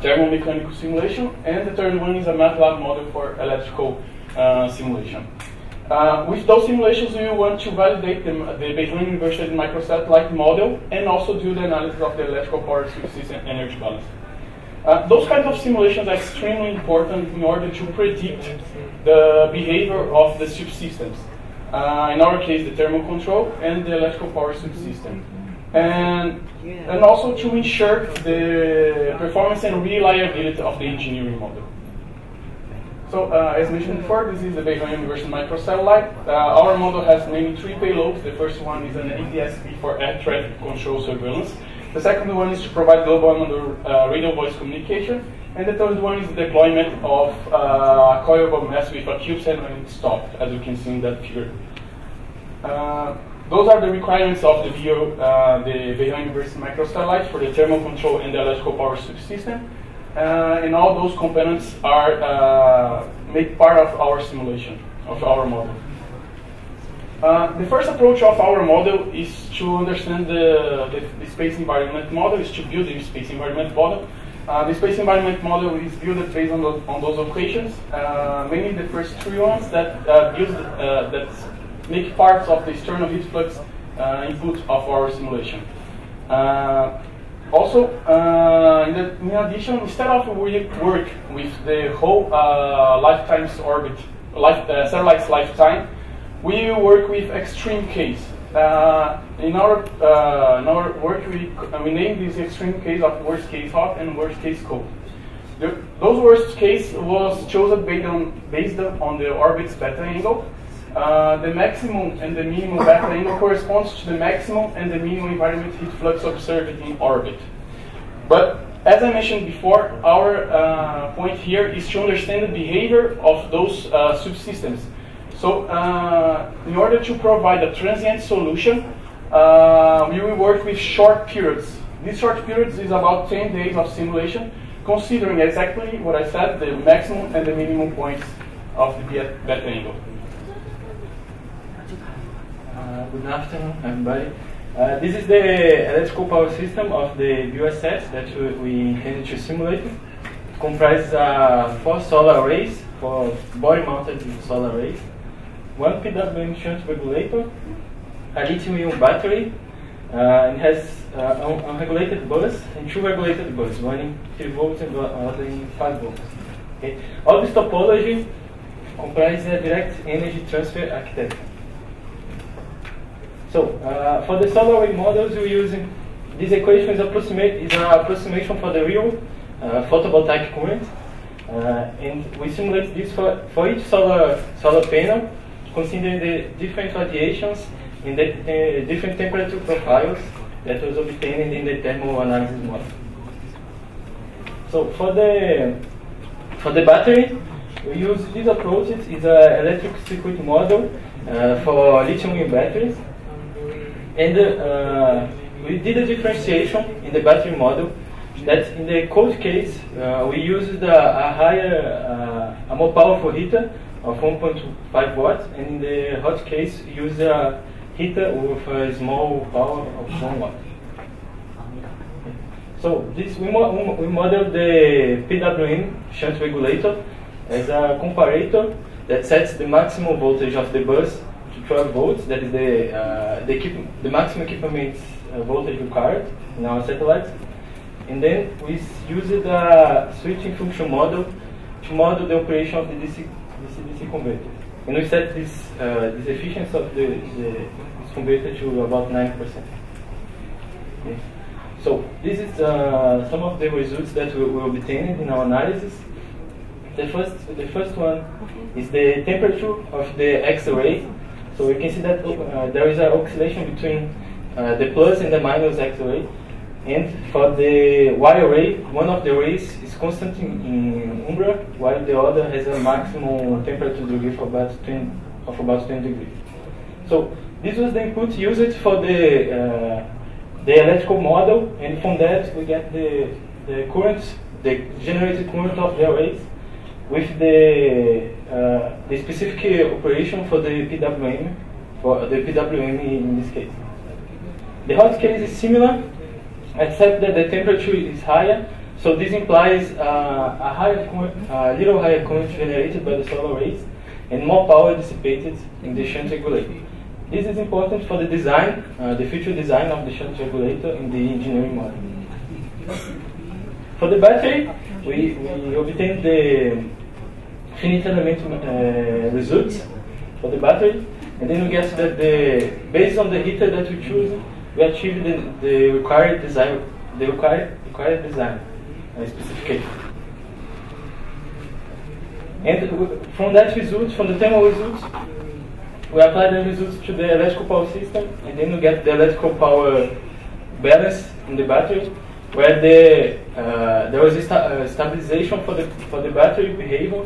thermomechanical simulation. And the third one is a MATLAB model for electrical simulation. With those simulations, we want to validate the Beijing University microsatellite model and also do the analysis of the electrical power subsystem energy balance. Those kinds of simulations are extremely important in order to predict the behavior of the subsystems. In our case, the thermal control and the electrical power subsystem. And also to ensure the performance and reliability of the engineering model. So, as mentioned before, this is the Beijing University microsatellite. Our model has mainly three payloads. The first one is an ADS-B for air traffic control surveillance. The second one is to provide global radio voice communication. And the third one is the deployment of a coilable mass with a CubeSat when it's stopped, as you can see in that figure. Those are the requirements of the Beijing University microsatellite for the thermal control and the electrical power subsystem. And all those components are make part of our simulation, of our model. The first approach of our model is to understand the space environment model, is to build the space environment model. The space environment model is built based on those equations, mainly the first three ones that that make parts of the external heat flux input of our simulation. Also, in addition, instead of we work with the whole lifetime's orbit, satellite's lifetime, we work with extreme case. In our work, we name this extreme case of worst case hot and worst case cold. Those worst case was chosen based on the orbit's beta angle. The maximum and the minimum beta angle corresponds to the maximum and the minimum environment heat flux observed in orbit. But as I mentioned before, our point here is to understand the behavior of those subsystems. So in order to provide a transient solution, we will work with short periods. These short periods is about 10 days of simulation, considering exactly what I said, the maximum and the minimum points of the beta angle. Good afternoon, everybody. This is the electrical power system of the BUSS that we intended to simulate. It comprises 4 solar arrays, 4 body-mounted solar arrays, 1 PWM shunt regulator, a lithium-ion battery. It has an unregulated bus and 2 regulated buses, one in 3 volts and the other in 5 volts. Okay. All this topology comprises a direct energy transfer architecture. So, for the solar array models, we use this equation is an approximation for the real photovoltaic current, and we simulate this for each solar panel, considering the different radiations in the different temperature profiles that was obtained in the thermal analysis model. So, for the battery, we use this approach. It's an electric circuit model for lithium-ion batteries. And we did a differentiation in the battery model that in the cold case, we used a more powerful heater of 1.5 watts, and in the hot case, use a heater with a small power of 1 watt. So we modeled the PWM shunt regulator as a comparator that sets the maximum voltage of the bus 12 volts, that is the maximum equipment voltage required in our satellites. And then we used a switching function model to model the operation of the DC converted. And we set this efficiency of this converter to about 9%. Okay. So this is some of the results that we obtained in our analysis. The first one is the temperature of the X-ray. So you can see that there is an oscillation between the plus and the minus X-ray. And for the Y-ray, one of the rays is constant in umbra, while the other has a maximum temperature degree of about 20 degrees. So this was the input used for the electrical model, and from that we get the current, the generated current of the arrays with the specific operation for the PWM, in this case. The hot case is similar, except that the temperature is higher, so this implies a little higher current generated by the solar rays and more power dissipated in the shunt regulator. This is important for the design, the future design of the shunt regulator in the engineering model. For the battery, we obtained the finite element results for the battery, and then we get that based on the heater that we choose, we achieved the required design, specification. And from that result, from the thermal results, we apply the results to the electrical power system, and then we get the electrical power balance in the battery, where there was a stabilization for the battery behavior,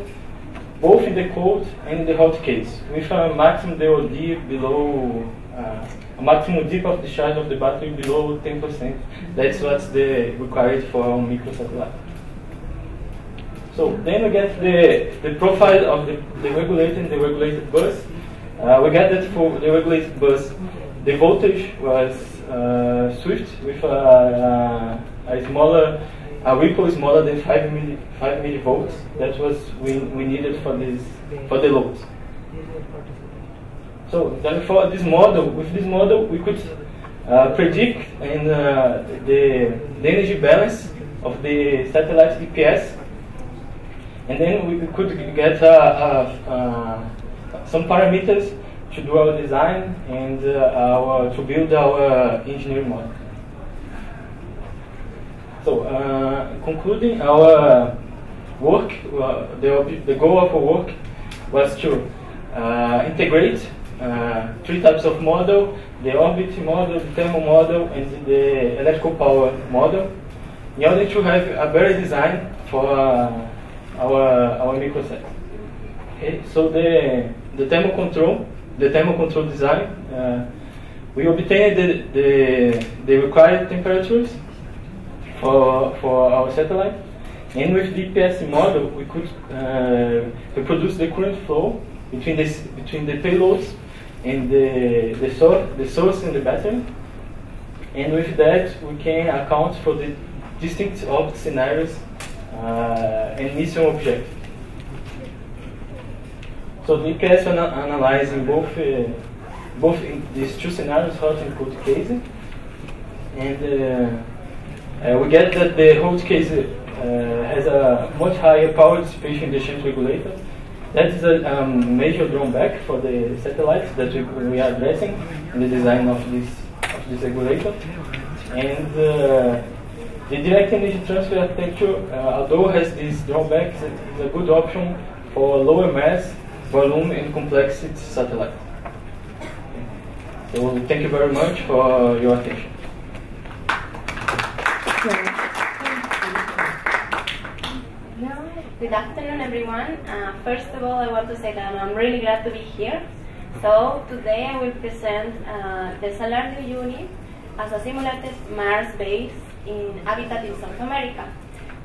both in the cold and in the hot case, with a maximum DOD below. A maximum dip of discharge of the battery below 10%. That's what's required for our microsatellite. So then we get the profile of the regulator and the regulated bus. We get that for the regulated bus, the voltage was swift with a ripple smaller than 5 millivolts. That was we needed for the load. So then with this model, we could predict the energy balance of the satellite EPS, and then we could get some parameters to do our design and to build our engineering model. So concluding our work, the goal of our work was to integrate 3 types of model: the orbit model, the thermal model, and the electrical power model, in order to have a better design for our microsat. Okay, so the thermal control design, we obtained the required temperatures for our satellite, and with the EPS model, we could reproduce the current flow between the payloads and the source and the battery, and with that we can account for the distinct orbit scenarios and mission objectives. So the EPS analyzing both in these 2 scenarios, hot and cold cases, and we get that the hot case has a much higher power dissipation in the shunt regulator. That is a major drawback for the satellites that we are addressing in the design of this regulator. And the direct energy transfer architecture, although has these drawbacks, is a good option for lower mass, volume, and complexity satellites. So thank you very much for your attention. Good afternoon, everyone. First of all, I want to say that I'm really glad to be here. So today I will present the Salardio unit as a simulated Mars base in habitat in South America.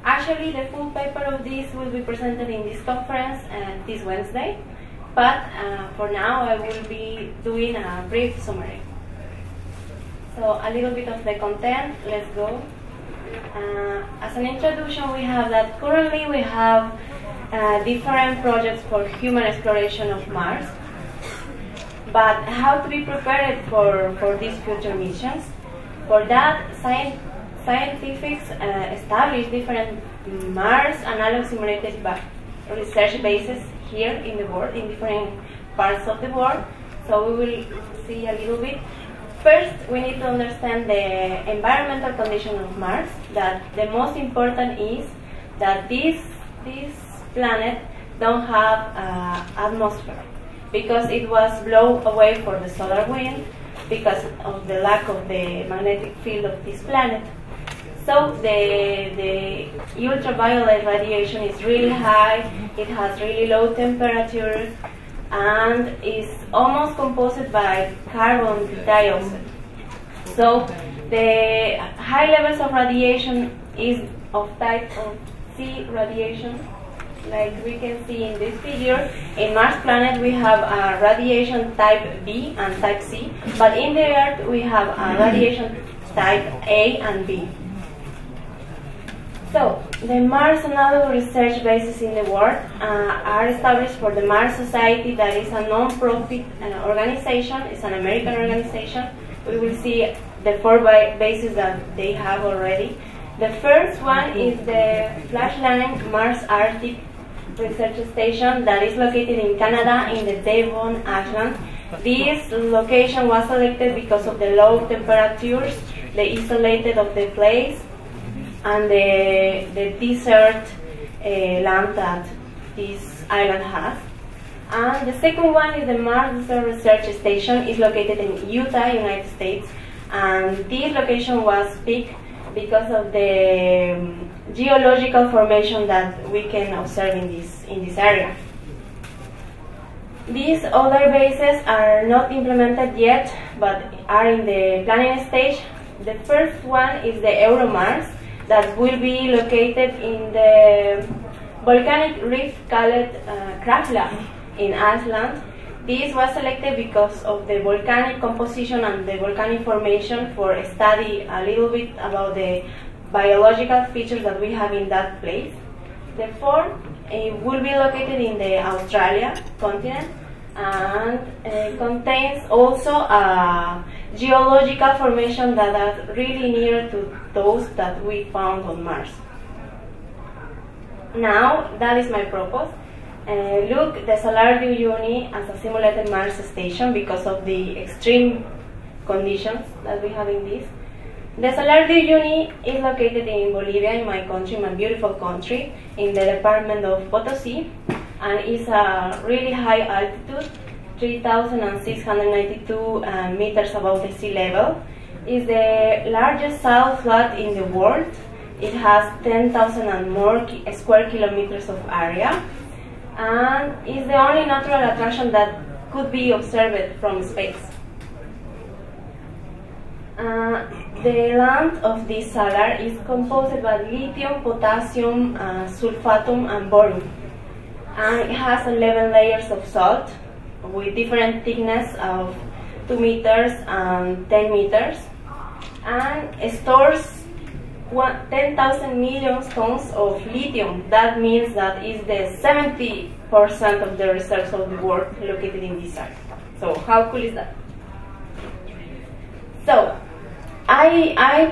Actually, the full paper of this will be presented in this conference this Wednesday, but for now I will be doing a brief summary. So a little bit of the content, let's go. As an introduction, we have that currently we have different projects for human exploration of Mars, but how to be prepared for these future missions? For that, scientists establish different Mars analog simulated research bases here in the world, in different parts of the world. So we will see a little bit. First, we need to understand the environmental condition of Mars. That the most important is that this planet don't have atmosphere, because it was blown away for the solar wind because of the lack of the magnetic field of this planet. So the ultraviolet radiation is really high, it has really low temperatures, and is almost composed by carbon dioxide. So the high levels of radiation is of type of C radiation, like we can see in this figure. In Mars planet we have a radiation type B and type C, but in the Earth we have a radiation type A and B. So, the Mars Analog Research Bases in the world are established for the Mars Society, that is a non-profit organization. It's an American organization. We will see the 4 bases that they have already. The first one is the Flashline Mars Arctic Research Station that is located in Canada in the Devon Island. This location was selected because of the low temperatures, the isolated of the place, and the desert land that this island has. And the second one is the Mars Desert Research Station. Is located in Utah, United States, and this location was picked because of the geological formation that we can observe in this area. These other bases are not implemented yet, but are in the planning stage. The first one is the EuroMars, that will be located in the volcanic reef called Krafla in Iceland. This was selected because of the volcanic composition and the volcanic formation, for a study a little bit about the biological features that we have in that place. The fourth will be located in the Australia continent, and contains also a geological formation that are really near to those that we found on Mars. Now, that is my purpose. Look the Salar de Uyuni as a simulated Mars station because of the extreme conditions that we have in this. The Salar de Uyuni is located in Bolivia, in my country, my beautiful country, in the department of Potosí, and is a really high altitude, 3,692 meters above the sea level. Is the largest salt flat in the world. It has 10,000 and more square kilometers of area, and is the only natural attraction that could be observed from space. The land of this salar is composed by lithium, potassium, sulfatum, and boron, and it has 11 layers of salt with different thickness of 2 meters and 10 meters, and it stores 10,000 million tons of lithium. That means that is the 70% of the reserves of the world located in this area. So how cool is that? So I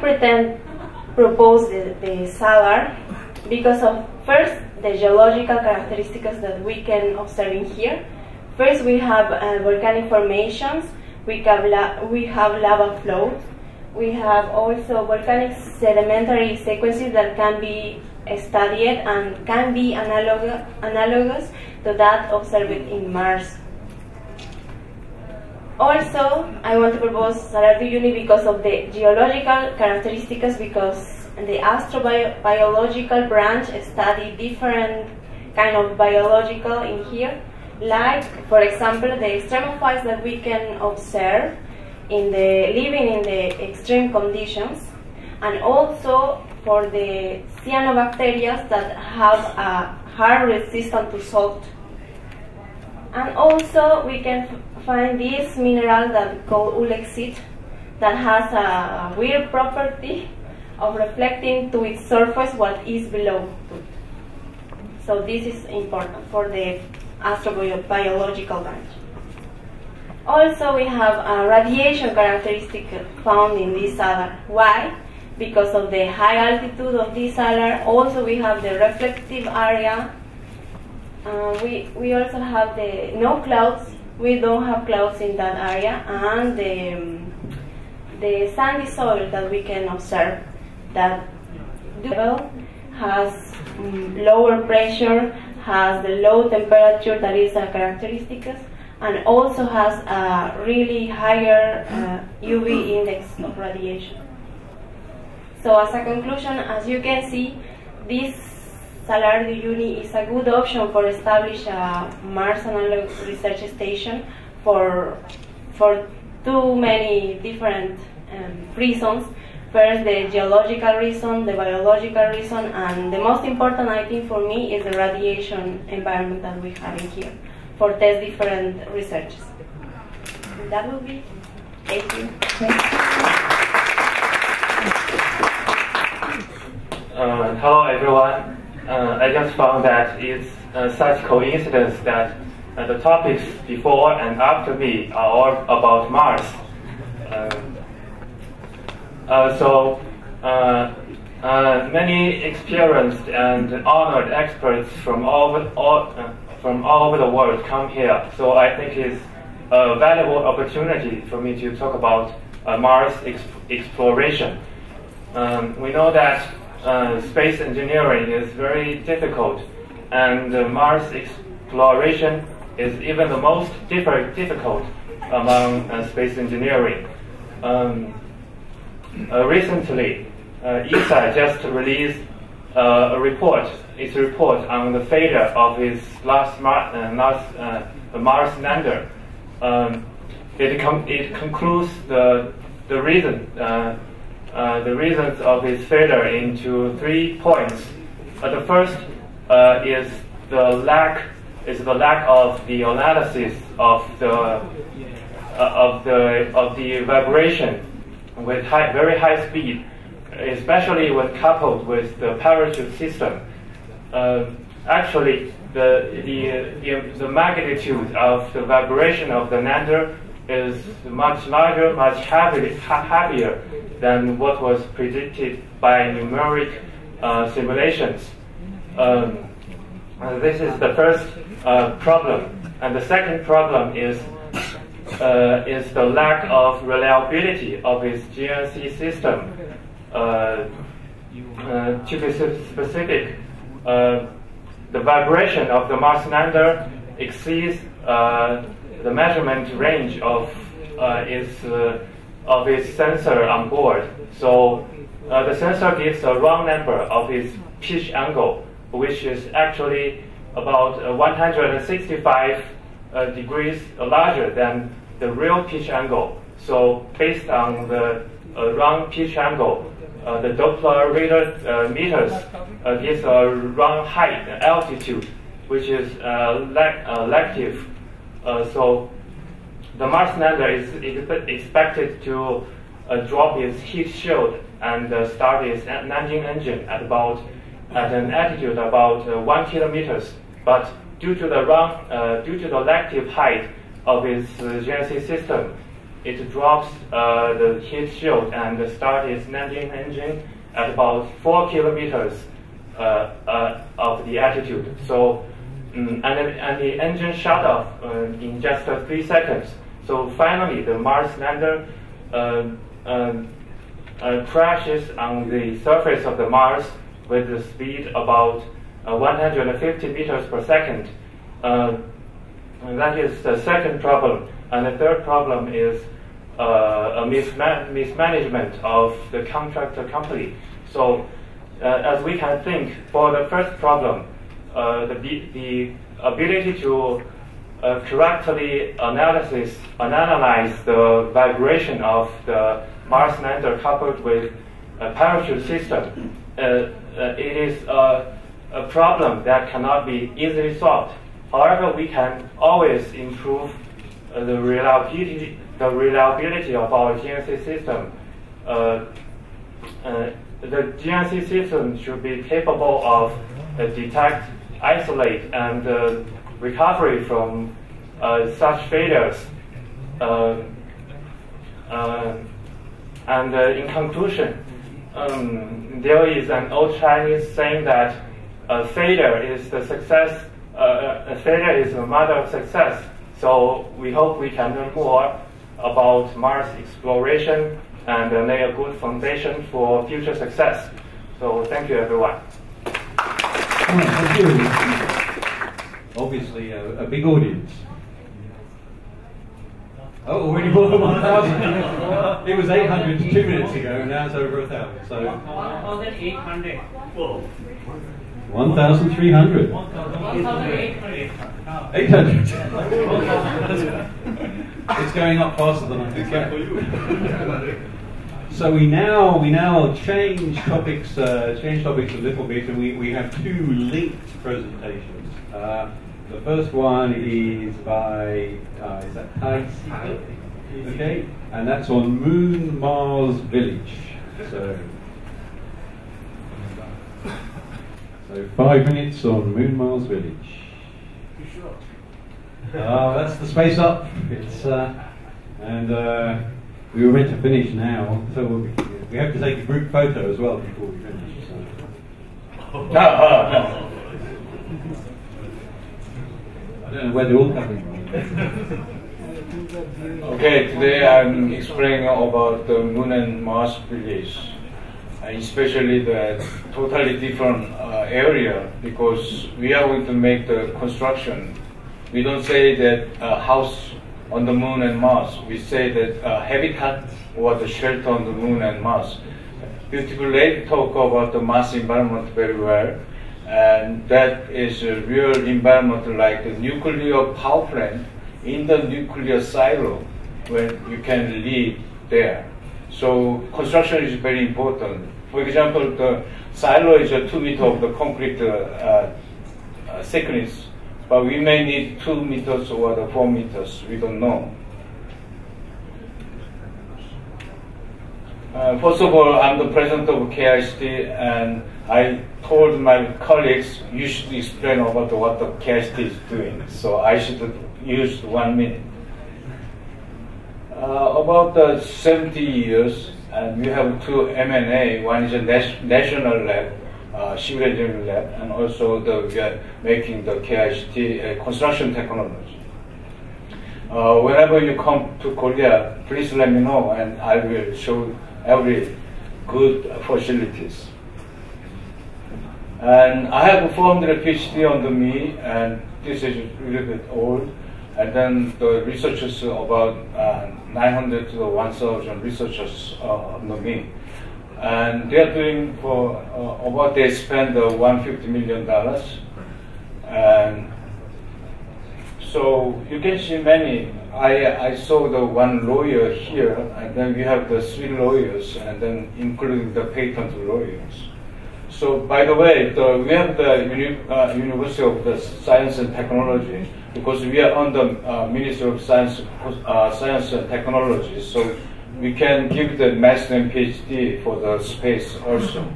propose the salar because of, first, the geological characteristics that we can observe in here. First, we have volcanic formations, we have lava flows, we have also volcanic sedimentary sequences that can be studied and can be analogous to that observed in Mars. Also, I want to propose Salar de Uyuni because of the geological characteristics, because the astrobiological branch study different kind of biological in here, like, for example, the extremophiles that we can observe in the living in the extreme conditions, and also for the cyanobacteria that have a hard resistance to salt. And also we can find this mineral that called ulexite that has a weird property of reflecting to its surface what is below it. So this is important for the astrobiological branch. Also, we have a radiation characteristic found in this salar. Why? Because of the high altitude of this salar. Also, we have the reflective area We also have the no clouds. We don't have clouds in that area, and the sandy soil that we can observe that has lower pressure, has the low temperature that is a characteristic, and also has a really higher UV index of radiation. So as a conclusion, as you can see, this Salario Uni is a good option for establish a Mars analog research station for too many different reasons. First, the geological reason, the biological reason, and the most important, I think, for me, is the radiation environment that we have in here for test different researches. And that will be. Thank you. Hello, everyone. I just found that it's such coincidence that the topics before and after me are all about Mars. Many experienced and honored experts from all over the world come here. So I think it's a valuable opportunity for me to talk about Mars exploration. We know that space engineering is very difficult, and Mars exploration is even the most difficult among space engineering. Recently, ESA just released its report on the failure of its last Mars lander. It concludes the reasons of its failure into 3 points. The first is the lack of the analysis of the vibration with very high speed, especially when coupled with the parachute system. Actually, the magnitude of the vibration of the lander is much larger, much heavier than what was predicted by numeric simulations. This is the first problem, and the second problem is the lack of reliability of its GNC system. To be specific, the vibration of the Mars lander exceeds the measurement range of its sensor on board. So the sensor gives a wrong number of its pitch angle, which is actually about 165 degrees larger than the real pitch angle. So based on the wrong pitch angle, the Doppler radar meters gives a wrong height and altitude, which is elective. So the Mars lander is expected to drop its heat shield and start its landing engine at an altitude about 1 kilometers. But due to the elective height of its GNC system, it drops the heat shield and starts its landing engine at about 4 kilometers of the altitude. So, and the engine shut off in just 3 seconds. So finally, the Mars lander crashes on the surface of the Mars with the speed about 150 meters per second. And that is the second problem. And the third problem is a mismanagement of the contractor company. So as we can think, for the first problem, the ability to correctly analyze the vibration of the Mars lander coupled with a parachute system, it is a problem that cannot be easily solved. However, we can always improve the reliability of our GNC system. The GNC system should be capable of detect, isolate, and recovery from such failures. And in conclusion, there is an old Chinese saying that failure is the success failure is a mother of success. So we hope we can learn more about Mars exploration and lay a good foundation for future success. So thank you, everyone. Thank you. Obviously, a big audience. Oh, already more than 1,000. It was 800 2 minutes ago, and now it's over 1,000. So 1,800. 1,300. 1,800. 800. It's going up faster than I think. So we now change topics a little bit, and we have two linked presentations. The first one is by is that Kai? Okay, and that's on Moon Mars Village. So 5 minutes on Moon Mars Village. That's the SpaceUp. It's and we were meant to finish now, so we have to take a group photo as well before we finish. So. No. I don't know where they're all coming from. Okay, today I'm explaining about the Moon and Mars village, especially the totally different area, because we are going to make the construction. We don't say that a house on the Moon and Mars. We say that habitat or the shelter on the Moon and Mars. Beautiful lady talk about the Mars environment very well. And that is a real environment like the nuclear power plant in the nuclear silo where you can live there. So construction is very important. For example, the silo is a 2 meter of the concrete thickness, but we may need 2 meters or the 4 meters, we don't know. First of all, I'm the president of KIST, and I told my colleagues, you should explain about what the KIST is doing. So I should use 1 minute. About 70 years, and we have two M&A. One is a national lab, civil engineering lab, and also we are making the KIST construction technology. Whenever you come to Korea, please let me know, and I will show every good facilities. And I have 400 PhD under me, and this is a little bit old. And then the researchers, about 900 to 1,000 researchers under me. And they are doing for about, they spend $150 million. And so you can see many. I saw the one lawyer here, and then we have the 3 lawyers, and then including the patent lawyers. So by the way, we have the University of the Science and Technology, because we are under Ministry of Science and Technology, so we can give the master and PhD for the space also.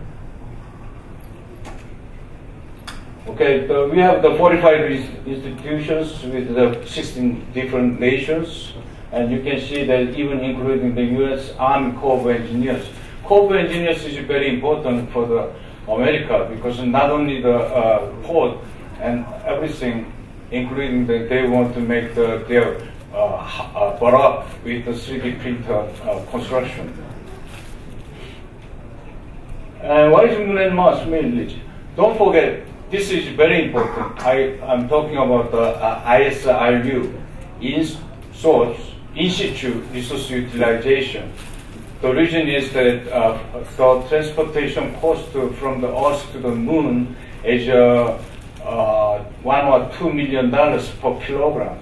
Okay, we have the 45 institutions with the 16 different nations, and you can see that even including the U.S. Army Corps of Engineers. Corps of Engineers is very important for the America, because not only the port and everything, including they want to make their barack with the 3D printer construction. And what is Moon and Mars village? Don't forget, this is very important. I'm talking about the ISRU, in situ resource utilization. The reason is that the transportation cost from the Earth to the Moon is $1 or $2 million per kilogram.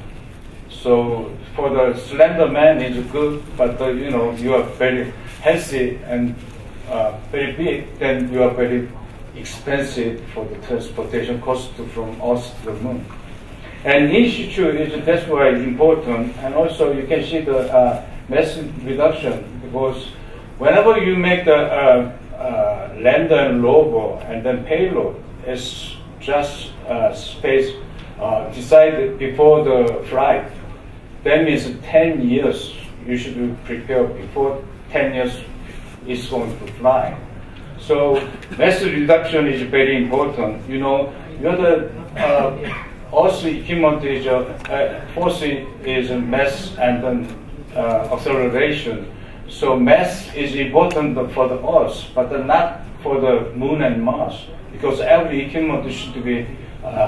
So for the slender man, it's good, but you are very healthy and very big, then you are very expensive for the transportation cost from Earth to the Moon. And in situ that's why it's important. And also you can see the mass reduction, because whenever you make the lander and rover and then payload, it's just space decided before the flight. That means 10 years you should be prepared before 10 years is going to fly. So mass reduction is very important. You're the Earth's equipment is force is mass and then acceleration. So mass is important for the Earth, but not for the Moon and Mars, because every equipment should be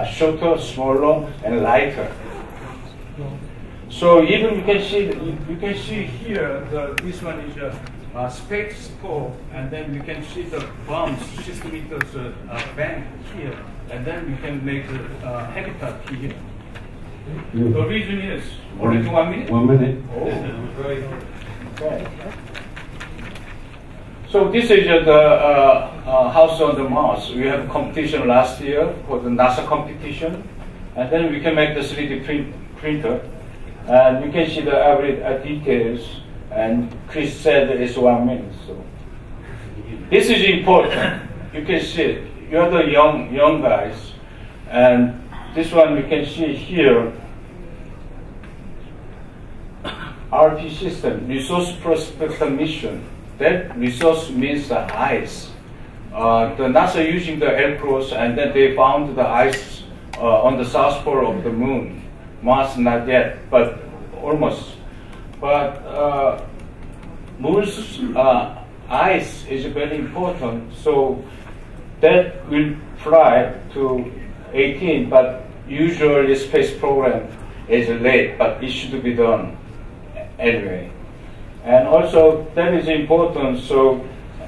shorter, smaller, and lighter. So even you can see here this one is a space scope, and then we can see the bombs 6 meters bank here, and then we can make a habitat here. The reason is only 1 minute. 1 minute. Oh, great. Okay. So this is the house on the Mars. We have competition last year for the NASA competition, and then we can make the 3D printer, and you can see the every details. And Chris said it's 1 minute. So this is important. You can see it. You're the young guys, and this one we can see here. RP system, resource prospector mission. That resource means the ice. The NASA using the aircraft, and then they found the ice on the south pole of the Moon. Mars not yet, but almost. But Moon's ice is very important, so that will fly to 18. But usually space program is late, but it should be done anyway. And also that is important. So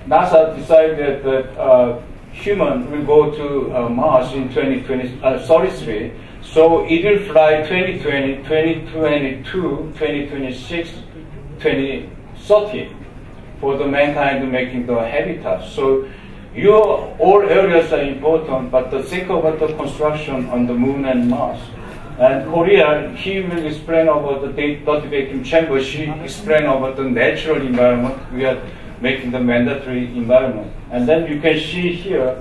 NASA decided that human will go to Mars in 2033. So it will fly 2020, 2022, 2026, 2030 for the mankind making the habitat. So all areas are important, but think about the construction on the Moon and Mars. And Korea, he will explain about the dirty vacuum chamber. She explain about the natural environment. We are making the mandatory environment. And then you can see here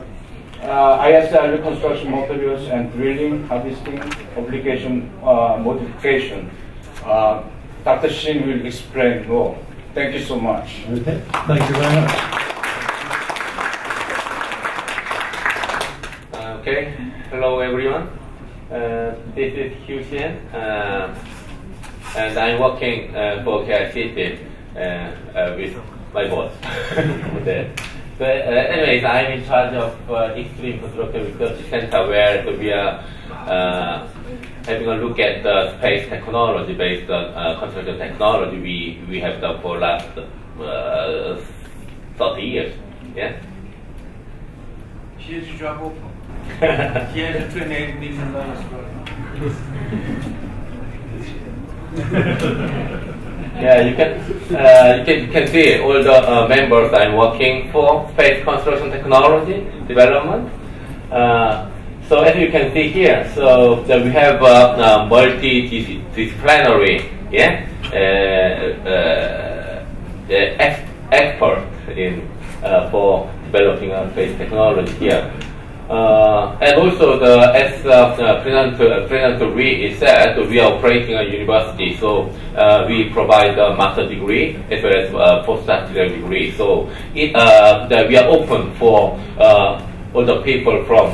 ISR construction materials and drilling, harvesting, obligation modification. Dr. Shin will explain more. Thank you so much. Okay. Thank you very much. Okay. Hello, everyone. This is Hugh Xian, and I'm working for KICT with my boss. So, anyways, I'm in charge of Extreme Constructive Research Center, where we are having a look at the space technology based on construction technology we have done for last 30 years. Yeah. Here's your job open. Here's a $28 million Yeah, you can see all the members I'm working for space construction technology development. So as you can see here, so we have multidisciplinary, expert in for developing space technology here. And also, as President Lee said, we are operating a university, so we provide a master degree as well as postdoctoral degree. So we are open for all the people from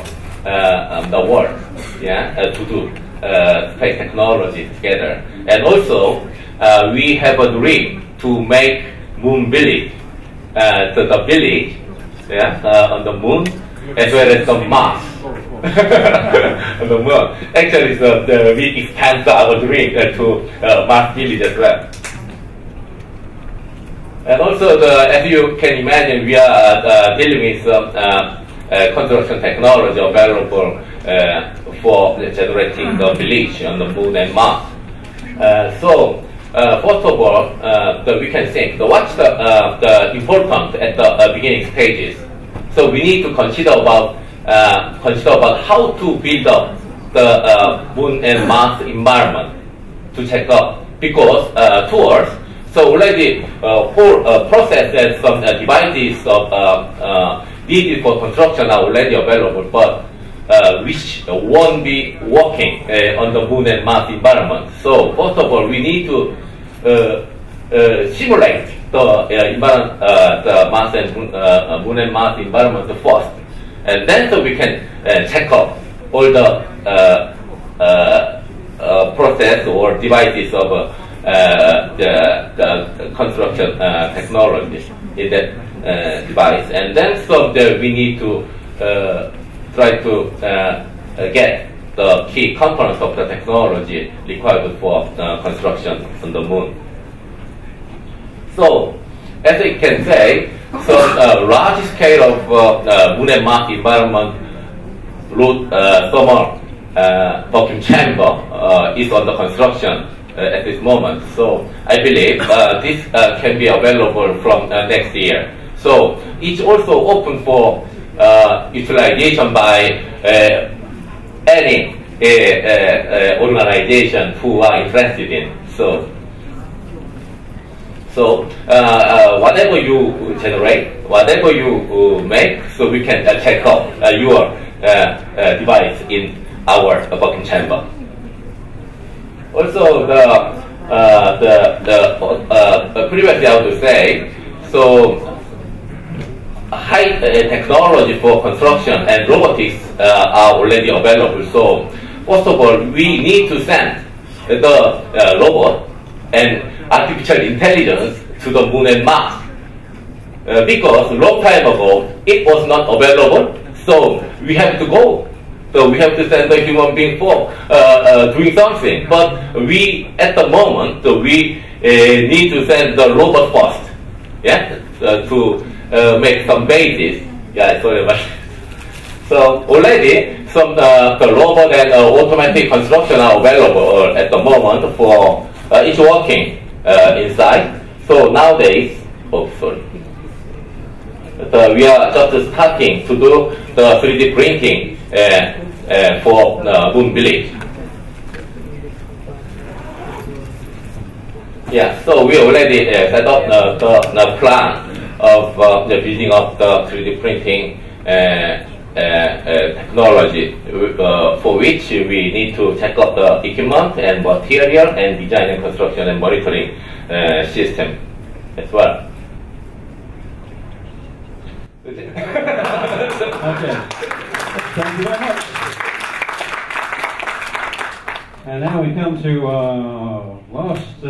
the world, to do space technology together. And also, we have a dream to make Moon Village, the village, on the Moon, as well as the Mars. On the Moon. Actually, we expand our dream to Mars Village as well. And also, as you can imagine, we are dealing with construction technology available for generating the village on the Moon and Mars. First of all, we can think what's the important at the beginning stages. So we need to consider about how to build up the Moon and Mars environment to check out, because tools. So already whole process and some devices of needed for construction are already available, but which won't be working on the Moon and Mars environment. So first of all, we need to simulate the Mars and Moon and Mars environment first, and then so we can check out all the process or devices of the construction technology in that device. And then from there we need to try to get the key components of the technology required for construction on the moon. So, as I can say, so large scale of Moon and Mars environment thermal vacuum chamber is under construction at this moment. So I believe this can be available from next year. So it's also open for utilization by any organization who are interested in. So whatever you generate, whatever you make, so we can check out your device in our vacuum chamber. Also, the previously I want to say, so high technology for construction and robotics are already available. So first of all, we need to send the robot and artificial intelligence to the Moon and Mars because long time ago it was not available. So we have to go. So we have to send a human being for doing something. But we, at the moment, we need to send the robot first, yeah, to make some bases. Yeah, sorry about that. So already some the robot and automatic construction are available at the moment for it's working inside. So nowadays, we are just starting to do the 3D printing for Moon Village. Yeah, so we already set up the plan of the building of the 3D printing technology, for which we need to check out the equipment and material and design and construction and monitoring system as well. Okay. Thank you very much. And now we come to our last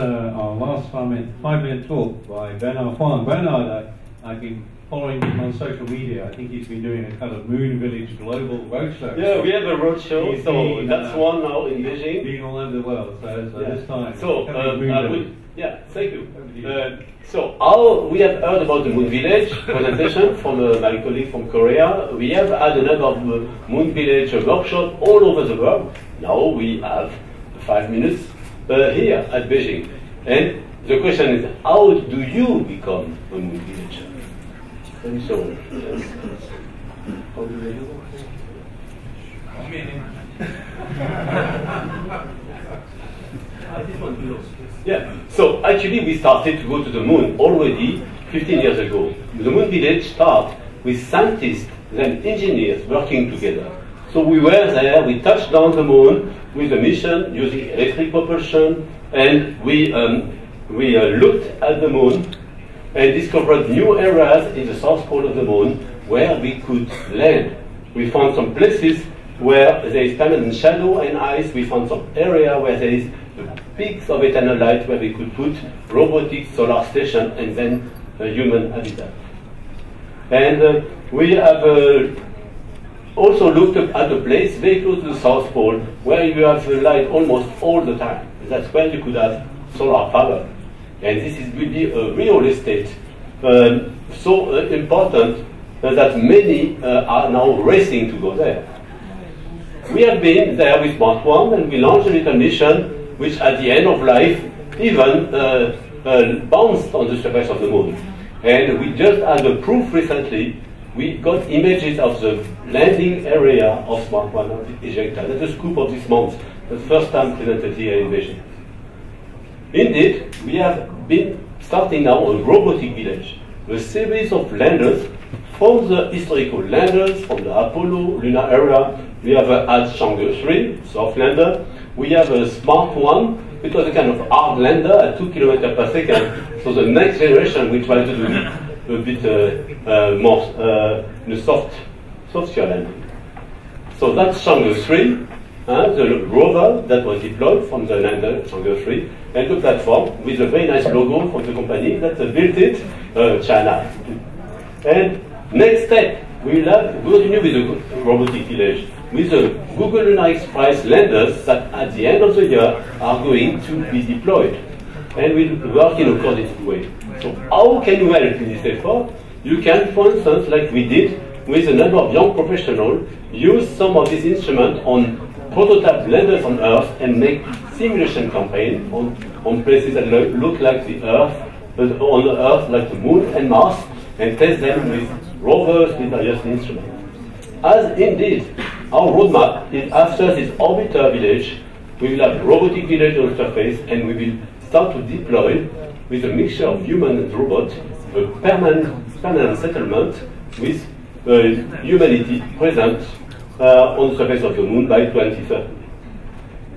5-minute talk by Bernard Huang. Bernard, I've been following him on social media. I think he's been doing a kind of Moon Village global roadshow. Yeah, we have a roadshow, so that's one now in Beijing. Being all over the world, so this time. So, yeah, thank you. So, we have heard about the Moon Village presentation from my colleague from Korea. We have had a number of Moon Village workshops all over the world. Now we have 5 minutes here at Beijing. And the question is, how do you become a Moon Villager? And so, how do you do Yeah, so actually we started to go to the moon already 15 years ago. The Moon Village started with scientists and engineers working together. So we were there, we touched down the moon with a mission using electric propulsion, and we looked at the moon and discovered new areas in the south pole of the moon where we could land. We found some places where there is permanent shadow and ice. We found some area where there is peaks of eternal light where we could put robotic solar station and then a human habitat. And we have also looked at a place very close to the South Pole where you have light almost all the time. That's where you could have solar power. And this will be a real estate so important that many are now racing to go there. We have been there with Smart One, and we launched a little mission which at the end of life even bounced on the surface of the moon. And we just had a proof recently. We got images of the landing area of Smart One of the ejector. That's the scoop of this month, the first time presented here in Beijing. Indeed, we have been starting now a robotic village, a series of landers from the historical landers from the Apollo lunar area. We have had Chang'e 3, soft lander. We have a Smart One, it was a kind of hard lander at 2 km per second. So the next generation we try to do a bit more software landing. So that's Chang'e 3. the rover that was deployed from the lander, Chang'e 3, and the platform with a very nice logo from the company that built it, China. And next step, we will continue with the robotic village, with the Google Lunar X-Prize landers that at the end of the year are going to be deployed. And we'll work in a coordinated way. So how can you help in this effort? You can, for instance, like we did with a number of young professionals, use some of these instruments on prototype landers on Earth and make simulation campaign on places that look like the Earth, but on the Earth like the Moon and Mars, and test them with rovers, with various instruments. As indeed, our roadmap is after this orbiter village, we will have robotic village on the surface, and we will start to deploy with a mixture of human and robot a permanent settlement with humanity present on the surface of the Moon by 2030.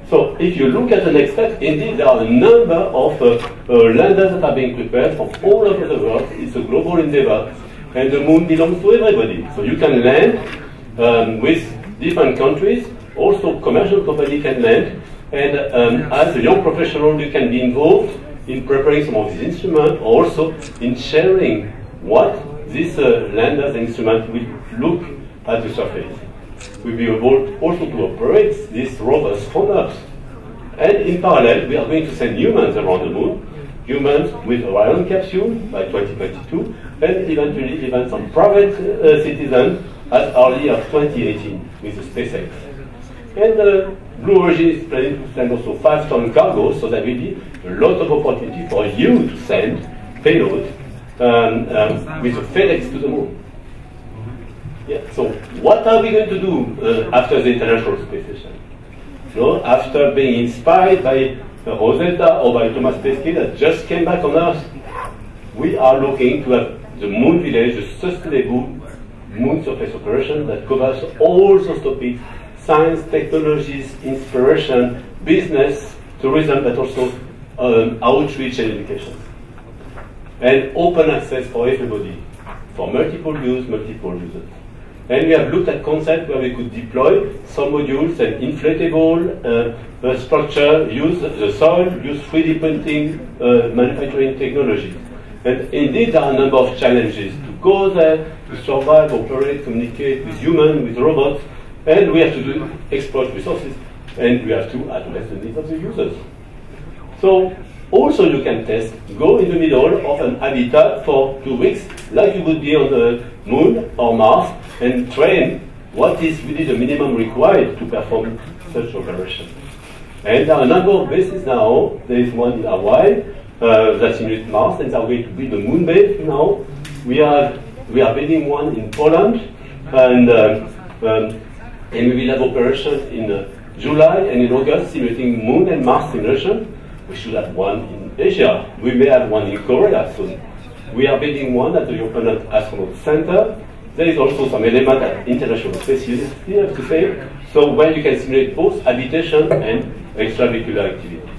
So if you look at the next step, indeed there are a number of landers that are being prepared from all over the world. It's a global endeavor, and the Moon belongs to everybody. So you can land with different countries, also commercial companies can land, and as a young professional you can be involved in preparing some of these instruments, also in sharing what this landers instrument will look at the surface. We'll be able also to operate these rovers from Earth. And in parallel, we are going to send humans around the Moon, humans with Orion capsule by 2022, and eventually even some private citizens as early as 2018 with the SpaceX. And Blue Origin is planning to send also 5-ton cargo, so there will be a lot of opportunity for you to send payload with a FedEx to the Moon. Yeah, so what are we going to do after the International Space Station? So after being inspired by Rosetta or by Thomas Pesquet that just came back on Earth, we are looking to have the Moon Village, a sustainable Moon surface operation that covers all those topics: science, technologies, inspiration, business, tourism, but also outreach and education. And open access for everybody, for multiple use, multiple users. And we have looked at concepts where we could deploy some modules and inflatable structure, use the soil, use 3D printing, manufacturing technology. And indeed, there are a number of challenges to go there, to survive, operate, communicate with humans, with robots, and we have to exploit resources, and we have to address the needs of the users. So, also you can test, go in the middle of an habitat for 2 weeks, like you would be on the Moon or Mars, and train what is really the minimum required to perform such operation. And there are a number of bases now. There is one in Hawaii that simulates Mars, and they are going to build a moon base now. We are building one in Poland, and we will have operation in July and in August simulating Moon and Mars simulation. We should have one in Asia. We may have one in Korea soon. We are building one at the European Astronaut Center. There is also some element at International Space University, I have to say, so where you can simulate both habitation and extravehicular activity.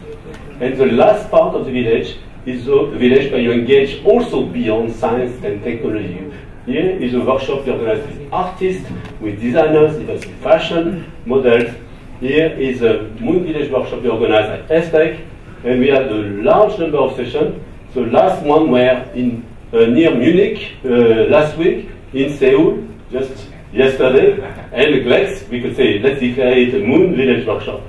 And the last part of the village is the village where you engage also beyond science and technology. Here is a workshop organized with artists, with designers, even with fashion models. Here is a Moon Village workshop organized at STEC, and we have a large number of sessions. The last one were in near Munich last week, in Seoul, just yesterday, and GLEX, we could say, let's declare it a Moon Village workshop.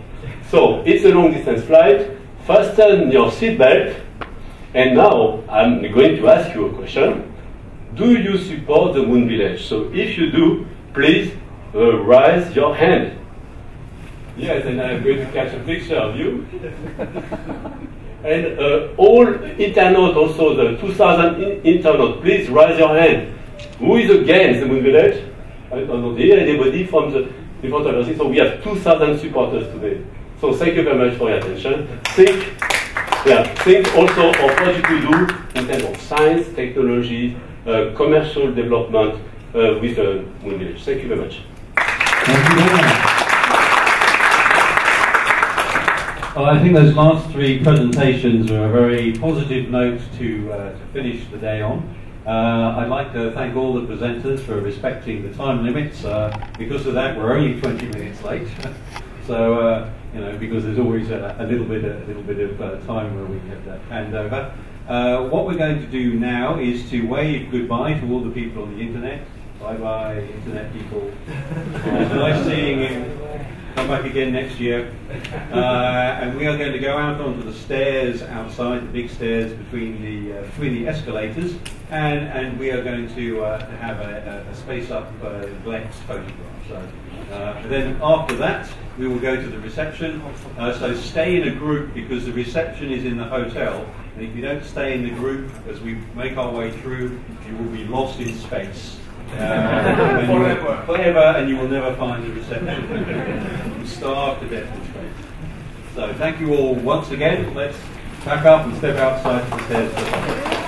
So, it's a long distance flight, fasten your seatbelt, and now I'm going to ask you a question. Do you support the Moon Village? So, if you do, please raise your hand. Yes, and I'm going to catch a picture of you. And all internautes, also the 2,000 internautes, please raise your hand. Who is against the Moon Village? I don't know, here anybody from the different universities. So we have 2,000 supporters today. So thank you very much for your attention. Think also of what you could do in terms of science, technology, commercial development with the Moon Village. Thank you very much. Thank you very much. Well, I think those last three presentations are a very positive note to finish the day on. I'd like to thank all the presenters for respecting the time limits. Because of that, we're only 20 minutes late. So because there's always a little bit of time where we have that handover. What we're going to do now is to wave goodbye to all the people on the internet. Bye bye, internet people. Nice seeing you. Come back again next year. And we are going to go out onto the stairs outside, the big stairs between the escalators, and we are going to have a SpaceUp GLEX photograph. So then after that, we will go to the reception. So stay in a group because the reception is in the hotel. And if you don't stay in the group as we make our way through, you will be lost in space. Forever, and you will never find the reception. You starve to death in space. So thank you all once again. Let's pack up and step outside to the stairs.